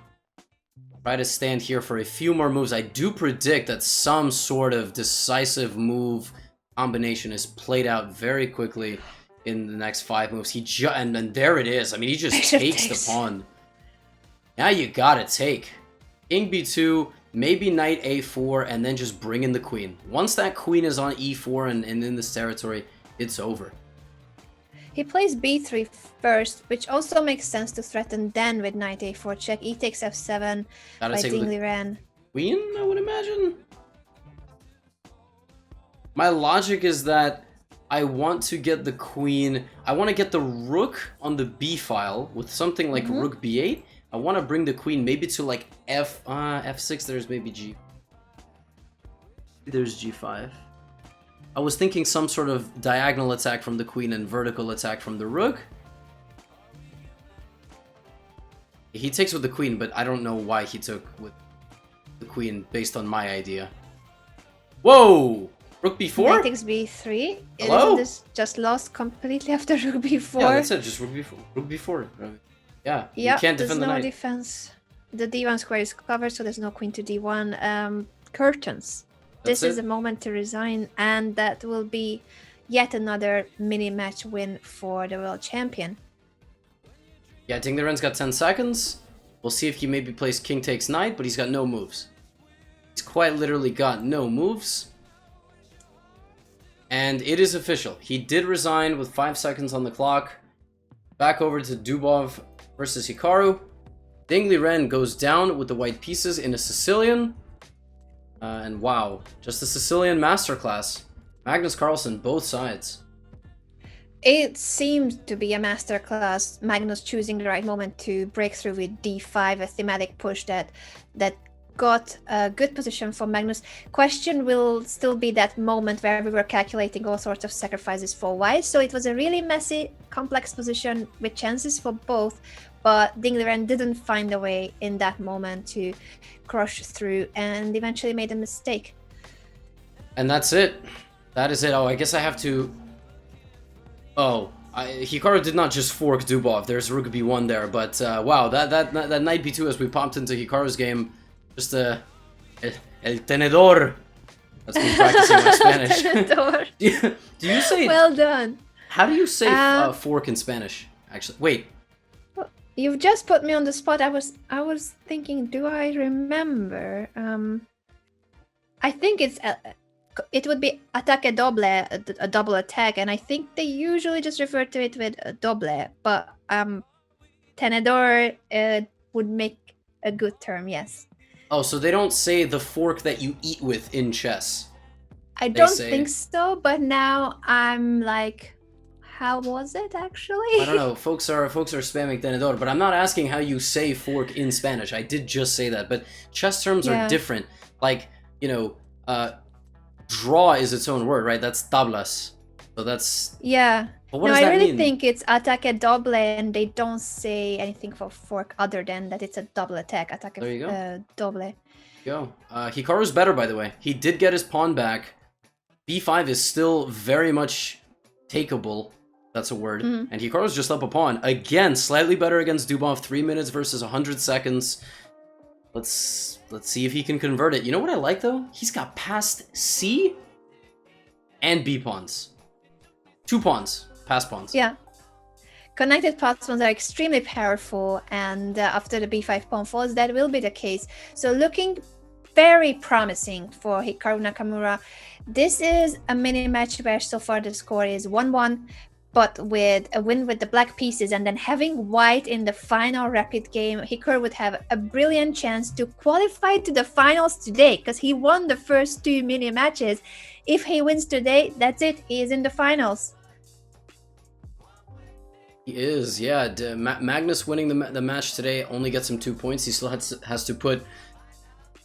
stand here for a few more moves. I do predict that some sort of decisive move combination is played out very quickly in the next 5 moves. And then there it is. I mean, he just takes the pawn. Now you gotta take. King b2, maybe knight a4, and then just bring in the queen. Once that queen is on e4 and in this territory, it's over. He plays b3 first, which also makes sense to threaten then with knight a4 check. E takes f7 by Ding Liren. Queen, I would imagine. My logic is that I want to get the queen. I want to get the rook on the b file with something like rook b8. I want to bring the queen maybe to like f6. There's maybe g. There's g5. I was thinking some sort of diagonal attack from the queen and vertical attack from the rook. He takes with the queen, but I don't know why he took with the queen based on my idea. Whoa! Rook b4? Knight takes b3. Hello? Isn't this just lost completely after rook b4? Yeah, that's it. Just rook b4. Rook b4. Yeah, you can't defend the knight. There's no defense. The d1 square is covered, so there's no queen to d1. Curtains. This is a moment to resign, and that will be yet another mini match win for the world champion. Yeah, Ding Liren's got 10 seconds. We'll see if he maybe plays king takes knight, but he's got no moves. He's quite literally got no moves. And it is official. He did resign with 5 seconds on the clock. Back over to Dubov versus Hikaru. Ding Liren goes down with the white pieces in a Sicilian. And wow, just a Sicilian masterclass. Magnus Carlsen, both sides. It seemed to be a masterclass. Magnus choosing the right moment to break through with d5, a thematic push that got a good position for Magnus. Question will still be that moment where we were calculating all sorts of sacrifices for white. So it was a really messy, complex position with chances for both. But Ding Liren didn't find a way in that moment to crush through and eventually made a mistake. And that's it. That is it. Oh, I guess I have to... Oh, Hikaru did not just fork Dubov. There's rook b1 there, but wow, that knight b2 as we popped into Hikaru's game, just el tenedor. That's me practicing my Spanish. Tenedor. Do you say? Well done. How do you say fork in Spanish? Actually, wait. You've just put me on the spot. I was thinking, do I remember? I think it would be ataque doble, a double attack, and I think they usually just refer to it with a doble, but tenedor would make a good term, yes. Oh, so they don't say the fork that you eat with in chess. I don't think so, but now I'm like, how was it actually? I don't know. Folks are spamming tenedor, but I'm not asking how you say fork in Spanish. I did just say that, but chess terms are different. Like, you know, draw is its own word, right? That's tablas. So that's... Yeah. But what does that mean? Think it's ataque doble, and they don't say anything for fork other than that it's a double attack. Ataque there you go. Doble. Go. Hikaru's better, by the way. He did get his pawn back. b5 is still very much takeable. That's a word. And Hikaru's just up a pawn. Again, slightly better against Dubov. 3 minutes versus 100 seconds. Let's see if he can convert it. You know what I like, though? He's got passed C and B pawns. 2 pawns. Passed pawns. Yeah. Connected passed pawns are extremely powerful, and after the b5 pawn falls, that will be the case. So looking very promising for Hikaru Nakamura. This is a mini match where so far the score is 1-1. But with a win with the black pieces and then having white in the final rapid game, Hikaru would have a brilliant chance to qualify to the finals today because he won the first 2 mini matches. If he wins today, that's it. He is in the finals. He is, yeah. Magnus winning the match today only gets him 2 points. He still has to put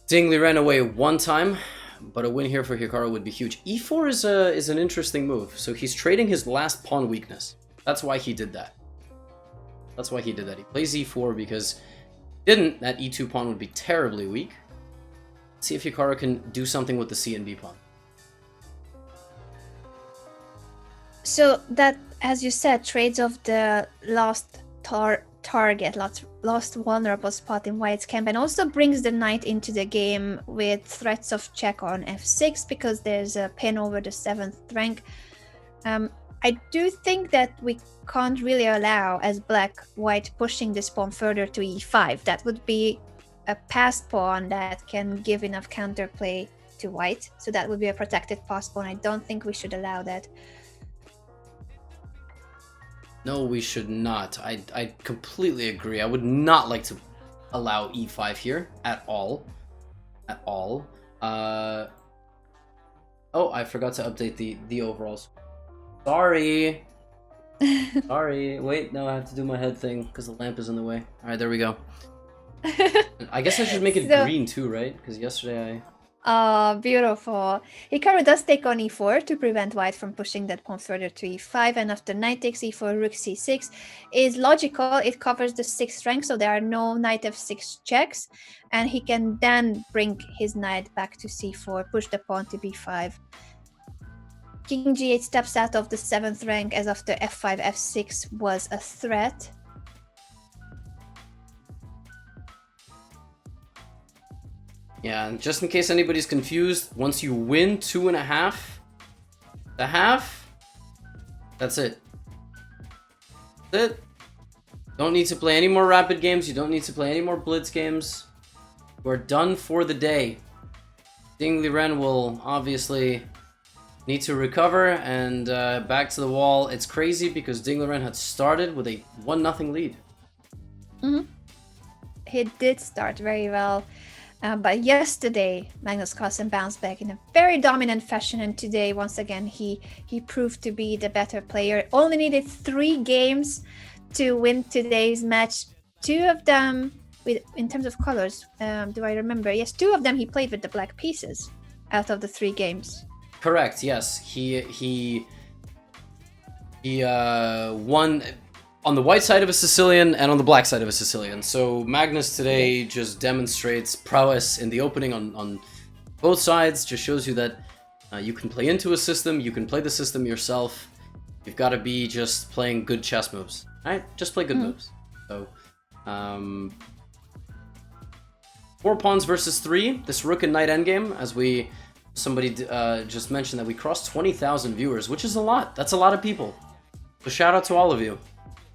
Ding Liren away 1 time. But a win here for Hikaru would be huge. E4 is an interesting move. So he's trading his last pawn weakness. That's why he did that. That's why he did that. He plays E4 because didn't that E2 pawn would be terribly weak. Let's see if Hikaru can do something with the C and B pawn. So that, as you said, trades of the last target, lost vulnerable spot in white's camp, and also brings the knight into the game with threats of check on f6 because there's a pin over the 7th rank. I do think that we can't really allow, as black, white pushing this pawn further to e5. That would be a passed pawn that can give enough counterplay to white, so that would be a protected passed pawn. I don't think we should allow that. No, we should not. I completely agree. I would not like to allow e5 here at all. At all. Oh, I forgot to update the overalls. Sorry. Sorry. Wait, no, I have to do my head thing because the lamp is in the way. All right, there we go. I guess I should make it green too, right? Because yesterday Oh, beautiful. Hikaru does take on e4 to prevent white from pushing that pawn further to e5, and after knight takes e4, rook c6 is logical. It covers the 6th rank, so there are no knight f6 checks, and he can then bring his knight back to c4, push the pawn to b5. King g8 steps out of the 7th rank, as after f5, f6 was a threat. Yeah, and just in case anybody's confused, once you win 2.5, the half That's it. That's it. Don't need to play any more rapid games. You don't need to play any more blitz games. We're done for the day. Ding Liren will obviously need to recover and back to the wall. It's crazy because Ding Liren had started with a 1-0 lead. He did start very well. But yesterday, Magnus Carlsen bounced back in a very dominant fashion, and today, once again, he proved to be the better player. Only needed 3 games to win today's match. 2 of them, in terms of colors, do I remember? Yes, 2 of them he played with the black pieces out of the 3 games. Correct. Yes, he won on the white side of a Sicilian and on the black side of a Sicilian. So Magnus today just demonstrates prowess in the opening on both sides. Just shows you that you can play into a system, you can play the system yourself. You've got to be just playing good chess moves. All right, just play good moves. So 4 pawns versus 3. This rook and knight endgame, as somebody just mentioned that we crossed 20,000 viewers, which is a lot. That's a lot of people. So shout out to all of you.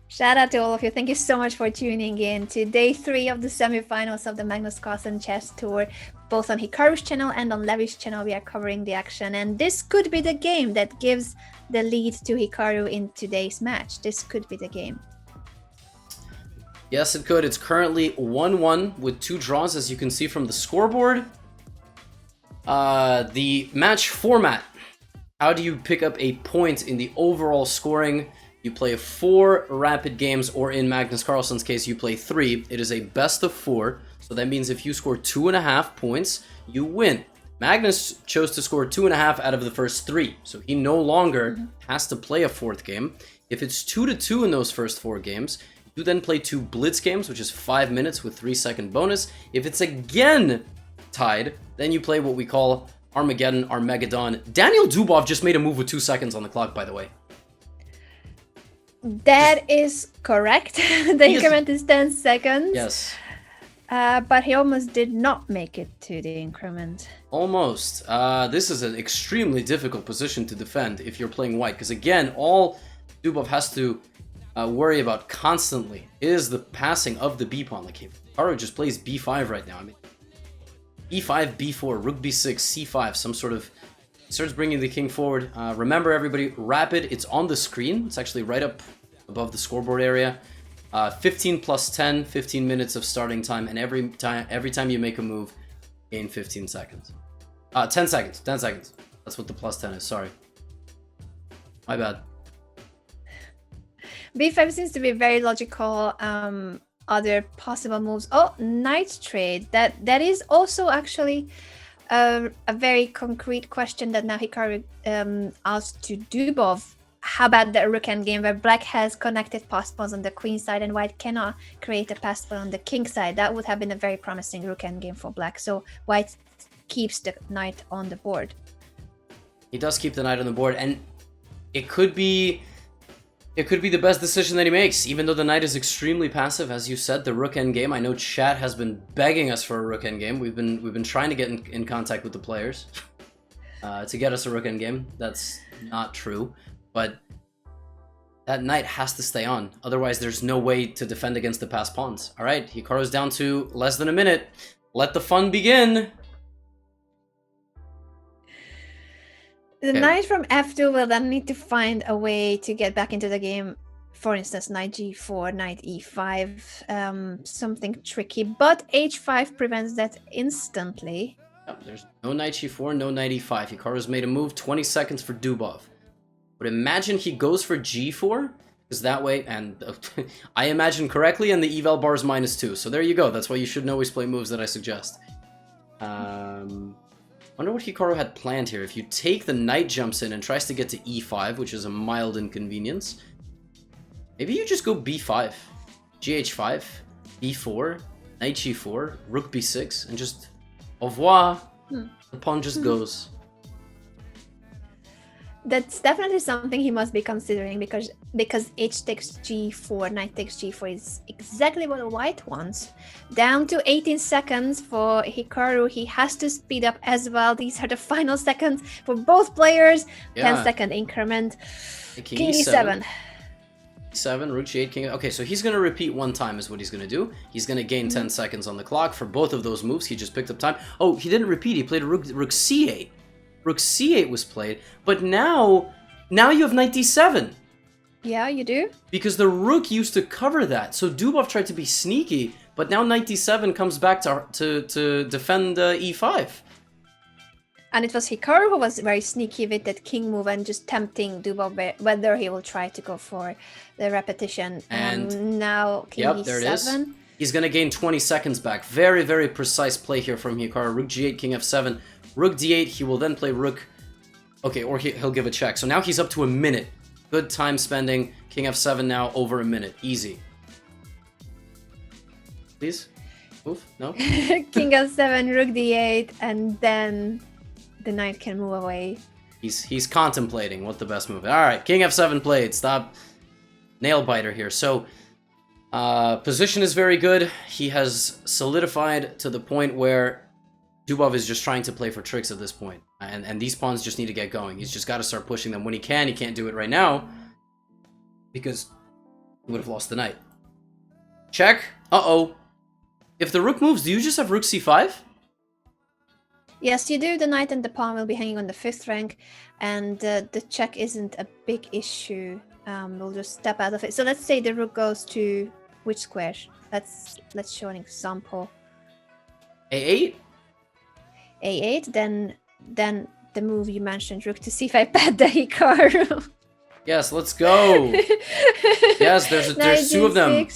Shout out to all of you. Thank you so much for tuning in to day 3 of the semifinals of the Magnus Carlsen Chess Tour. Both on Hikaru's channel and on Levy's channel, we are covering the action. And this could be the game that gives the lead to Hikaru in today's match. This could be the game. Yes, it could. It's currently 1-1 with 2 draws, as you can see from the scoreboard. The match format. How do you pick up a point in the overall scoring? You play 4 rapid games, or in Magnus Carlsen's case, you play 3. It is a best of 4, so that means if you score 2.5 points, you win. Magnus chose to score 2.5 out of the first 3, so he no longer has to play a 4th game. If it's 2-2 in those first 4 games, you then play 2 blitz games, which is 5 minutes with 3-second bonus. If it's again tied, then you play what we call Armageddon, Armageddon. Daniil Dubov just made a move with 2 seconds on the clock, by the way. That is correct. The increment is 10 seconds. Yes. But he almost did not make it to the increment. Almost. This is an extremely difficult position to defend if you're playing white. Because again, all Dubov has to worry about constantly is the passing of the b-pawn. Like Hikaru just plays b5 right now. I mean, e5, b4, rook b6, c5, some sort of... Starts bringing the king forward. Remember, everybody, rapid, it's on the screen. It's actually right up above the scoreboard area. 15 plus 10, 15 minutes of starting time, and every time you make a move, gain 15 seconds. 10 seconds, 10 seconds. That's what the plus 10 is, sorry. My bad. b5 seems to be very logical. Other possible moves. Oh, knight trade. That is also actually... a very concrete question that now Hikaru asked to Dubov. How about the rook endgame where black has connected pass pawns on the queen side and white cannot create a pass pawn on the king side? That would have been a very promising rook endgame for black. So white keeps the knight on the board. He does keep the knight on the board, and it could be the best decision that he makes, even though the knight is extremely passive. As you said, the rook endgame. I know chat has been begging us for a rook endgame. We've been trying to get in contact with the players to get us a rook endgame. That's not true, but that knight has to stay on. Otherwise, there's no way to defend against the passed pawns. All right, Hikaru's down to less than a minute. Let the fun begin. The knight from f2 will then need to find a way to get back into the game. For instance, knight g4, knight e5, something tricky. But h5 prevents that instantly. Yep, there's no knight g4, no knight e5. Hikaru's made a move, 20 seconds for Dubov. But imagine he goes for g4, because that way, and I imagine correctly, and the eval bar is -2. So there you go. That's why you shouldn't always play moves that I suggest. Wonder what Hikaru had planned here. If you take the knight jumps in and tries to get to e5, which is a mild inconvenience, maybe you just go b5, gh5, b4, knight g4, rook b6, and just au revoir. The pawn just goes. That's definitely something he must be considering because h takes g4, knight takes g4 is exactly what white wants. Down to 18 seconds for Hikaru. He has to speed up as well. These are the final seconds for both players. 10-second increment. King e7. 7, rook g8, king. Okay, so he's going to repeat one time is what he's going to do. He's going to gain 10 seconds on the clock for both of those moves. He just picked up time. Oh, he didn't repeat. He played rook c8. Rook c8 was played, but now you have knight d7. Yeah, you do. Because the rook used to cover that. So Dubov tried to be sneaky, but now knight d7 comes back to defend e5. And it was Hikaru who was very sneaky with that king move and just tempting Dubov whether he will try to go for the repetition. And now king e7. There it is. He's going to gain 20 seconds back. Very, very precise play here from Hikaru. Rook g8, king f7, rook d8. He will then play rook... Okay, or he'll give a check. So now he's up to a minute. Good time spending. King f7 now, over a minute. Easy. Please? Move? No? King f7, rook d8, and then the knight can move away. He's contemplating what the best move is. Alright, king f7 played. Stop. Nail biter here. So, position is very good. He has solidified to the point where Dubov is just trying to play for tricks at this point. And these pawns just need to get going. He's just got to start pushing them when he can. He can't do it right now because he would have lost the knight. Check. Uh-oh. If the rook moves, do you just have rook c5? Yes, you do. The knight and the pawn will be hanging on the 5th rank, and the check isn't a big issue. We'll just step out of it. So let's say the rook goes to which square? Let's show an example. a8? a8, then the move you mentioned, rook to c5, pet the Hikaru. Yes, let's go. Yes, there's two of them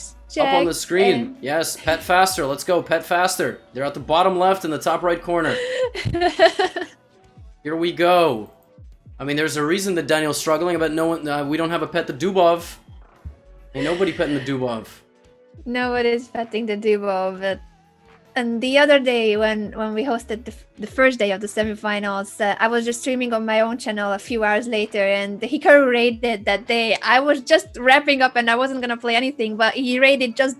up on the screen. Yes, pet faster. Let's go, pet faster. They're at the bottom left and the top right corner. Here we go. I mean, there's a reason that Daniil's struggling about no one. We don't have a pet the Dubov. Ain't nobody petting the Dubov. Nobody's petting the Dubov. And the other day, when we hosted the first day of the semifinals, I was just streaming on my own channel a few hours later, and Hikaru raided that day. I was just wrapping up and I wasn't gonna play anything, but he raided just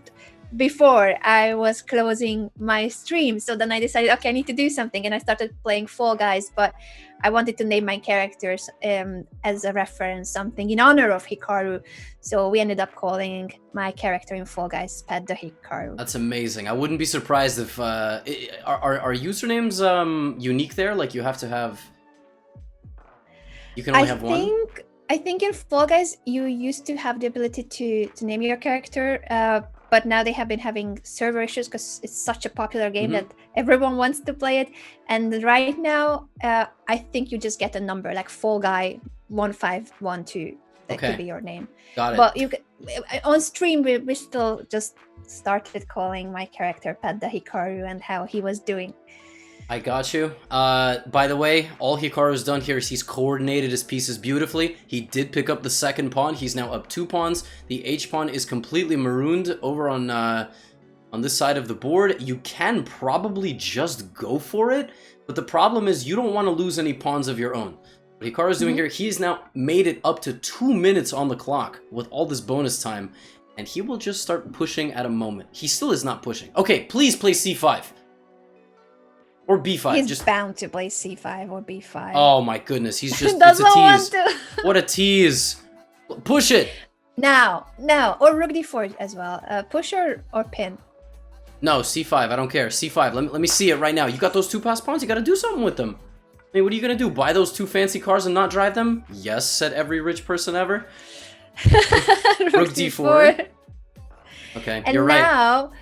before I was closing my stream. So then I decided, okay, I need to do something, and I started playing Fall Guys, but I wanted to name my characters as a reference, something in honor of Hikaru. So we ended up calling my character in Fall Guys Pet the Hikaru. That's amazing. I wouldn't be surprised if are usernames unique there? Like you have to have. You can only have one. I think in Fall Guys you used to have the ability to name your character. But now they have been having server issues because it's such a popular game that everyone wants to play it. And right now, I think you just get a number like Fall Guy 1512. That could be your name. Got it. But you on stream, we still just started calling my character Pet the Hikaru and how he was doing. I got you. By the way, all Hikaru's done here is he's coordinated his pieces beautifully. He did pick up the second pawn. He's now up 2 pawns. The H pawn is completely marooned over on this side of the board. You can probably just go for it, but the problem is you don't want to lose any pawns of your own. What Hikaru's doing here, he's now made it up to 2 minutes on the clock with all this bonus time, and he will just start pushing at a moment. He still is not pushing. Okay, please play c5. Or b5. He's just bound to play c5 or b5. Oh my goodness, he's just it's a tease. What a tease. Push it. Now, or rook d4 as well. Push or pin. No, c5, I don't care. c5, let me see it right now. You got those 2 passed pawns, you gotta do something with them. I mean, what are you gonna do? Buy those 2 fancy cars and not drive them? Yes, said every rich person ever. Rook d4. Okay, and you're right. Now,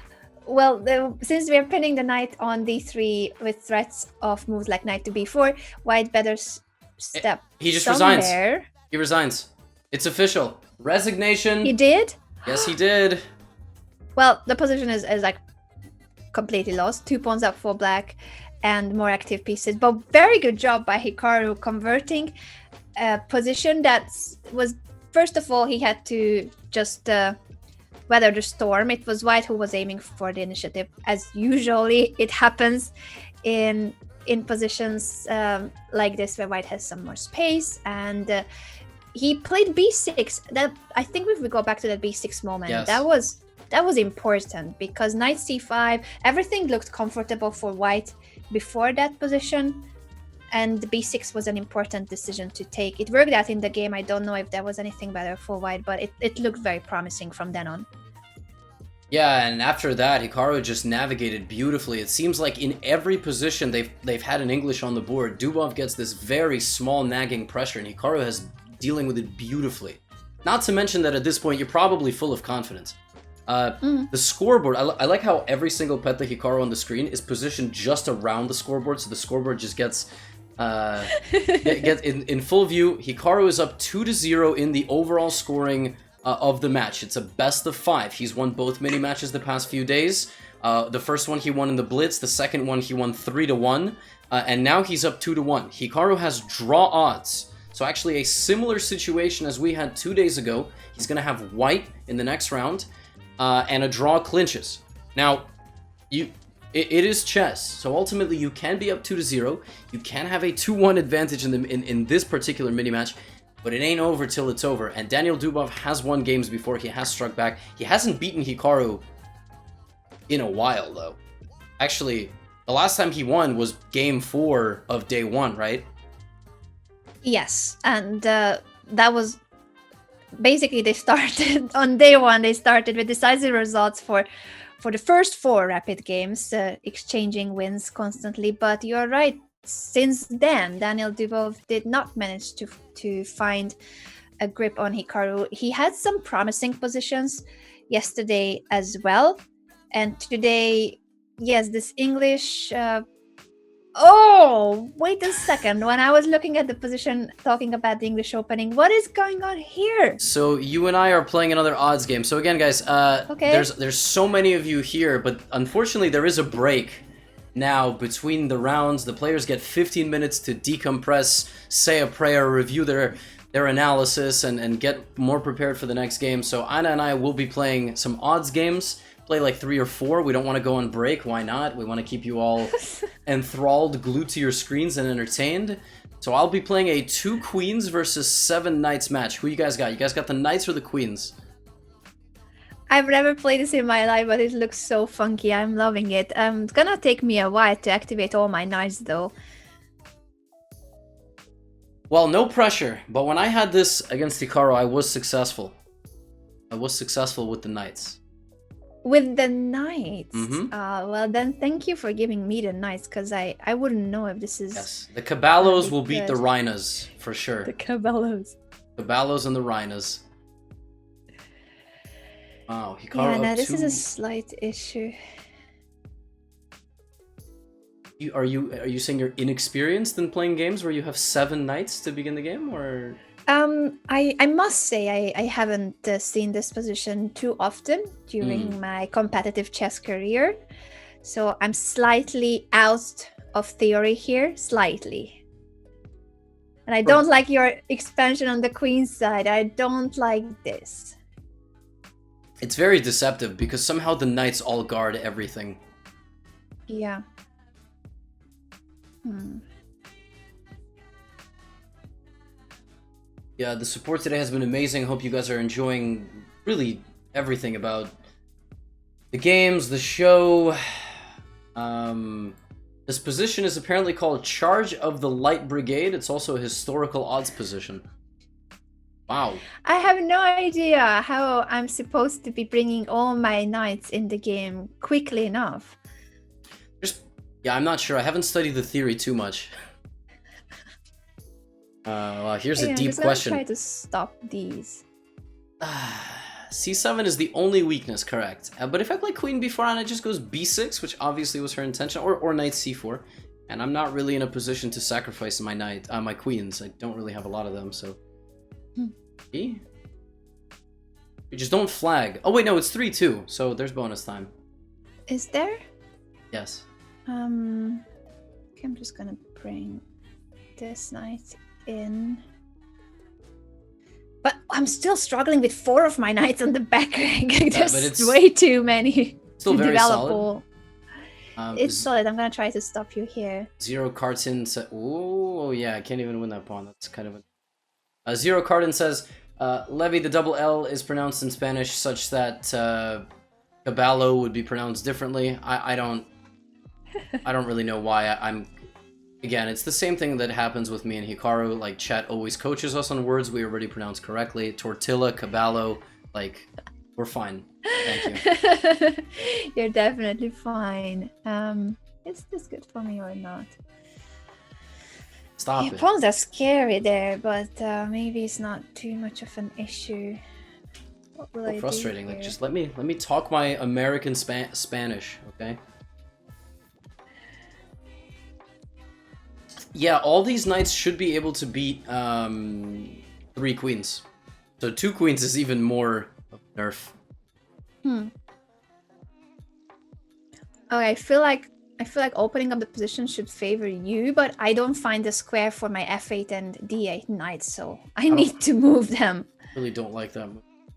well, since we are pinning the knight on d3 with threats of moves like knight to b4, white better step He just somewhere. resigns. He resigns. It's official. Resignation. He did? Yes, he did. Well, the position is like completely lost. 2 pawns up for black and more active pieces. But very good job by Hikaru converting a position that was, first of all, he had to just weather the storm. It was white who was aiming for the initiative, as usually it happens in in positions like this where white has some more space, and he played b6. That, I think if we go back to that b6 moment, Yes. that was important, because knight c5, everything looked comfortable for white before that position, and the b6 was an important decision to take. It worked out in the game. I don't know if there was anything better for white, but it looked very promising from then on. Yeah, and after that, Hikaru just navigated beautifully. It seems like in every position they've had an English on the board, Dubov gets this very small nagging pressure, and Hikaru has dealing with it beautifully. Not to mention that at this point, you're probably full of confidence. The scoreboard, I like how every single pet that Hikaru on the screen is positioned just around the scoreboard, so the scoreboard just gets in full view. Hikaru is up 2-0 in the overall scoring of the match. It's a best of 5. He's won both mini matches the past few days. The first one he won in the Blitz, the second one he won 3-1, and now he's up 2-1. Hikaru has draw odds. So actually a similar situation as we had 2 days ago. He's going to have white in the next round, and a draw clinches. Now, it is chess, so ultimately you can be up 2-0. You can have a 2-1 advantage in this particular mini match, but it ain't over till it's over. And Daniil Dubov has won games before. He has struck back. He hasn't beaten Hikaru in a while, though. Actually, the last time he won was game 4 of day 1, right? Yes, and that was basically, they started on day 1. They started with decisive results for the first 4 rapid games, exchanging wins constantly. But you're right. Since then, Daniil Dubov did not manage to find a grip on Hikaru. He had some promising positions yesterday as well, and today, yes, this English. Oh, wait a second. When I was looking at the position, talking about the English opening, what is going on here? So you and I are playing another odds game. So again, guys, okay. There's so many of you here, but unfortunately there is a break now between the rounds. The players get 15 minutes to decompress, say a prayer, review their analysis, and get more prepared for the next game. So Anna and I will be playing some odds games. Play like 3 or 4. We don't want to go on break. Why not? We want to keep you all enthralled, glued to your screens, and entertained. So I'll be playing a 2 queens versus 7 knights match. Who you guys got? You guys got the knights or the queens? I've never played this in my life, but it looks so funky. I'm loving it. It's gonna take me a while to activate all my knights, though. Well, no pressure. But when I had this against Hikaru, I was successful. I was successful with the knights. With the knights? Mm-hmm. Well, then thank you for giving me the knights, because I wouldn't know if this is... Yes, the Caballos will beat the Rhinas, for sure. The Caballos. Caballos and the Rhinas. Wow, Hikaru Yeah, no, this 2. is a slight issue. Are you saying you're inexperienced in playing games where you have 7 knights to begin the game, or...? I must say I haven't seen this position too often during my competitive chess career, so I'm slightly out of theory here, slightly. And I don't like your expansion on the queen side. I don't like this. It's very deceptive because somehow the knights all guard everything. Yeah. Yeah, the support today has been amazing. Hope you guys are enjoying really everything about the games, the show. This position is apparently called Charge of the Light Brigade. It's also a historical odds position. Wow. I have no idea how I'm supposed to be bringing all my knights in the game quickly enough. Yeah, I'm not sure. I haven't studied the theory too much. Well, here's a deep question. I'm try to stop these. C7 is the only weakness, correct. But if I play queen b4 and it just goes b6, which obviously was her intention, or knight c4, and I'm not really in a position to sacrifice my queens. I don't really have a lot of them, so. E? You just don't flag. Oh wait, no, it's 3-2, so there's bonus time. Is there? Yes. Okay, I'm just gonna bring this knight in. But I'm still struggling with 4 of my knights on the back rank. There's way too many still to very develop solid. all. It's solid. I'm gonna try to stop you here. Zero Carlsen said, "Oh yeah, I can't even win that pawn. That's kind of a." Zero Carlsen says, "Levy, the double L is pronounced in Spanish such that caballo would be pronounced differently. I don't really know why. Again, it's the same thing that happens with me and Hikaru. Like, chat always coaches us on words we already pronounce correctly. Tortilla, caballo, like, we're fine. Thank you." You're definitely fine. Is this good for me or not? Stop Your it. pawns are scary there, but maybe it's not too much of an issue. What will I do Frustrating. Like, here? just let me talk my American Spanish, okay? Yeah, all these knights should be able to beat 3 queens. So 2 queens is even more of a nerf. Okay, I feel like opening up the position should favor you, but I don't find the square for my f8 and d8 knights, so I need to move them. I really don't like that.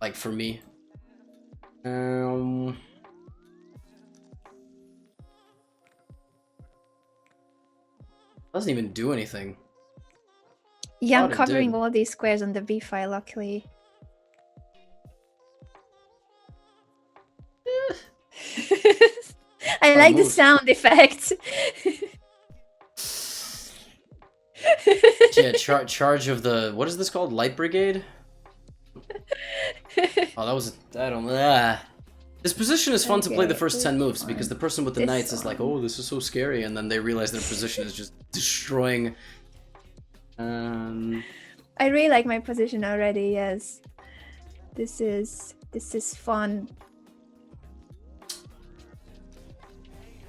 Like, for me. Doesn't even do anything. Yeah, I'm covering all these squares on the b file, luckily. I like the sound effect. Yeah, charge of the, what is this called? Light Brigade? Oh, that was, I don't know. This position is fun to play the first 10 moves, because the person with the knights is like, oh, this is so scary, and then they realize their position is just destroying. I really like my position already, yes. This is fun.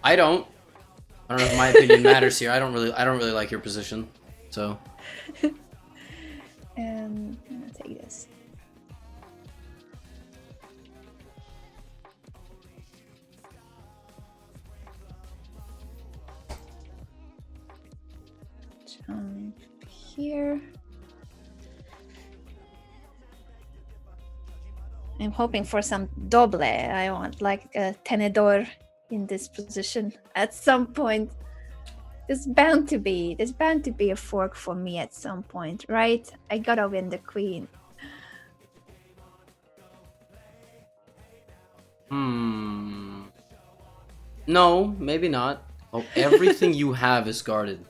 I don't know if my opinion matters here. I don't really like your position, so. I'm gonna take this. Jump here. I'm hoping for some doble. I want like a tenedor in this position at some point. There's bound to be a fork for me at some point, right? I gotta win the queen. No, maybe not. Oh, everything you have is guarded.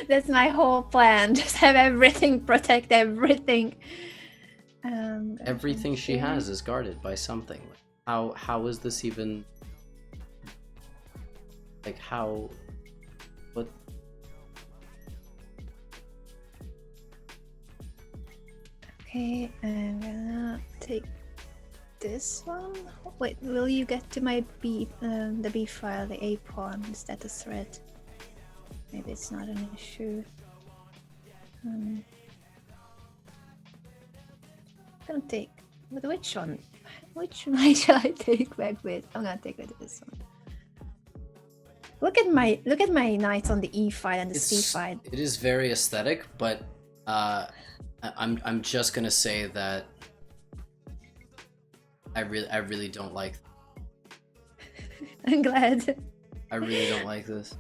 That's my whole plan. Just have everything, protect everything. Everything she has is guarded by something. How is this even, like, how, what? Okay, I'm gonna take this one. Wait, will you get to my the B file, the A pawn? Is that a threat? Maybe it's not an issue. I'm gonna take, with which one? Which one shall I take back with? I'm gonna take with this one. Look at my knights on the E file and the C file. It is very aesthetic, but I'm just gonna say that I really don't like. I'm glad. I really don't like this.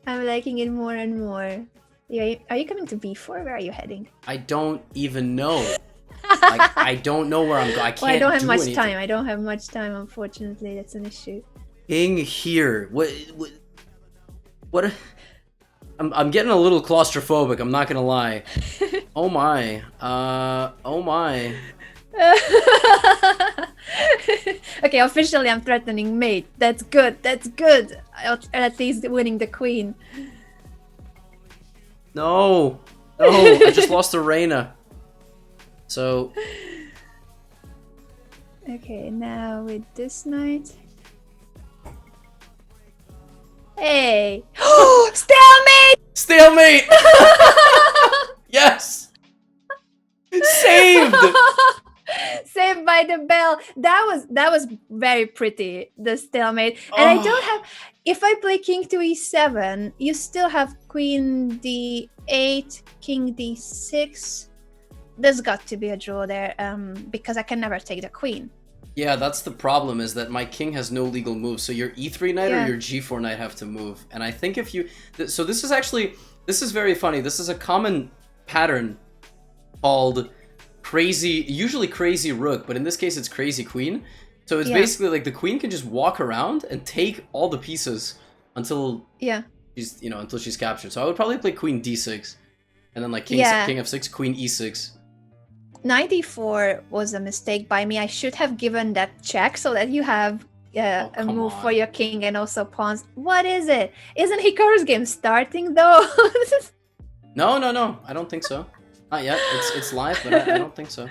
I'm liking it more and more. Are you coming to B4? Where are you heading? I don't even know. Like, I don't know where I'm going. I can't. Well, I don't have much anything. time. I don't have much time, unfortunately. That's an issue. King here. What? I'm getting a little claustrophobic. I'm not gonna lie. Oh my. Oh my. Okay, officially I'm threatening mate. That's good. That's good. At least winning the queen. No. No. I just lost to Reina. So. Okay, now with this knight. Hey! Stalemate! Stalemate! Yes! Saved! Saved by the bell. That was very pretty, the stalemate. And I don't have, if I play king to e7, you still have queen d8, king d6. There's got to be a draw there, because I can never take the queen. Yeah, that's the problem, is that my king has no legal moves. So your e3 knight or your g4 knight have to move. And I think if you... So this is very funny. This is a common pattern called usually crazy rook, but in this case it's crazy queen. So it's basically like the queen can just walk around and take all the pieces until she's, until she's captured. So I would probably play queen d6, and then like king f6, queen e6. Knight e4 was a mistake by me. I should have given that check so that you have a move for your king and also pawns. What is it? Isn't Hikaru's game starting though? No. I don't think so. Not yet. It's live, but I don't think so.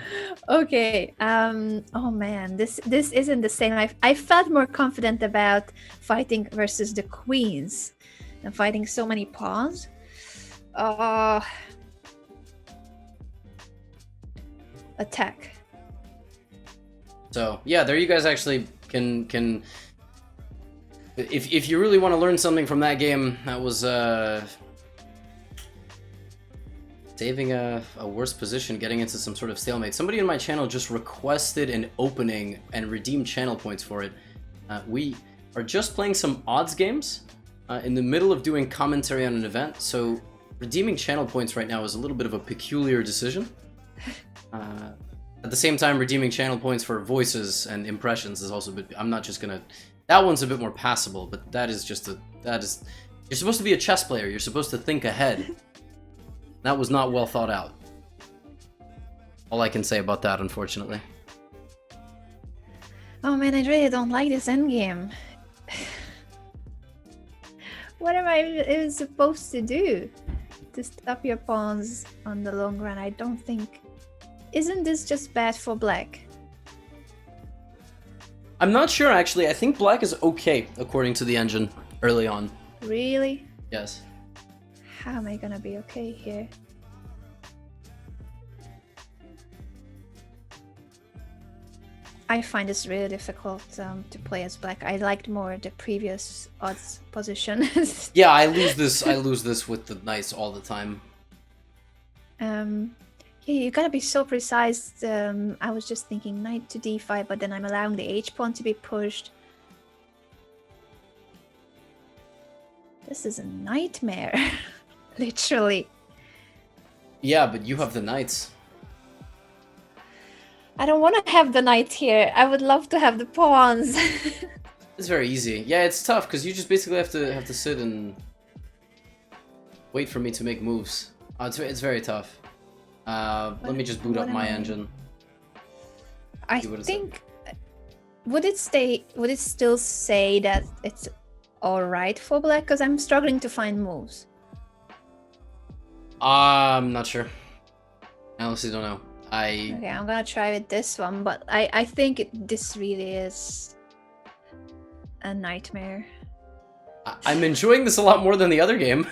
Okay. Oh man, this isn't the same. I felt more confident about fighting versus the queens and fighting so many pawns. Attack. So yeah, there you guys actually can if you really want to learn something from that game, that was saving a worse position, getting into some sort of stalemate. Somebody in my channel just requested an opening and redeemed channel points for it. We are just playing some odds games in the middle of doing commentary on an event, so redeeming channel points right now is a little bit of a peculiar decision. At the same time, redeeming channel points for voices and impressions is also a bit... I'm not just gonna... That one's a bit more passable, but that is just a... You're supposed to be a chess player. You're supposed to think ahead. That was not well thought out. All I can say about that, unfortunately. Oh man, I really don't like this endgame. What am I even supposed to do? To stop your pawns on the long run? I don't think... Isn't this just bad for black? I'm not sure, actually. I think black is okay, according to the engine, early on. Really? Yes. How am I gonna be okay here? I find this really difficult to play as black. I liked more the previous odds position. Yeah, I lose this with the knights all the time. Yeah, you gotta be so precise. I was just thinking knight to d5, but then I'm allowing the h-pawn to be pushed. This is a nightmare. Literally. Yeah, but you have the knights. I don't want to have the knight here. I would love to have the pawns. It's very easy. Yeah, it's tough because you just basically have to sit and wait for me to make moves. It's very tough. Let me just boot up my engine. I think... Would it still say that it's alright for black? Because I'm struggling to find moves. I'm not sure. I honestly don't know. Okay, I'm gonna try with this one, but I think this really is a nightmare. I'm enjoying this a lot more than the other game.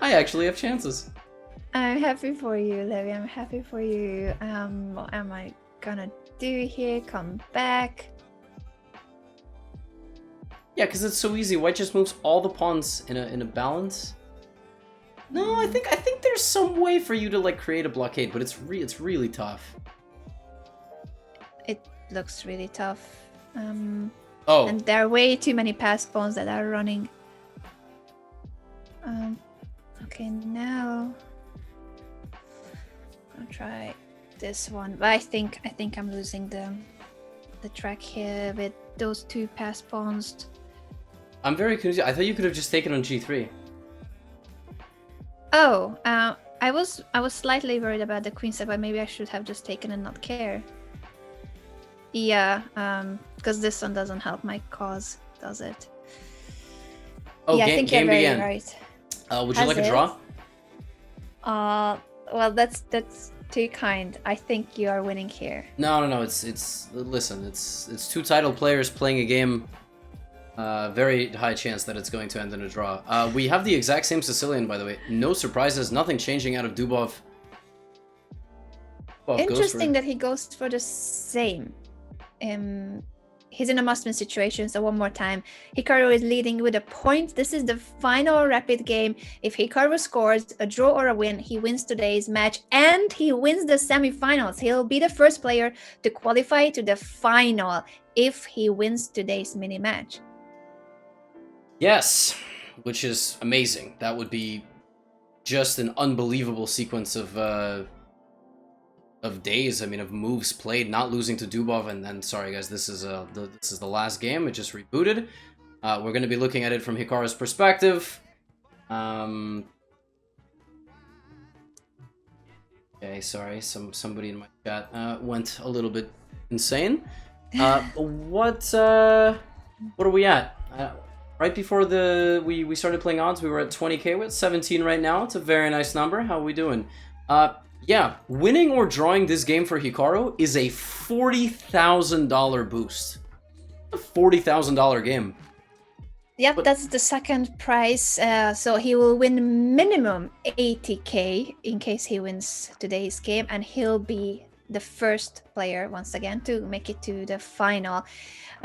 I actually have chances. I'm happy for you, Levy. I'm happy for you. What am I gonna do here? Come back. Yeah, because it's so easy. White just moves all the pawns in a balance. No, I think there's some way for you to like create a blockade, but it's really tough. It looks really tough. Oh. And there are way too many pass pawns that are running. Okay, now I'll try this one. But I think I'm losing the track here with those two pass pawns. I'm very confused. I thought you could have just taken on g3. Oh, I was slightly worried about the queen side, but maybe I should have just taken and not care. Yeah, because this one doesn't help my cause, does it? Oh, yeah, I think you're very began. right. Would you like a draw? Well, that's too kind. I think you are winning here. No. It's listen. It's two titled players playing a game. Very high chance that it's going to end in a draw. We have the exact same Sicilian, by the way. No surprises, nothing changing out of Dubov. Interesting that he goes for the same. he's in a must-win situation. So one more time, Hikaru is leading with a point. This is the final rapid game. If Hikaru scores a draw or a win, he wins today's match and he wins the semifinals. He'll be the first player to qualify to the final if he wins today's mini match. Yes, which is amazing. That would be just an unbelievable sequence of days. I mean, of moves played, not losing to Dubov, and then sorry guys, this is the last game. It just rebooted. We're going to be looking at it from Hikaru's perspective. Okay, sorry, somebody in my chat went a little bit insane. What are we at? Right before we started playing odds, we were at 20k. We're at 17 right now. It's a very nice number. How are we doing? Yeah, winning or drawing this game for Hikaru is a $40,000 boost. A $40,000 game. Yep, that's the second prize. So he will win minimum 80k in case he wins today's game, and he'll be the first player once again to make it to the final.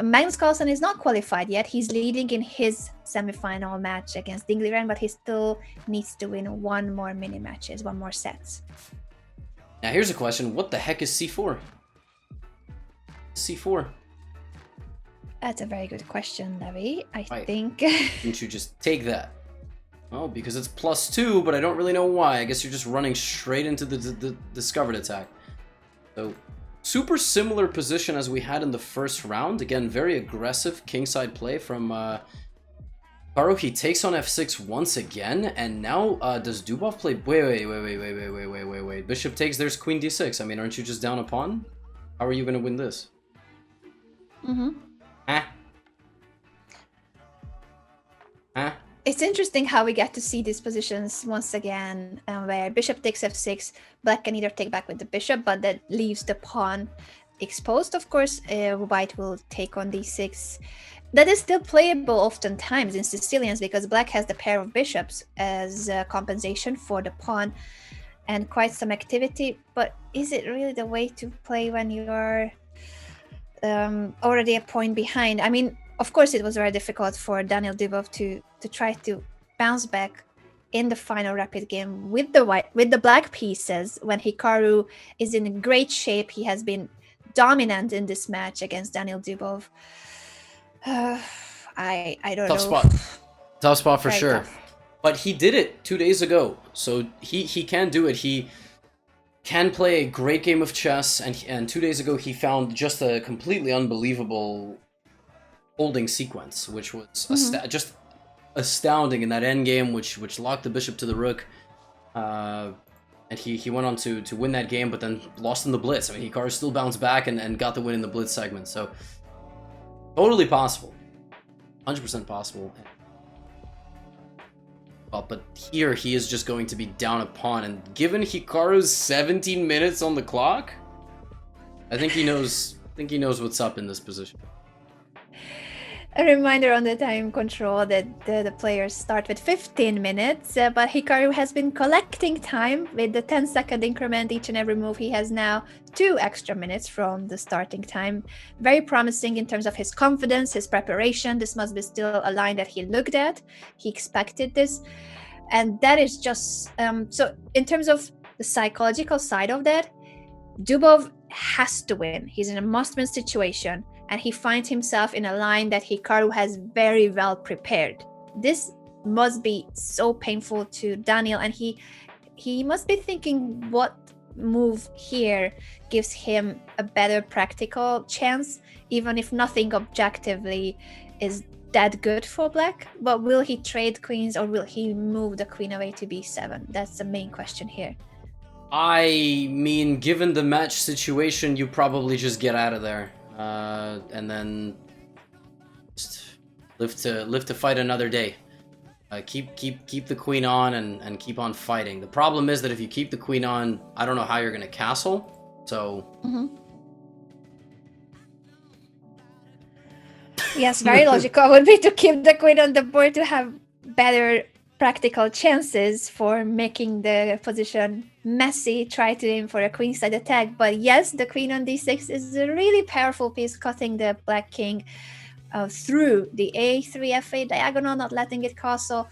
Magnus Carlsen is not qualified yet. He's leading in his semi-final match against Ding Liren, but he still needs to win one more mini matches, one more sets. Now here's a question: what the heck is C4? C4. That's a very good question, Levy. I think. Didn't you just take that? Oh, because it's +2, but I don't really know why. I guess you're just running straight into the discovered attack. So, super similar position as we had in the first round. Again, very aggressive kingside play from Hikaru. He takes on f6 once again, and now does Dubov play? Wait. Bishop takes. There's queen d6. I mean, aren't you just down a pawn? How are you going to win this? It's interesting how we get to see these positions once again, where bishop takes f6, black can either take back with the bishop, but that leaves the pawn exposed. Of course, white will take on d6. That is still playable oftentimes in Sicilians because black has the pair of bishops as compensation for the pawn and quite some activity. But is it really the way to play when you are already a point behind? I mean, of course, it was very difficult for Daniil Dubov to try to bounce back in the final rapid game with the black pieces when Hikaru is in great shape. He has been dominant in this match against Daniil Dubov. I don't know. Tough spot for very sure. tough. But he did it 2 days ago, so he can do it. He can play a great game of chess, and 2 days ago he found just a completely unbelievable holding sequence, which was just astounding in that endgame, which locked the bishop to the rook, and he went on to win that game, but then lost in the blitz. I mean, Hikaru still bounced back and got the win in the blitz segment, so totally possible, 100% possible. Well, but here he is just going to be down a pawn, and given Hikaru's 17 minutes on the clock, I think he knows what's up in this position. A reminder on the time control that the players start with 15 minutes, but Hikaru has been collecting time with the 10-second increment each and every move. He has now 2 extra minutes from the starting time. Very promising in terms of his confidence, his preparation. This must be still a line that he looked at. He expected this. And that is just... so in terms of the psychological side of that, Dubov has to win. He's in a must-win situation. And he finds himself in a line that Hikaru has very well prepared. This must be so painful to Daniil, and he must be thinking what move here gives him a better practical chance, even if nothing objectively is that good for black. But will he trade queens, or will he move the queen away to b7? That's the main question here. I mean, given the match situation, you probably just get out of there. And then just live to fight another day. Keep the queen on and keep on fighting. The problem is that if you keep the queen on, I don't know how you're gonna castle. So Yes, very logical would be to keep the queen on the board to have better practical chances for making the position messy, try to aim for a queenside attack. But yes, the queen on d6 is a really powerful piece, cutting the black king through the a3 f8 diagonal, not letting it castle.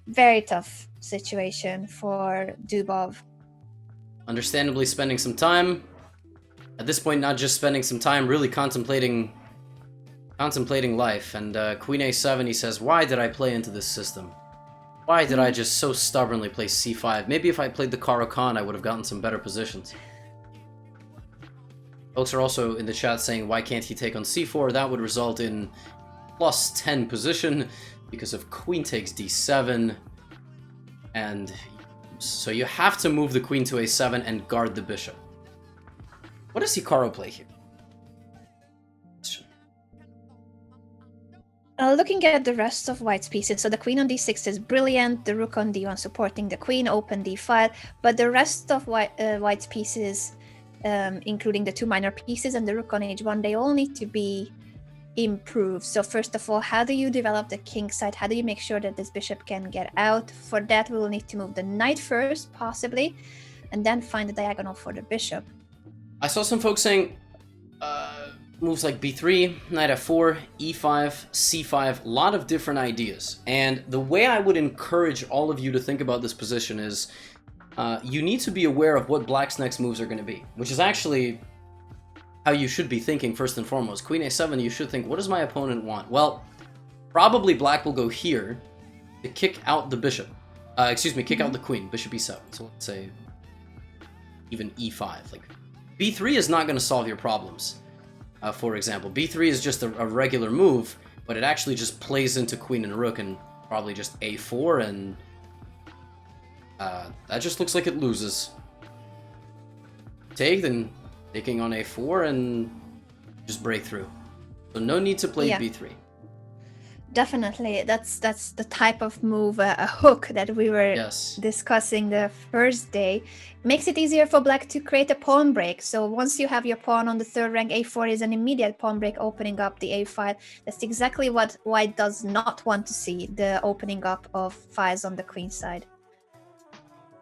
Very tough situation for Dubov. Understandably spending some time. At this point, not just spending some time, really contemplating life. And queen a7, he says, why did I play into this system? Why did I just so stubbornly play c5? Maybe if I played the Caro-Kann, I would have gotten some better positions. Folks are also in the chat saying, why can't he take on c4? That would result in plus 10 position because of queen takes d7. And so you have to move the queen to a7 and guard the bishop. What does Hikaru play here? Looking at the rest of white's pieces, so the queen on d6 is brilliant, the rook on d1 supporting the queen, open d5, but the rest of white's pieces, including the two minor pieces and the rook on h1, they all need to be improved. So first of all, how do you develop the king side? How do you make sure that this bishop can get out? For that, we will need to move the knight first, possibly, and then find the diagonal for the bishop. I saw some folks saying moves like b3, knight f4, e5, c5, a lot of different ideas. And the way I would encourage all of you to think about this position is you need to be aware of what black's next moves are going to be, which is actually how you should be thinking first and foremost. Queen a7, you should think, what does my opponent want? Well, probably black will go here to kick out the bishop. Kick out the queen, bishop e7. So let's say even e5. Like b3 is not going to solve your problems. For example, b3 is just a regular move, but it actually just plays into queen and rook, and probably just a4, and that just looks like it loses. Take, then taking on a4 and just break through. So no need to play b3. Definitely, that's the type of move, a hook that we were discussing the first day. Makes it easier for black to create a pawn break. So once you have your pawn on the third rank, a4 is an immediate pawn break, opening up the a5. That's exactly what white does not want to see, the opening up of files on the queen side.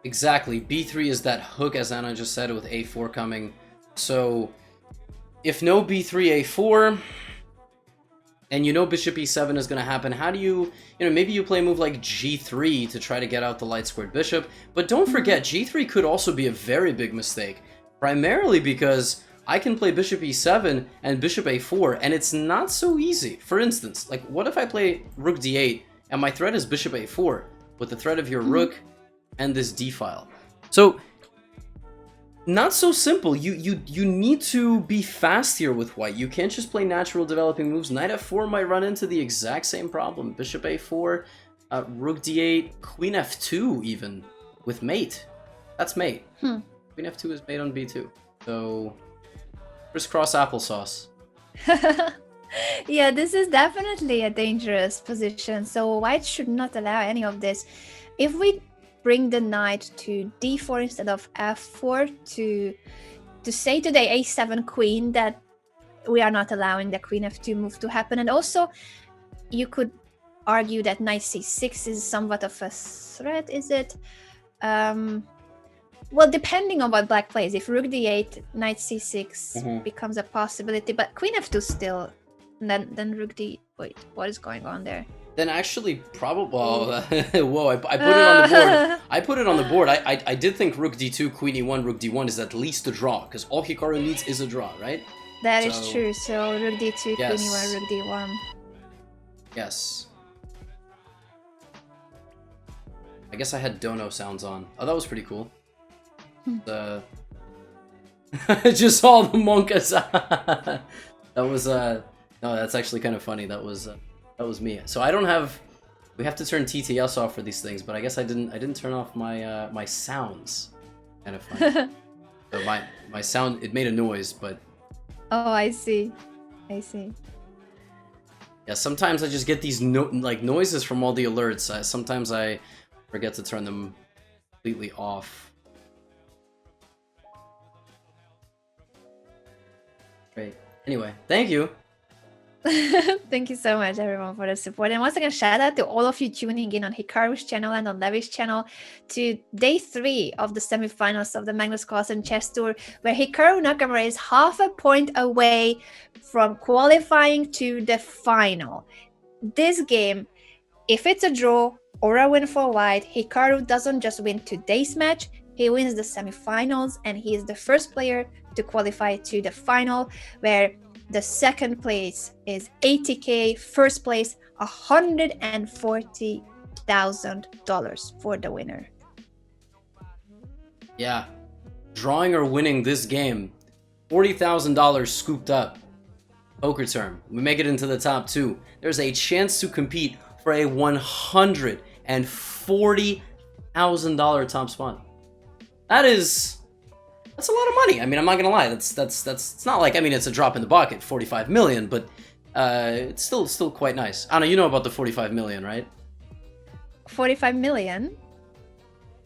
Exactly, b3 is that hook, as Anna just said, with a4 coming. So if no b3, a4... and you know bishop e7 is going to happen, how do you maybe you play a move like g3 to try to get out the light squared bishop, but don't forget, g3 could also be a very big mistake, primarily because I can play bishop e7 and bishop a4, and it's not so easy. For instance, like, what if I play rook d8, and my threat is bishop a4, with the threat of your rook and this d-file? So, not so simple. You need to be fast here with white. You can't just play natural developing moves. Knight f4 might run into the exact same problem. Bishop a4, rook d8, queen f2 even, with mate. That's mate. Queen f2 is mate on b2. So, crisscross applesauce. Yeah, this is definitely a dangerous position. So white should not allow any of this. If we bring the knight to d4 instead of f4 to say to the a7 queen that we are not allowing the queen f2 move to happen. And also you could argue that knight c6 is somewhat of a threat, is it? Well, depending on what black plays. If rook d8, knight c6 becomes a possibility, but queen f2 still, and then rook d... Wait, what is going on there? Then actually, probably... whoa, I put it on the board. I put it on the board. I did think rook d2, queen e1, rook d1 is at least a draw, because all Hikaru needs is a draw, right? That is true. So rook d2, yes. queen e1, rook d1. Yes. I guess I had dono sounds on. Oh, that was pretty cool. Just all the monkas. That was no, that's actually kind of funny. That was me. So I don't have. We have to turn TTS off for these things, but I guess I didn't turn off my my sounds. Kind of funny. So my sound, it made a noise, but. Oh, I see. I see. Yeah, sometimes I just get these noises from all the alerts. Sometimes I forget to turn them completely off. Great. Anyway, thank you. Thank you so much, everyone, for the support. And once again, shout out to all of you tuning in on Hikaru's channel and on Levy's channel to day 3 of the semifinals of the Magnus Carlsen Chess Tour, where Hikaru Nakamura is half a point away from qualifying to the final. This game, if it's a draw or a win for white, Hikaru doesn't just win today's match, he wins the semifinals, and he is the first player to qualify to the final, where the second place is 80K, first place $140,000 for the winner. Yeah, drawing or winning this game, $40,000 scooped up. Poker term, we make it into the top 2. There's a chance to compete for a $140,000 top spot. That's a lot of money. I mean, I'm not gonna lie. That's it's not like, I mean, it's a drop in the bucket, 45 million, but it's still quite nice. Anna, you know about the 45 million, right? 45 million?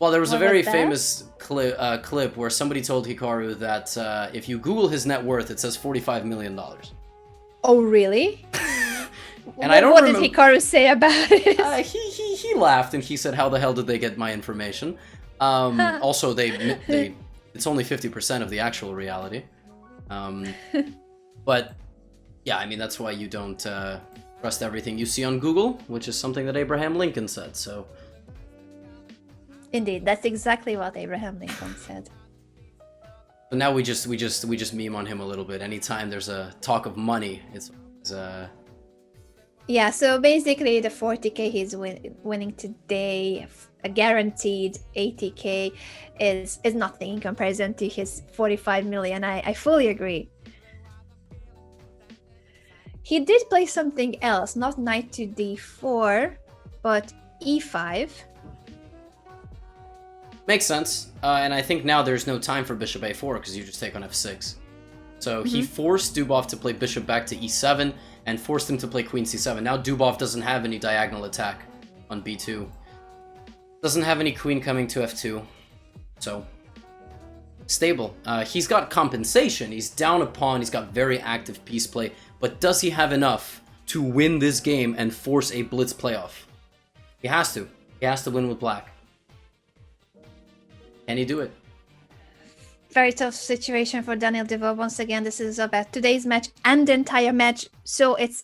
Well, there was a very famous clip where somebody told Hikaru that if you Google his net worth, it says $45 million. Oh, really? And I don't What did Hikaru say about it? He laughed and he said, "How the hell did they get my information?" Also, it's only 50% of the actual reality. But yeah, I mean, that's why you don't trust everything you see on Google, which is something that Abraham Lincoln said. So indeed, that's exactly what Abraham Lincoln said. but now we just meme on him a little bit. Anytime there's a talk of money, it's yeah. So basically, the 40K he's winning today, a guaranteed 80K, is nothing in comparison to his 45 million. I fully agree. He did play something else, not knight to d4, but e5. Makes sense. And I think now there's no time for bishop a4 because you just take on f6. So he forced Dubov to play bishop back to e7 and forced him to play queen c7. Now Dubov doesn't have any diagonal attack on b2. Doesn't have any queen coming to f2. So stable. He's got compensation. He's down a pawn. He's got very active piece play. But does he have enough to win this game and force a blitz playoff? He has to. He has to win with black. Can he do it? Very tough situation for Daniil Dubov. Once again, this is about today's match and the entire match. So it's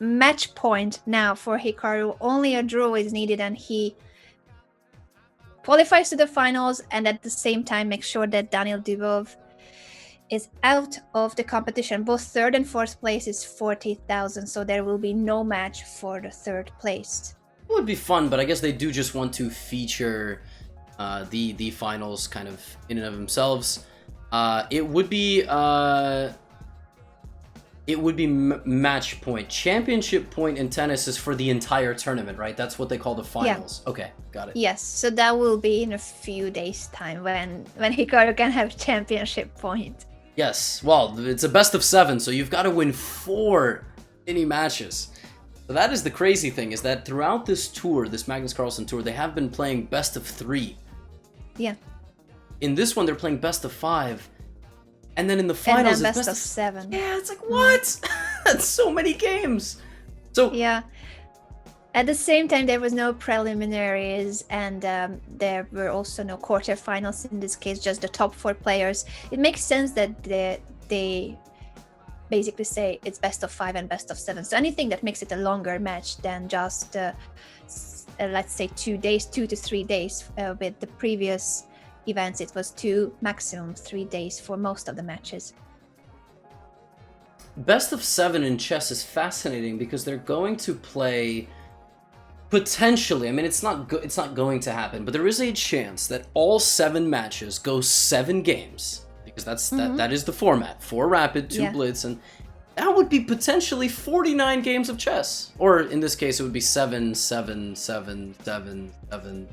match point now for Hikaru. Only a draw is needed and he qualifies to the finals, and at the same time make sure that Daniil Dubov is out of the competition. Both third and fourth place is 40,000, so there will be no match for the third place. It would be fun, but I guess they do just want to feature the finals kind of in and of themselves. It would be match point. Championship point in tennis is for the entire tournament, right? That's what they call the finals. Yeah. Okay, got it. Yes, so that will be in a few days' time when Hikaru can have championship point. Yes, well, it's a best of 7, so you've got to win 4 mini matches. So that is the crazy thing, is that throughout this tour, this Magnus Carlsen tour, they have been playing best of 3. Yeah. In this one, they're playing best of 5. And then in the finals, it's best of 7. Yeah, it's like, what? That's so many games. So yeah. At the same time, there was no preliminaries, and there were also no quarterfinals in this case, just the top 4 players. It makes sense that they basically say it's best of 5 and best of 7. So anything that makes it a longer match than just, let's say, 2 days, 2 to 3 days. With the previous events, it was 2, maximum 3 days for most of the matches. Best of 7 in chess is fascinating because they're going to play... Potentially, I mean, it's not going to happen, but there is a chance that all 7 matches go 7 games, because that is the format: 4 rapid, 2 blitz, and that would be potentially 49 games of chess. Or in this case, it would be 7, 7, 7, 7, 7.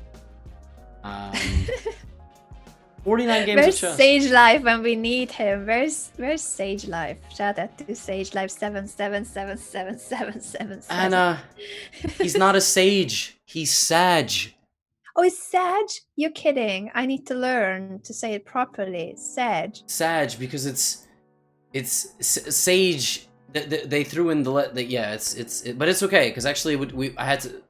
49 games Where's of chess. Sage Life when we need him? Where's Sage Life? Shout out to Sage Life 7777777. Anna, he's not a sage. He's Sag. Oh, it's Sag? You're kidding. I need to learn to say it properly. Sag. Sag, because it's sage They threw in yeah, but it's okay because actually we had to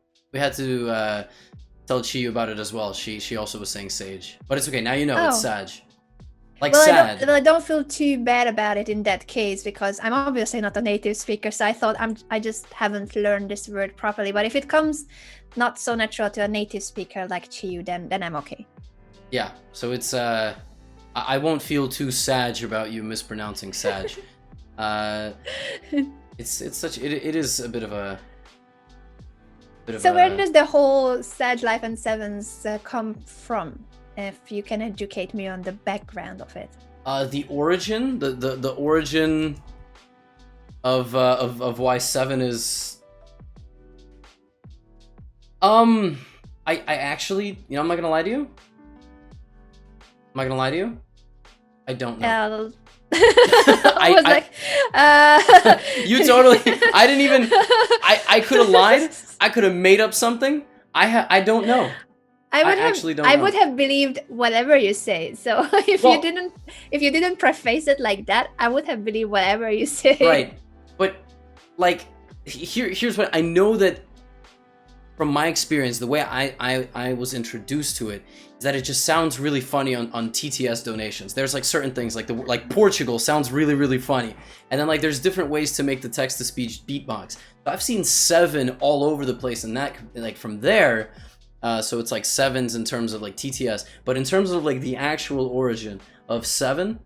tell Chiyu about it as well. She also was saying Sage, but it's okay now. You know, it's Sag. Like well, sad. I don't feel too bad about it in that case because I'm obviously not a native speaker, so I thought I just haven't learned this word properly. But if it comes not so natural to a native speaker like Chiyu, then I'm okay. Yeah, so it's I won't feel too Sag about you mispronouncing Sag. It's such it is a bit of a so where does the whole Sag Life and Sevens come from? If you can educate me on the background of it. The origin, the origin of why 7 is. I actually, you know, I'm not gonna lie to you. I don't know. I was like, you totally. I didn't even. I could have lied. I could have made up something. I don't know. I would have believed whatever you say. So if you didn't preface it like that, I would have believed whatever you say. Right, but like here's what I know that from my experience, the way I was introduced to it is that it just sounds really funny on TTS donations. There's like certain things like Portugal sounds really funny, and then like there's different ways to make the text to speech beatbox. I've seen 7 all over the place, and that like from there. So it's like 7s in terms of like TTS, but in terms of like the actual origin of 7,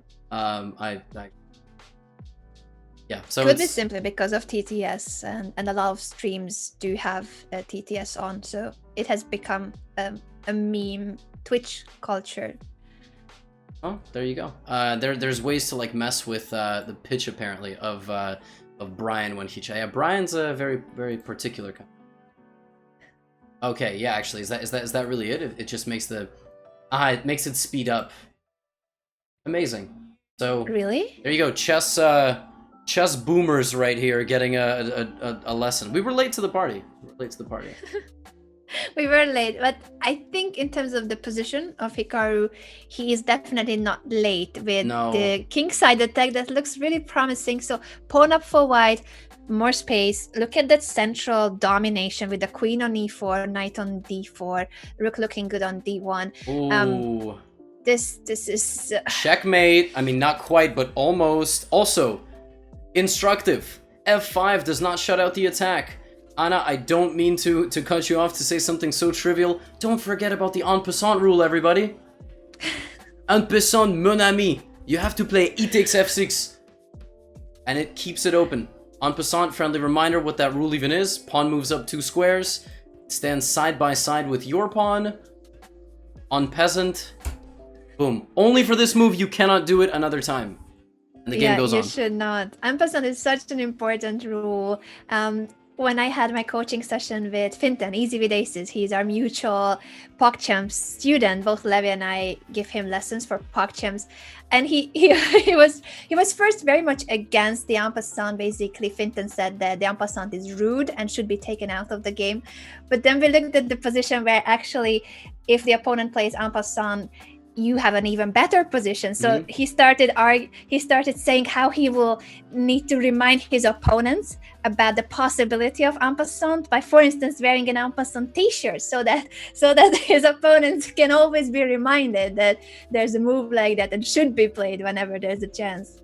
yeah. So could be simply because of TTS, and a lot of streams do have TTS on, so it has become a meme Twitch culture. Oh, there you go. There's ways to like mess with the pitch apparently of Brian when he yeah, Brian's a very particular kind. Okay, yeah, actually, is that really it? It just makes it makes it speed up. Amazing. So really, there you go, chess boomers right here getting a lesson. We were late to the party. We were late, but I think in terms of the position of Hikaru, he is definitely not late with the kingside attack that looks really promising. So pawn up for white. More space. Look at that central domination with the queen on e4, knight on d4, rook looking good on d1. Ooh. This is checkmate. I mean, not quite, but almost. Also, instructive. f5 does not shut out the attack. Anna, I don't mean to cut you off to say something so trivial. Don't forget about the en passant rule, everybody. En passant, mon ami. You have to play e takes f6, and it keeps it open. En passant, friendly reminder what that rule even is. Pawn moves up 2 squares. Stands side by side with your pawn. On peasant. Boom. Only for this move, you cannot do it another time. And the game goes on. You should not. En passant is such an important rule. When I had my coaching session with Fintan, Easy with Aces, he's our mutual PogChamp student. Both Levy and I give him lessons for PogChamps, and he was first very much against the en passant. Basically, Fintan said that the en passant is rude and should be taken out of the game. But then we looked at the position where actually, if the opponent plays en passant, you have an even better position. So he started saying how he will need to remind his opponents about the possibility of en passant by, for instance, wearing an en passant t-shirt, so that his opponents can always be reminded that there's a move like that and should be played whenever there's a chance.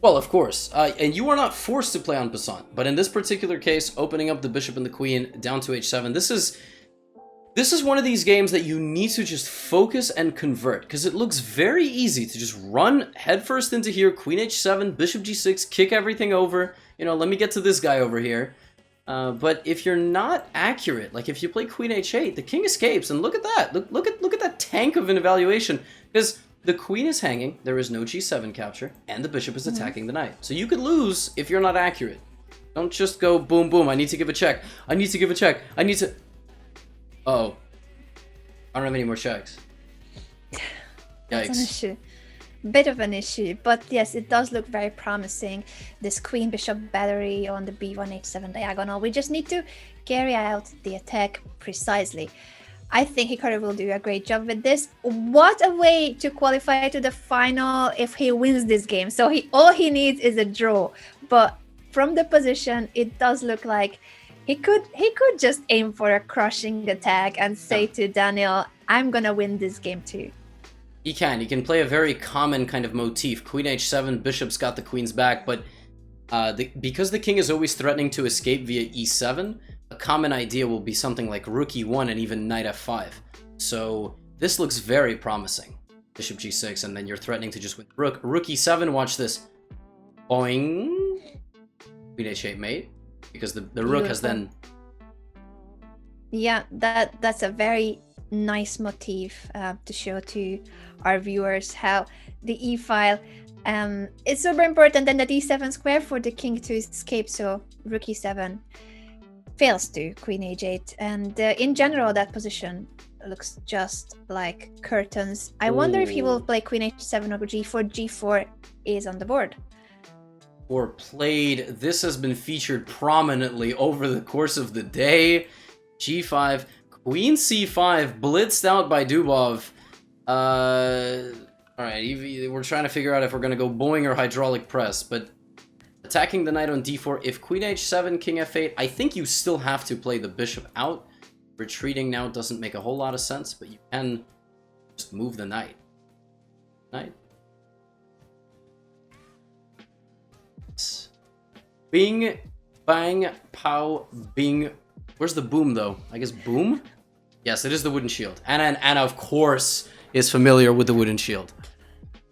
Well, of course, and you are not forced to play en passant, but in this particular case, opening up the bishop and the queen down to h7, this is one of these games that you need to just focus and convert, because it looks very easy to just run headfirst into here, queen h7, bishop g6, kick everything over, you know, let me get to this guy over here. But if you're not accurate, like if you play queen h8, the king escapes, and look at that, look at that tank of an evaluation, because the queen is hanging, there is no g7 capture, and the bishop is attacking the knight. So you could lose if you're not accurate. Don't just go boom boom, I need to give a check, I need to... Oh, I don't have any more checks. Yikes. That's an issue. Bit of an issue, but yes, it does look very promising. This queen bishop battery on the b1 h7 diagonal. We just need to carry out the attack precisely. I think Hikaru will do a great job with this. What a way to qualify to the final if he wins this game. So all he needs is a draw. But from the position, it does look like he could just aim for a crushing attack and say to Daniil, I'm gonna win this game too. He can play a very common kind of motif. Queen h7, bishop's got the queen's back, but because the king is always threatening to escape via e7, a common idea will be something like rook e1 and even knight f5. So this looks very promising. Bishop g6, and then you're threatening to just win rook. Rook e7, watch this. Boing. Queen h8 mate. Because the rook has then... Yeah, that's a very nice motif to show to our viewers how the e-file is super important, and that e7 square for the king to escape, so rook e7 fails to queen h8, and in general that position looks just like curtains. I wonder if he will play queen h7 or g4. G4 is on the board. Or played. This has been featured prominently over the course of the day. G5, queen c5, blitzed out by Dubov. Alright, we're trying to figure out if we're going to go Boeing or hydraulic press, but attacking the knight on d4, if queen h7, king f8, I think you still have to play the bishop out. Retreating now doesn't make a whole lot of sense, but you can just move the knight. Bing, bang, pow, bing. Where's the boom, though? I guess boom? Yes, it is the wooden shield. Anna, of course, is familiar with the wooden shield.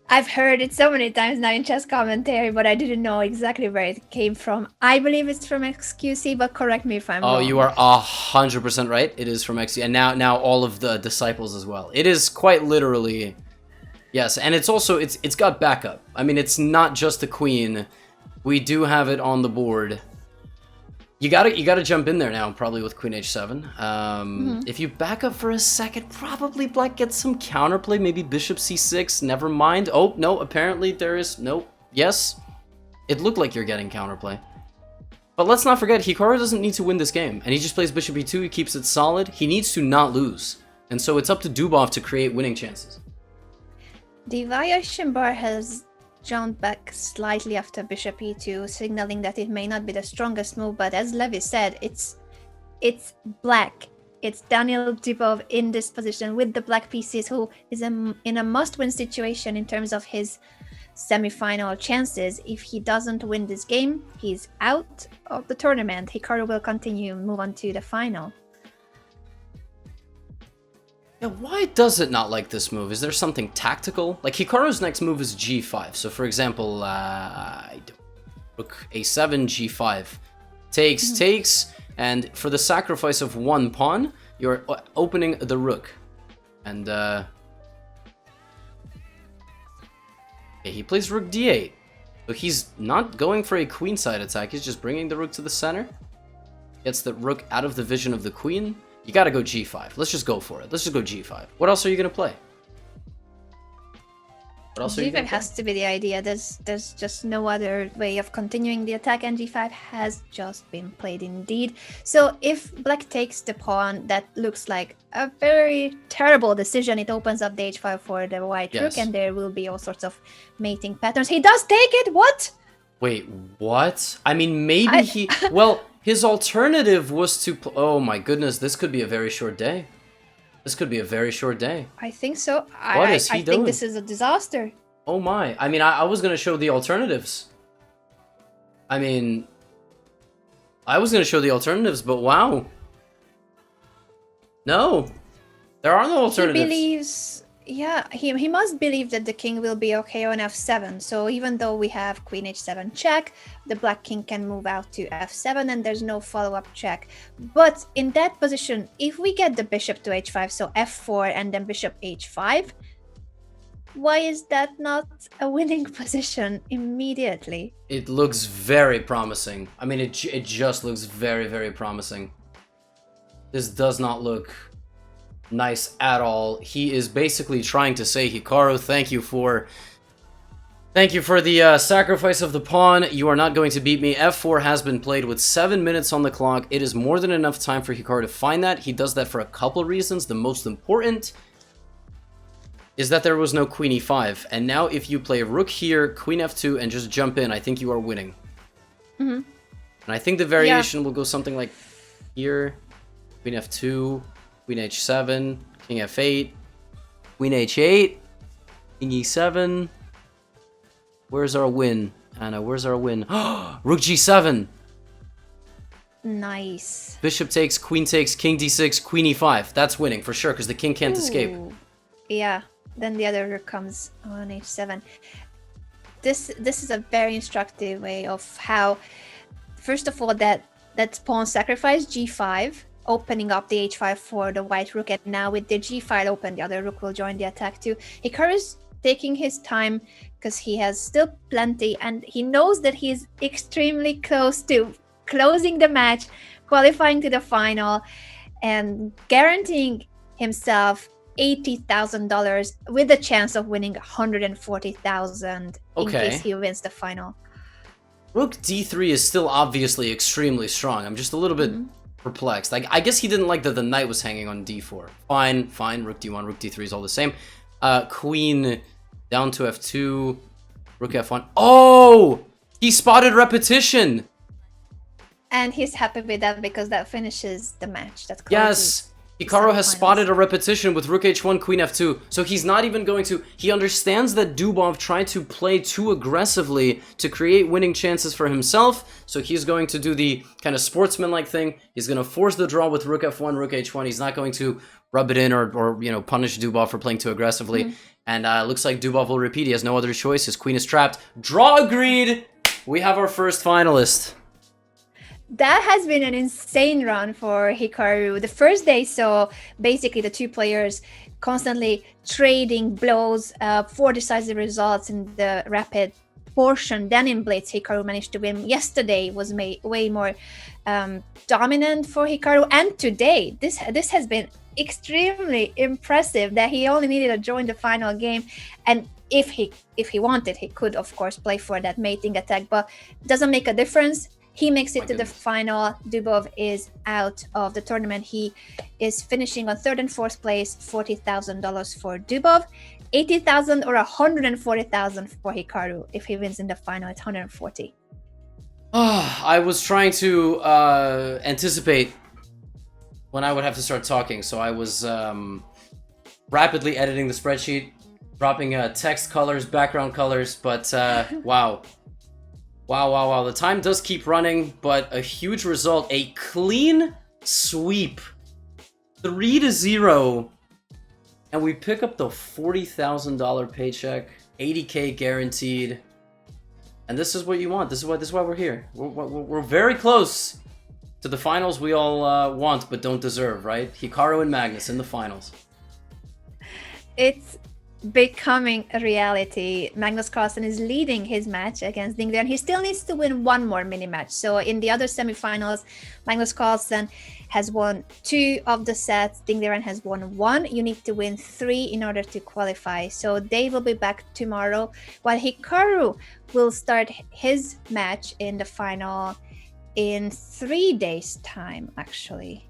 I've heard it so many times now in chess commentary, but I didn't know exactly where it came from. I believe it's from XQC, but correct me if I'm wrong. Oh, you are 100% right. It is from XQC, and now all of the disciples as well. It is quite literally... Yes, and it's also... It's got backup. I mean, it's not just the queen... We do have it on the board. You gotta jump in there now, probably with queen h7. If you back up for a second, probably black gets some counterplay. Maybe bishop c6. Never mind. Oh no, apparently there is no. Yes, it looked like you're getting counterplay. But let's not forget, Hikaru doesn't need to win this game, and he just plays bishop e2. He keeps it solid. He needs to not lose, and so it's up to Dubov to create winning chances. The variation bar has jumped back slightly after bishop e2, signaling that it may not be the strongest move, but as Levy said, it's black. It's Daniil Dubov in this position with the black pieces, who is in a must-win situation in terms of his semi-final chances. If he doesn't win this game, he's out of the tournament. Hikaru will continue and move on to the final. Yeah, why does it not like this move? Is there something tactical? Like, Hikaru's next move is g5. So, for example, rook a7, g5. Takes, and for the sacrifice of one pawn, you're opening the rook. And, okay, he plays rook d8. So he's not going for a queenside attack, he's just bringing the rook to the center. Gets the rook out of the vision of the queen. You gotta go g5. Let's just go for it. Let's just go g5. What else are you gonna play? What else are you gonna G5 play? has to be the idea. There's just no other way of continuing the attack, and g5 has just been played indeed. So if black takes the pawn, that looks like a very terrible decision. It opens up the h file for the white rook, and there will be all sorts of mating patterns. He does take it. What? Wait, what? I mean, maybe he... Well, his alternative was to... Oh my goodness, this could be a very short day. This could be a very short day. I think so. What is he doing? I think this is a disaster. Oh my. I mean, I was going to show the alternatives. I mean... I was going to show the alternatives, but wow. No. There are no alternatives. He believes... Yeah, he must believe that the king will be okay on f7. So even though we have queen h7 check, the black king can move out to f7 and there's no follow-up check. But in that position, if we get the bishop to h5, so f4 and then bishop h5, why is that not a winning position immediately? It looks very promising. I mean, it just looks very, very promising. This does not look nice at all. He is basically trying to say, Hikaru, thank you for the sacrifice of the pawn. You are not going to beat me. f4 has been played with 7 minutes on the clock. It is more than enough time for Hikaru to find that. He does that for a couple reasons. The most important is that there was no queen e5. And now if you play rook here, queen f2, and just jump in, I think you are winning. Mm-hmm. And I think the variation will go something like here, queen f2, queen h7, king f8, queen h8, king e7. Where's our win, Anna? Where's our win? Rook g7. Nice. Bishop takes, king d6, queen e5. That's winning for sure because the king can't escape. Yeah. Then the other rook comes on h7. This is a very instructive way of how, first of all, that pawn sacrifice g5, opening up the h5 for the white rook, and now with the g5 open, the other rook will join the attack too. Hikaru is taking his time because he has still plenty, and he knows that he's extremely close to closing the match, qualifying to the final, and guaranteeing himself $80,000 with a chance of winning $140,000 in case he wins the final. Rook d3 is still obviously extremely strong. I'm just a little bit perplexed. I guess he didn't like that the knight was hanging on d4. Fine. Rook d1, rook d3 is all the same. Queen down to f2, rook f1. Oh! He spotted repetition! And he's happy with that because that finishes the match. That yes! Hikaru has spotted a repetition with rook h1, queen f2, so he's not even going to... He understands that Dubov tried to play too aggressively to create winning chances for himself, so he's going to do the kind of sportsman-like thing. He's going to force the draw with rook f1, rook h1. He's not going to rub it in or you know, punish Dubov for playing too aggressively. And looks like Dubov will repeat. He has no other choice. His queen is trapped. Draw agreed! We have our first finalist. That has been an insane run for Hikaru. The first day saw basically the two players constantly trading blows for decisive results in the rapid portion. Then in Blitz, Hikaru managed to win. Yesterday was way more dominant for Hikaru. And today, this has been extremely impressive that he only needed to join the final game. And if he wanted, he could, of course, play for that mating attack. But it doesn't make a difference. He makes it to the final. Dubov is out of the tournament. He is finishing on 3rd and 4th place, $40,000 for Dubov, $80,000 or $140,000 for Hikaru. If he wins in the final, it's $140,000. I was trying to anticipate when I would have to start talking, so I was rapidly editing the spreadsheet, dropping text colors, background colors, but wow. Wow. The time does keep running, but a huge result. A clean sweep. 3-0. And we pick up the $40,000 paycheck. $80K guaranteed. And this is what you want. This is why we're here. We're very close to the finals we all want, but don't deserve, right? Hikaru and Magnus in the finals. It's becoming a reality. Magnus Carlsen is leading his match against Ding Liren. He still needs to win one more mini match. So in the other semifinals, Magnus Carlsen has won 2 of the sets. Ding Liren has won 1. You need to win 3 in order to qualify. So they will be back tomorrow, while Hikaru will start his match in the final in 3 days' time, actually.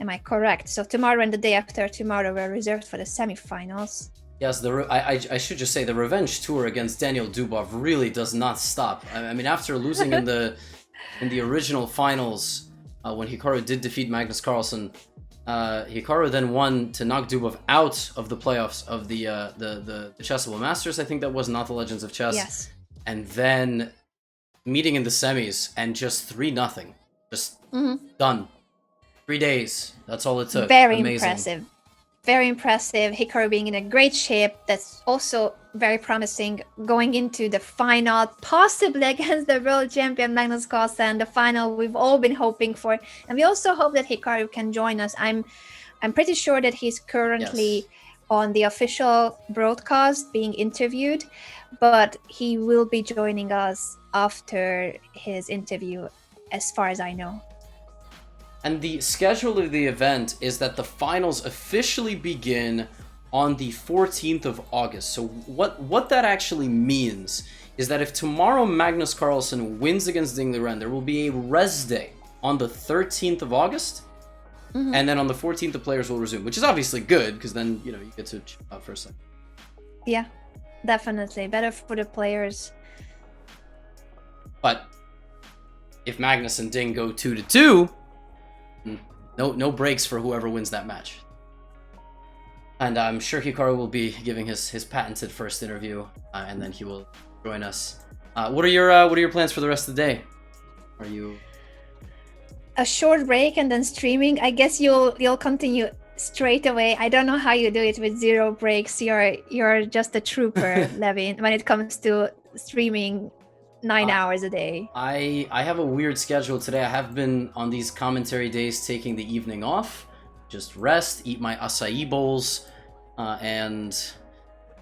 Am I correct? So tomorrow and the day after tomorrow were reserved for the semifinals. Yes, I should just say the revenge tour against Daniil Dubov really does not stop. I mean, after losing in the original finals, when Hikaru did defeat Magnus Carlsen, Hikaru then won to knock Dubov out of the playoffs of the Chessable Masters. I think that was, not the Legends of Chess. Yes. And then meeting in the semis and just 3-0, just done. 3 days. That's all it took. Very Amazing. impressive. Very impressive. Hikaru being in a great shape. That's also very promising going into the final, possibly against the world champion Magnus Carlsen, the final we've all been hoping for. And we also hope that Hikaru can join us. I'm pretty sure that he's currently on the official broadcast being interviewed, but he will be joining us after his interview, as far as I know. And the schedule of the event is that the finals officially begin on the 14th of August. So what that actually means is that if tomorrow Magnus Carlsen wins against Ding Liren, there will be a rest day on the 13th of August. And then on the 14th, the players will resume, which is obviously good because then, you know, you get to chill out for a second. Yeah, definitely. Better for the players. But if Magnus and Ding go 2-2, no breaks for whoever wins that match. And I'm sure Hikaru will be giving his patented first interview, and then he will join us. What are your plans for the rest of the day? Are you a short break and then streaming? I guess you'll continue straight away. I don't know how you do it with 0 breaks. You're just a trooper, Levy, when it comes to streaming 9 hours a day. I have a weird schedule today. I have been on these commentary days taking the evening off, just rest, eat my acai bowls, and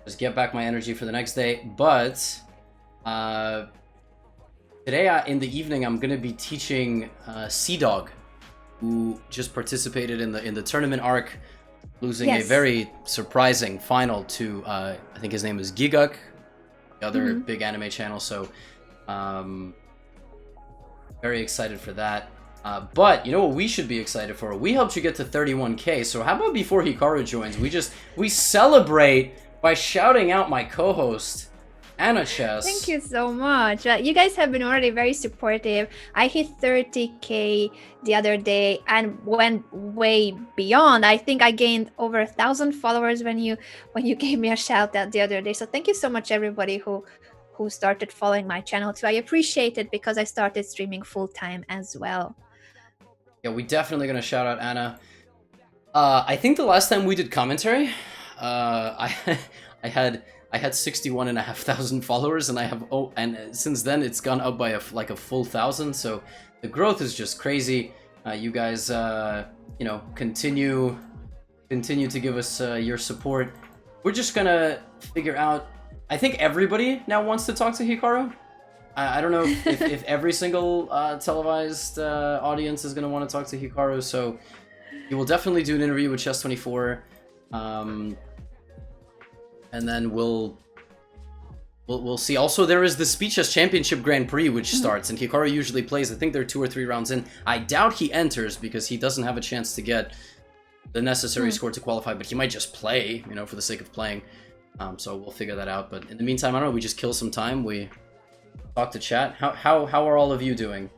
just get back my energy for the next day. But today in the evening I'm gonna be teaching Sea-Dog, who just participated in the tournament arc, losing a very surprising final to I think his name is Giguk, the other big anime channel. So very excited for that. But you know what we should be excited for? We helped you get to 31K. So how about before Hikaru joins, we celebrate by shouting out my co-host, Anna Chess. Thank you so much. You guys have been already very supportive. I hit 30K the other day and went way beyond. I think I gained over 1,000 followers when you gave me a shout out the other day. So thank you so much, everybody who started following my channel too. I appreciate it because I started streaming full time as well. Yeah, we definitely gonna shout out Anna. I think the last time we did commentary, I had 61,500 followers, and and since then it's gone up by like a full 1,000. So the growth is just crazy. You guys, you know, continue to give us your support. We're just gonna figure out. I think everybody now wants to talk to Hikaru. I don't know if every single televised audience is gonna want to talk to Hikaru. So you will definitely do an interview with Chess24. And then we'll see. Also, there is the Speed Chess Championship Grand Prix, which starts, and Hikaru usually plays. I think there are 2 or 3 rounds in. I doubt he enters because he doesn't have a chance to get the necessary score to qualify, but he might just play, you know, for the sake of playing. So we'll figure that out. But in the meantime, I don't know, we just kill some time. We talk to chat. How are all of you doing?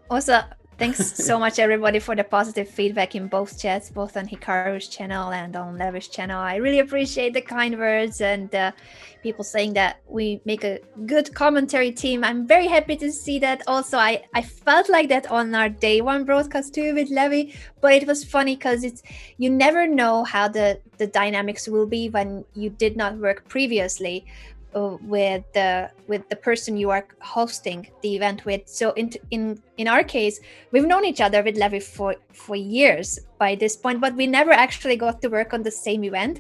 Also, thanks so much, everybody, for the positive feedback in both chats, both on Hikaru's channel and on Levy's channel. I really appreciate the kind words and people saying that we make a good commentary team. I'm very happy to see that. Also, I felt like that on our day 1 broadcast too with Levy, but it was funny because you never know how the dynamics will be when you did not work previously with the person you are hosting the event with. So in our case, we've known each other with Levy for years by this point, but we never actually got to work on the same event.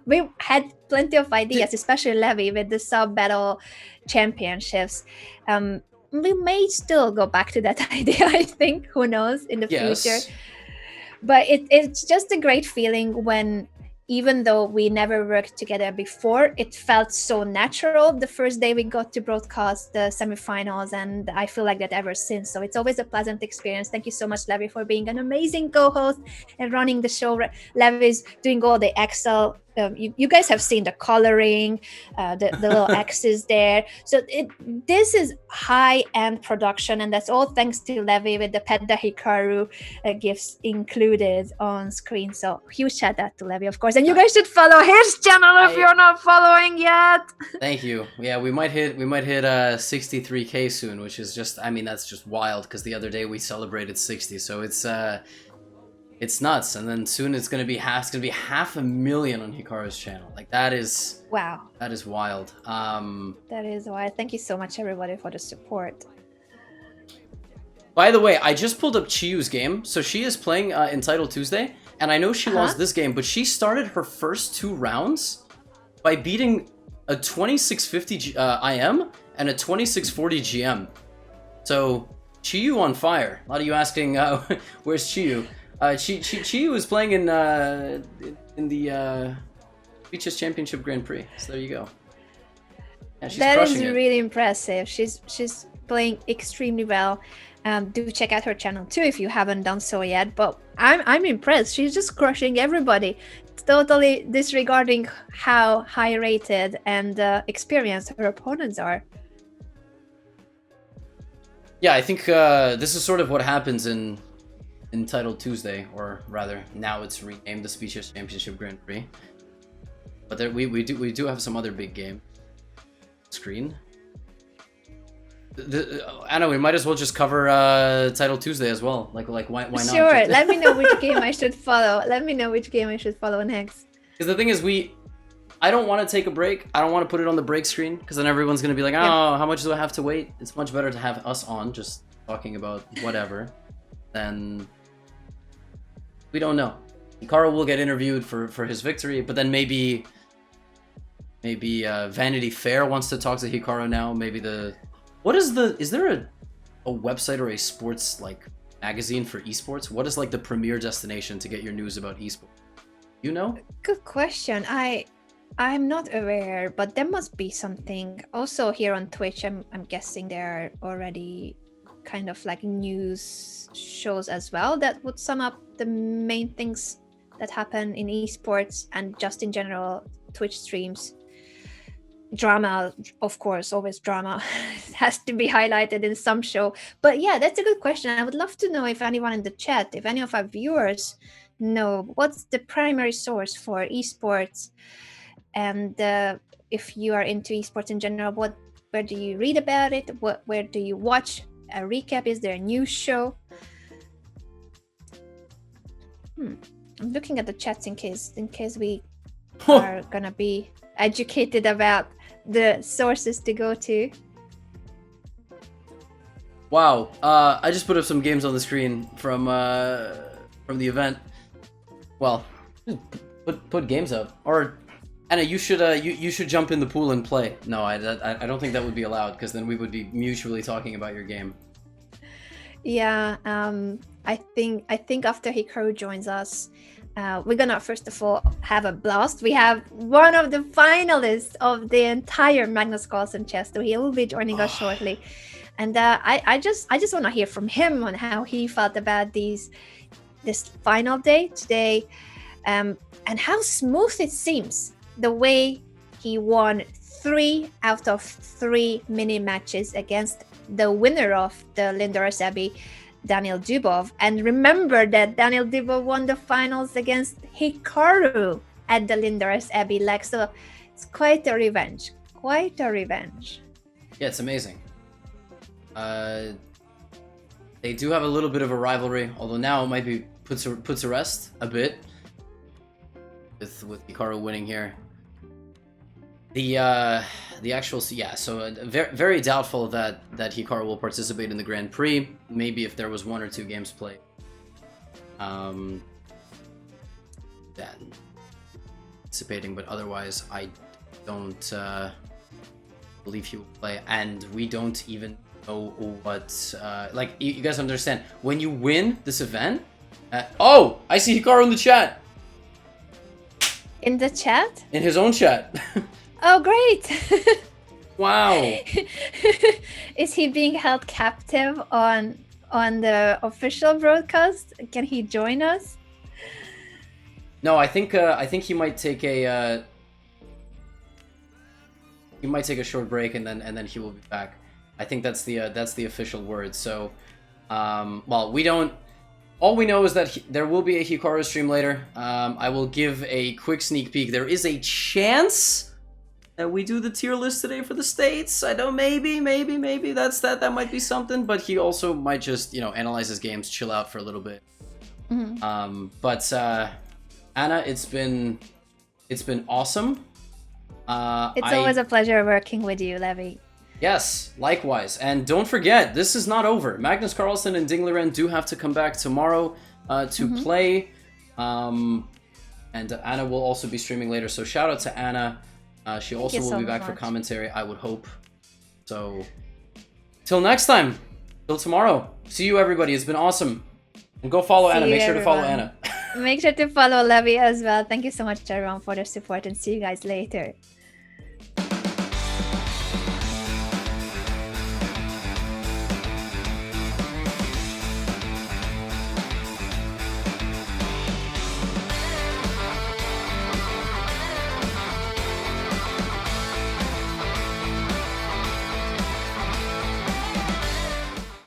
We've had plenty of ideas, especially Levy with the sub battle championships. We may still go back to that idea, I think, who knows, in the future. But it's just a great feeling when, even though we never worked together before, it felt so natural the first day we got to broadcast the semifinals, and I feel like that ever since. So it's always a pleasant experience. Thank you so much, Levy, for being an amazing co-host and running the show. Levy's doing all the Excel. You guys have seen the coloring, the little X's there. So this is high-end production, and that's all thanks to Levy with the Pedda Hikaru gifts included on screen. So huge shout out to Levy, of course. And you guys should follow his channel if you're not following yet. Thank you. Yeah, we might hit 63K soon, which is just, I mean, that's just wild because the other day we celebrated 60. So it's nuts, and then soon it's gonna be 500,000 on Hikaru's channel. Like that is wow. That is wild. That is wild. Thank you so much, everybody, for the support. By the way, I just pulled up Chiyu's game. So she is playing Entitled Tuesday, and I know she lost this game, but she started her first 2 rounds by beating a 2650 IM and a 2640 GM. So Chiyu on fire. A lot of you asking, where's Chiyu? Chiyu is playing in the Speed Chess Championship Grand Prix. So there you go. Yeah, she's crushing it. That is really impressive. She's playing extremely well. Do check out her channel too if you haven't done so yet. But I'm impressed. She's just crushing everybody, totally disregarding how high rated and experienced her opponents are. Yeah, I think this is sort of what happens in Title Tuesday, or rather, now it's renamed the Speeches Championship Grand Prix. But there, we do have some other big game screen. Anna, we might as well just cover Title Tuesday as well. Like why not? Sure. Let me know which game I should follow. Let me know which game I should follow next. Because the thing is, I don't want to take a break. I don't want to put it on the break screen, because then everyone's gonna be like, oh, how much do I have to wait? It's much better to have us on, just talking about whatever. Then we don't know. Hikaru will get interviewed for his victory, but then maybe Vanity Fair wants to talk to Hikaru now. Maybe is there a website or a sports like magazine for esports? What is like the premier destination to get your news about esports? You know? Good question. I'm not aware, but there must be something. Also here on Twitch, I'm guessing there are already kind of like news shows as well that would sum up the main things that happen in esports and just in general Twitch streams. Drama, of course, always drama has to be highlighted in some show. But yeah, that's a good question. I would love to know if anyone in the chat, if any of our viewers know what's the primary source for esports, and if you are into esports in general, where do you read about it? Where do you watch a recap? Is there a news show? I'm looking at the chats in case we are gonna be educated about the sources to go to. Wow, I just put up some games on the screen from the event. Well, put games up. Or Anna, you should jump in the pool and play. No, I don't think that would be allowed, because then we would be mutually talking about your game. Yeah, I think after Hikaru joins us, we're gonna first of all have a blast. We have one of the finalists of the entire Magnus Carlsen chess, so he will be joining us shortly. And I just want to hear from him on how he felt about this final day today, and how smooth it seems the way he won 3 out of 3 mini matches against the winner of the Lindorus Abbey, Daniil Dubov. And remember that Daniil Dubov won the finals against Hikaru at the Lindorus Abbey leg, so it's quite a revenge. Quite a revenge. Yeah, it's amazing. They do have a little bit of a rivalry, although now it might be put to rest a bit with Hikaru winning here. The actual, yeah, so very doubtful that Hikaru will participate in the Grand Prix. Maybe if there was 1 or 2 games played. Then participating, but otherwise I don't believe he will play, and we don't even know what like you guys understand when you win this event. Oh, I see Hikaru in the chat. In the chat? In his own chat. Oh, great! Wow. Is he being held captive on the official broadcast? Can he join us? No, I think he might take a short break, and then he will be back. I think that's the official word. So, well, we don't. All we know is that there will be a Hikaru stream later. I will give a quick sneak peek. There is a chance that we do the tier list today for the States. I don't, maybe that might be something, but he also might just, analyze his games, chill out for a little bit. Mm-hmm. But Anna, it's been awesome. It's always a pleasure working with you, Levy. Yes, likewise. And don't forget, this is not over. Magnus Carlsen and Ding Liren do have to come back tomorrow to play. And Anna will also be streaming later, so shout out to Anna. She also will be back for commentary, I would hope. So, till next time. Till tomorrow. See you, everybody. It's been awesome. And go follow Anna. Make sure to follow Anna. Make sure to follow Levy as well. Thank you so much, everyone, for the support, and see you guys later.